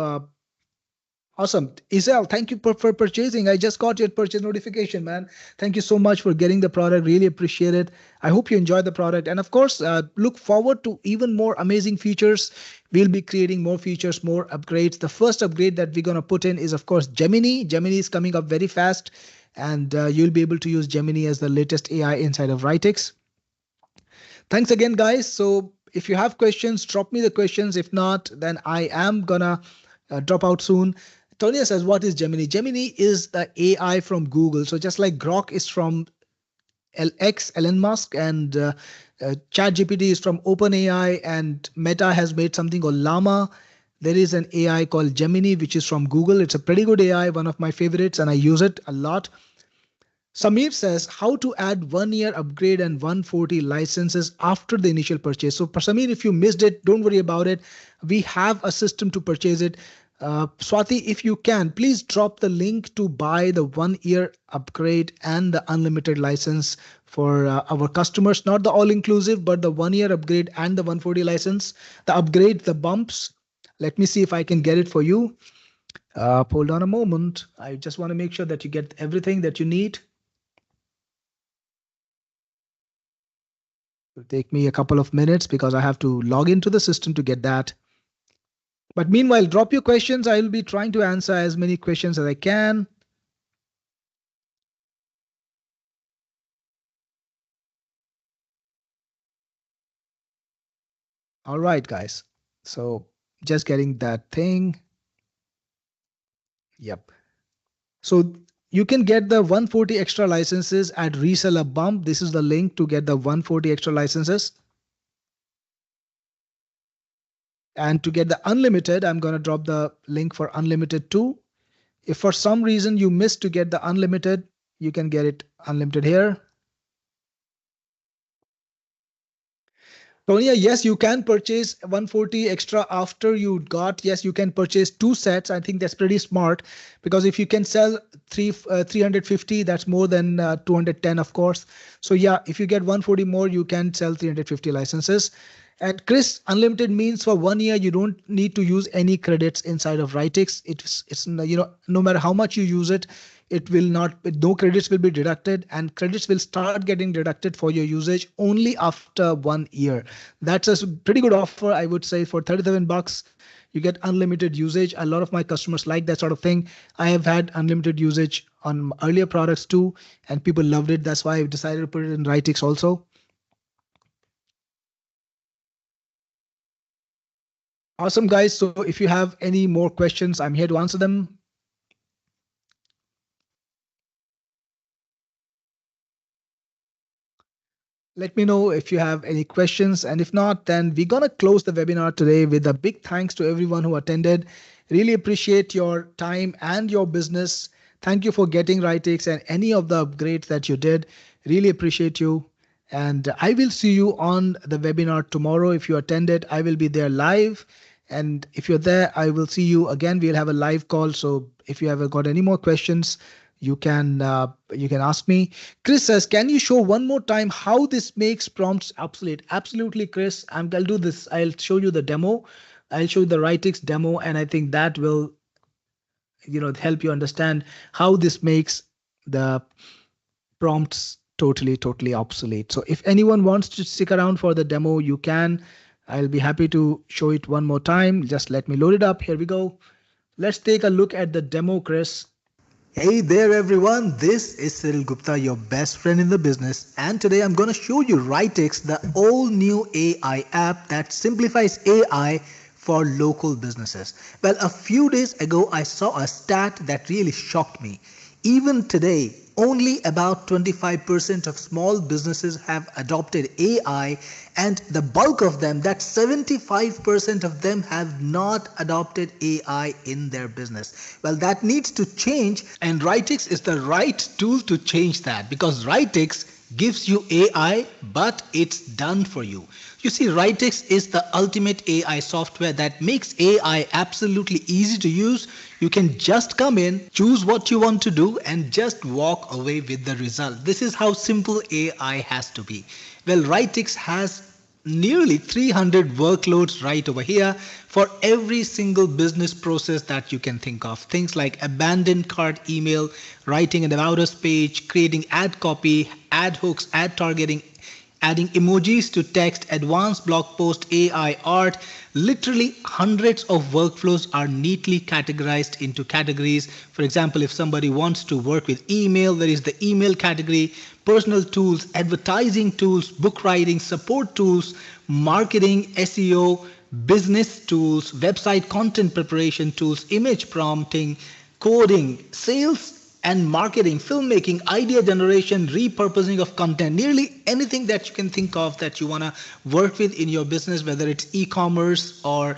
awesome. Isel, thank you for purchasing. I just got your purchase notification, man. Thank you so much for getting the product. Really appreciate it. I hope you enjoy the product. And of course, look forward to even more amazing features. We'll be creating more features, more upgrades. The first upgrade that we're going to put in is, of course, Gemini. Gemini is coming up very fast, and you'll be able to use Gemini as the latest AI inside of Writix. Thanks again, guys. So if you have questions, drop me the questions. If not, then I am gonna drop out soon. Tonya says, what is Gemini? Gemini is the AI from Google. So just like Grok is from Elon Musk, and ChatGPT is from OpenAI, and Meta has made something called Llama. There is an AI called Gemini, which is from Google. It's a pretty good AI, one of my favorites, and I use it a lot. Samir says how to add 1 year upgrade and 140 licenses after the initial purchase. So Samir, if you missed it, don't worry about it. We have a system to purchase it. Swati, if you can, please drop the link to buy the 1 year upgrade and the unlimited license for our customers, not the all inclusive, but the 1 year upgrade and the 140 license. The upgrade, the bumps. Let me see if I can get it for you. Hold on a moment. I just want to make sure that you get everything that you need. It'll take me a couple of minutes because I have to log into the system to get that. But meanwhile, drop your questions. I will be trying to answer as many questions as I can. All right, guys. So just getting that thing. Yep. So you can get the 140 extra licenses at Reseller Bump. This is the link to get the 140 extra licenses. And to get the unlimited, I'm going to drop the link for unlimited too. If for some reason you missed to get the unlimited, you can get it unlimited here. Tonya, yes, you can purchase 140 extra after you got. Yes, you can purchase 2 sets. I think that's pretty smart, because if you can sell 350, that's more than 210, of course. So yeah, if you get 140 more, you can sell 350 licenses. And Chris, unlimited means for 1 year, you don't need to use any credits inside of Writix. It's no matter how much you use it, it will not, no credits will be deducted, and credits will start getting deducted for your usage only after 1 year. That's a pretty good offer, I would say. For 37 bucks, you get unlimited usage. A lot of my customers like that sort of thing. I have had unlimited usage on earlier products too, and people loved it. That's why I've decided to put it in Writix also. Awesome, guys. So if you have any more questions, I'm here to answer them. Let me know if you have any questions. And if not, then we're going to close the webinar today with a big thanks to everyone who attended. Really appreciate your time and your business. Thank you for getting Writix and any of the upgrades that you did. Really appreciate you. And I will see you on the webinar tomorrow. If you attended, I will be there live. And if you're there, I will see you again. We'll have a live call. So if you ever got any more questions, you can ask me. Chris says, can you show one more time how this makes prompts obsolete? Absolutely, Chris. I'll do this. I'll show you the demo. I'll show you the Writix demo, and I think that will help you understand how this makes the prompts totally obsolete. So if anyone wants to stick around for the demo, you can. I'll be happy to show it one more time. Just let me load it up. Here we go. Let's take a look at the demo, Chris. Hey there everyone, this is Cyril Gupta, your best friend in the business, and today I'm going to show you Writix, the all new AI app that simplifies AI for local businesses. Well, a few days ago I saw a stat that really shocked me. Even today, only about 25% of small businesses have adopted AI, and the bulk of them, that 75% of them, have not adopted AI in their business. Well, that needs to change, and Writix is the right tool to change that, because Writix gives you AI, but it's done for you. You see, Writix is the ultimate AI software that makes AI absolutely easy to use. You can just come in, choose what you want to do, and just walk away with the result. This is how simple AI has to be. Well, Writix has nearly 300 workloads right over here for every single business process that you can think of. Things like abandoned cart email, writing an about us page, creating ad copy, ad hooks, ad targeting, adding emojis to text, advanced blog post, AI art. Literally hundreds of workflows are neatly categorized into categories. For example, if somebody wants to work with email, there is the email category, personal tools, advertising tools, book writing, support tools, marketing, SEO, business tools, website content preparation tools, image prompting, coding, sales and marketing, filmmaking, idea generation, repurposing of content, nearly anything that you can think of that you want to work with in your business, whether it's e-commerce or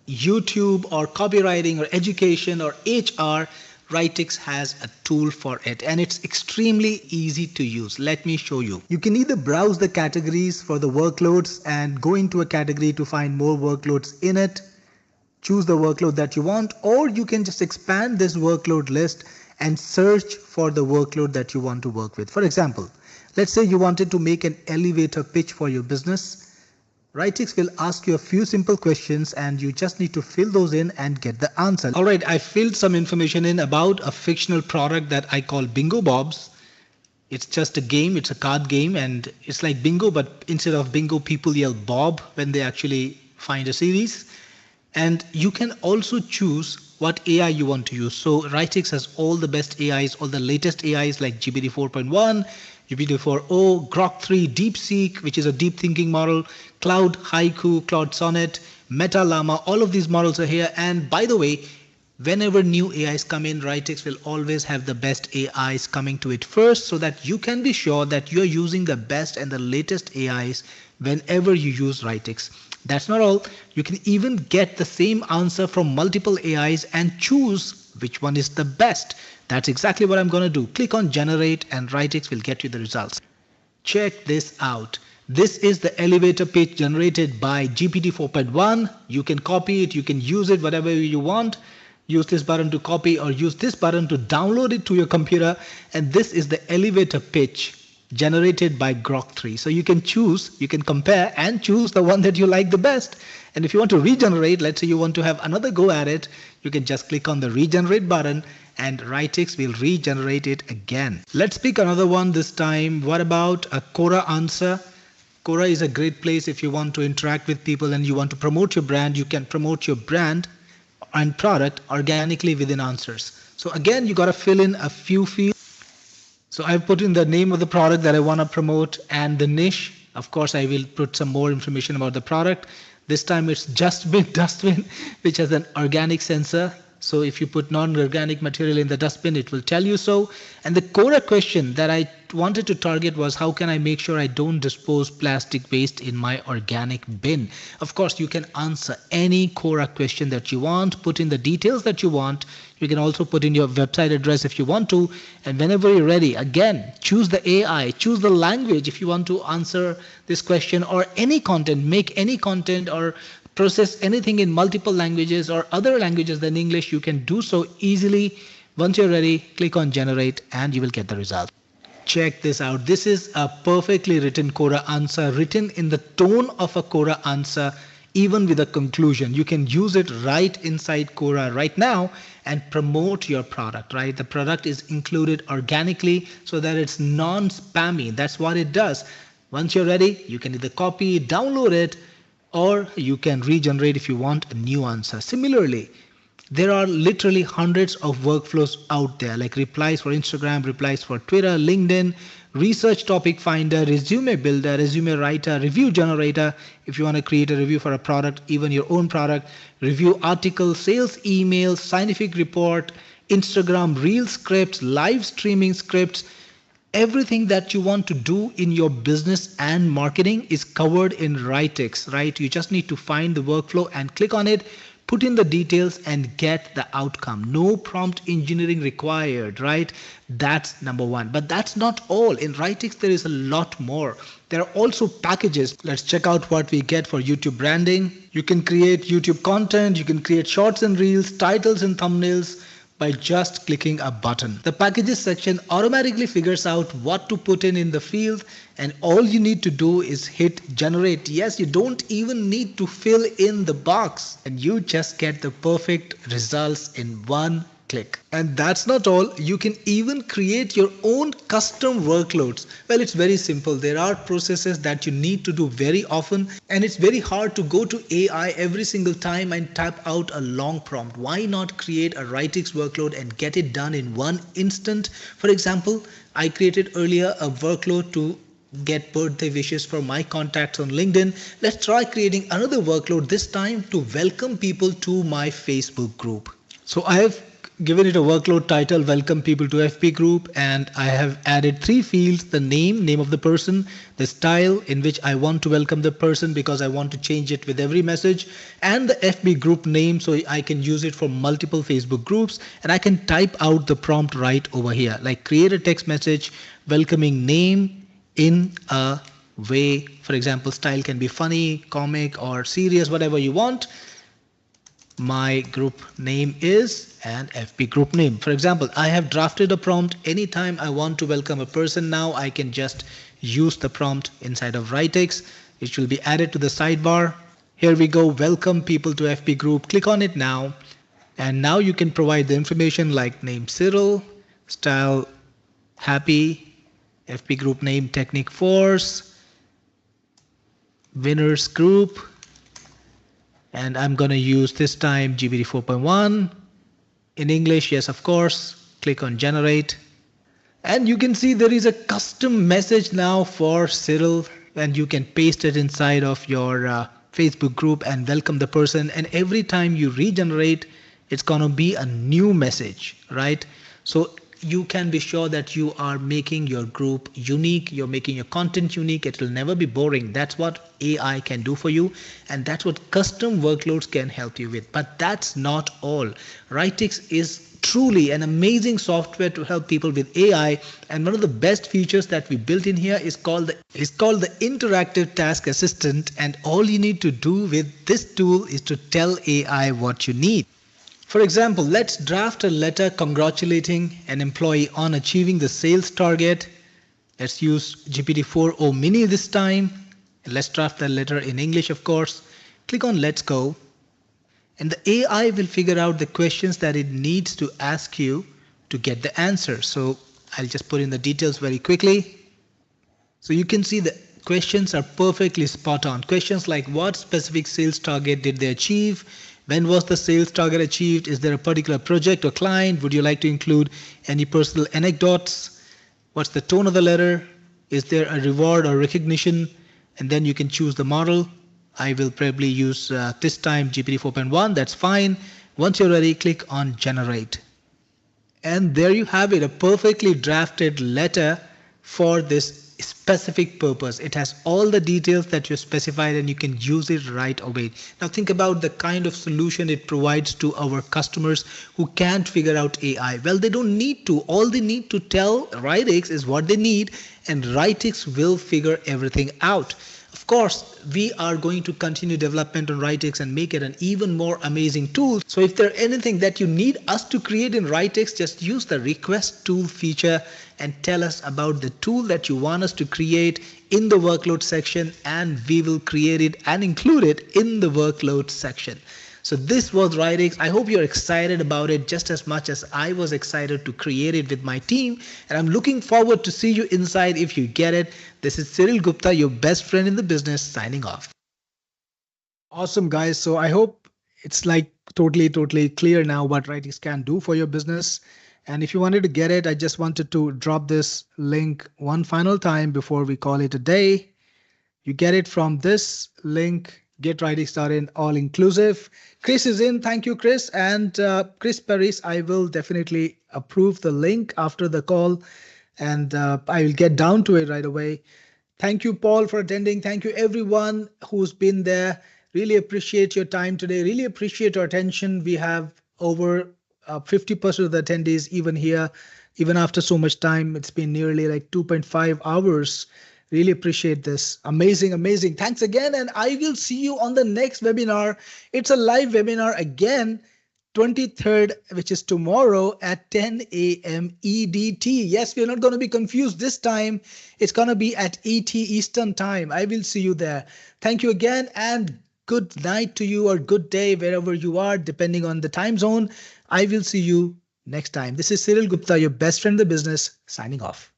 YouTube or copywriting or education or HR, Writix has a tool for it, and it's extremely easy to use. Let me show you. You can either browse the categories for the workloads and go into a category to find more workloads in it, choose the workload that you want, or you can just expand this workload list and search for the workload that you want to work with. For example, let's say you wanted to make an elevator pitch for your business. Writix will ask you a few simple questions and you just need to fill those in and get the answer. All right, I filled some information in about a fictional product that I call Bingo Bobs. It's just a game, it's a card game, and it's like bingo, but instead of bingo, people yell Bob when they actually find a series. And you can also choose what AI you want to use. So Writix has all the best AIs, all the latest AIs like GPT 4.1, GPT 4o, Grok 3, DeepSeek, which is a deep thinking model, Cloud Haiku, Cloud Sonnet, Meta Llama, all of these models are here. And by the way, whenever new AIs come in, Writix will always have the best AIs coming to it first, so that you can be sure that you're using the best and the latest AIs whenever you use Writix. That's not all. You can even get the same answer from multiple AIs and choose which one is the best. That's exactly what I'm going to do. Click on generate and Writix will get you the results. Check this out. This is the elevator page generated by GPT 4.1. You can copy it, you can use it whatever you want. Use this button to copy or use this button to download it to your computer. And this is the elevator pitch generated by Grok 3. So you can choose, you can compare and choose the one that you like the best. And if you want to regenerate, let's say you want to have another go at it, you can just click on the regenerate button and Writix will regenerate it again. Let's pick another one this time. What about a Quora answer? Quora is a great place if you want to interact with people and you want to promote your brand. You can promote your brand and product organically within answers. So again, you got to fill in a few fields. So I've put in the name of the product that I want to promote and the niche. Of course, I will put some more information about the product. This time it's dustbin, which has an organic sensor. So if you put non-organic material in the dustbin, it will tell you so. And the Quora question that I wanted to target was, how can I make sure I don't dispose plastic waste in my organic bin? Of course, you can answer any Quora question that you want, put in the details that you want. You can also put in your website address if you want to. And whenever you're ready, again, choose the AI, choose the language if you want to answer this question, or any content, make any content or process anything in multiple languages or other languages than English. You can do so easily. Once you're ready, click on generate and you will get the result. Check this out. This is a perfectly written Quora answer, written in the tone of a Quora answer, even with a conclusion. You can use it right inside Quora right now and promote your product, right? The product is included organically so that it's non-spammy. That's what it does. Once you're ready, you can either copy, download it, or you can regenerate if you want a new answer. Similarly, there are literally hundreds of workflows out there, like replies for Instagram, replies for Twitter, LinkedIn, research topic finder, resume builder, resume writer, review generator. If you want to create a review for a product, even your own product, review article, sales email, scientific report, Instagram reel scripts, live streaming scripts, everything that you want to do in your business and marketing is covered in Writix, right? You just need to find the workflow and click on it, put in the details and get the outcome. No prompt engineering required, right? That's number one. But that's not all. In Writix, there is a lot more. There are also packages. Let's check out what we get for YouTube branding. You can create YouTube content, you can create shorts and reels, titles and thumbnails, by just clicking a button. The packages section automatically figures out what to put in the field, and all you need to do is hit generate. Yes, you don't even need to fill in the box and you just get the perfect results in one click. And that's not all. You can even create your own custom workloads. Well, it's very simple. There are processes that you need to do very often, and it's very hard to go to AI every single time and type out a long prompt. Why not create a Writix workload and get it done in one instant? For example, I created earlier a workload to get birthday wishes for my contacts on LinkedIn. Let's try creating another workload, this time to welcome people to my Facebook group. So I have given it a workload title, welcome people to FB group, and I have added 3 fields: the name of the person, the style in which I want to welcome the person because I want to change it with every message, and the FB group name so I can use it for multiple Facebook groups. And I can type out the prompt right over here, like create a text message welcoming name in a way. For example, style can be funny, comic or serious, whatever you want. My group name is an FB group name. For example, I have drafted a prompt. Anytime I want to welcome a person now, I can just use the prompt inside of Writix, which will be added to the sidebar. Here we go, welcome people to FB group. Click on it now. And now you can provide the information like name Cyril, style happy, FB group name Technique Force, winners group, and I'm going to use this time GPT 4.1 in English. Yes, of course. Click on generate. And you can see there is a custom message now for Cyril, and you can paste it inside of your Facebook group and welcome the person. And every time you regenerate, it's going to be a new message, right? So you can be sure that you are making your group unique, you're making your content unique, it will never be boring. That's what AI can do for you, and that's what custom workloads can help you with. But that's not all. Writix is truly an amazing software to help people with AI, and one of the best features that we built in here is called the interactive task assistant. And all you need to do with this tool is to tell AI what you need. For example, let's draft a letter congratulating an employee on achieving the sales target. Let's use GPT-4o Mini this time. And let's draft the letter in English, of course. Click on Let's Go. And the AI will figure out the questions that it needs to ask you to get the answer. So I'll just put in the details very quickly. So you can see the questions are perfectly spot on. Questions like what specific sales target did they achieve? When was the sales target achieved? Is there a particular project or client? Would you like to include any personal anecdotes? What's the tone of the letter? Is there a reward or recognition? And then you can choose the model. I will probably use this time GPT 4.1. That's fine. Once you're ready, click on generate. And there you have it, a perfectly drafted letter for this specific purpose. It has all the details that you specified and you can use it right away. Now think about the kind of solution it provides to our customers who can't figure out AI. Well, they don't need to. All they need to tell Writix is what they need, and Writix will figure everything out. Of course, we are going to continue development on Writix and make it an even more amazing tool. So if there's anything that you need us to create in Writix, just use the request tool feature and tell us about the tool that you want us to create in the workload section, and we will create it and include it in the workload section. So this was Writix. I hope you're excited about it just as much as I was excited to create it with my team. And I'm looking forward to see you inside if you get it. This is Cyril Gupta, your best friend in the business, signing off. Awesome, guys. So I hope it's like totally clear now what Writix can do for your business. And if you wanted to get it, I just wanted to drop this link one final time before we call it a day. You get it from this link Get Writing Started all inclusive. Chris is in. Thank you, Chris. And Chris Paris, I will definitely approve the link after the call and I will get down to it right away. Thank you, Paul, for attending. Thank you, everyone who's been there. Really appreciate your time today. Really appreciate your attention. We have over 50% of the attendees even here, even after so much time. It's been nearly like 2.5 hours. Really appreciate this. Amazing, amazing. Thanks again. And I will see you on the next webinar. It's a live webinar again. 23rd, which is tomorrow at 10 a.m. EDT. Yes, we're not going to be confused this time. It's going to be at 80 Eastern time. I will see you there. Thank you again and good night to you or good day wherever you are, depending on the time zone. I will see you next time. This is Cyril Gupta, your best friend in the business, signing off.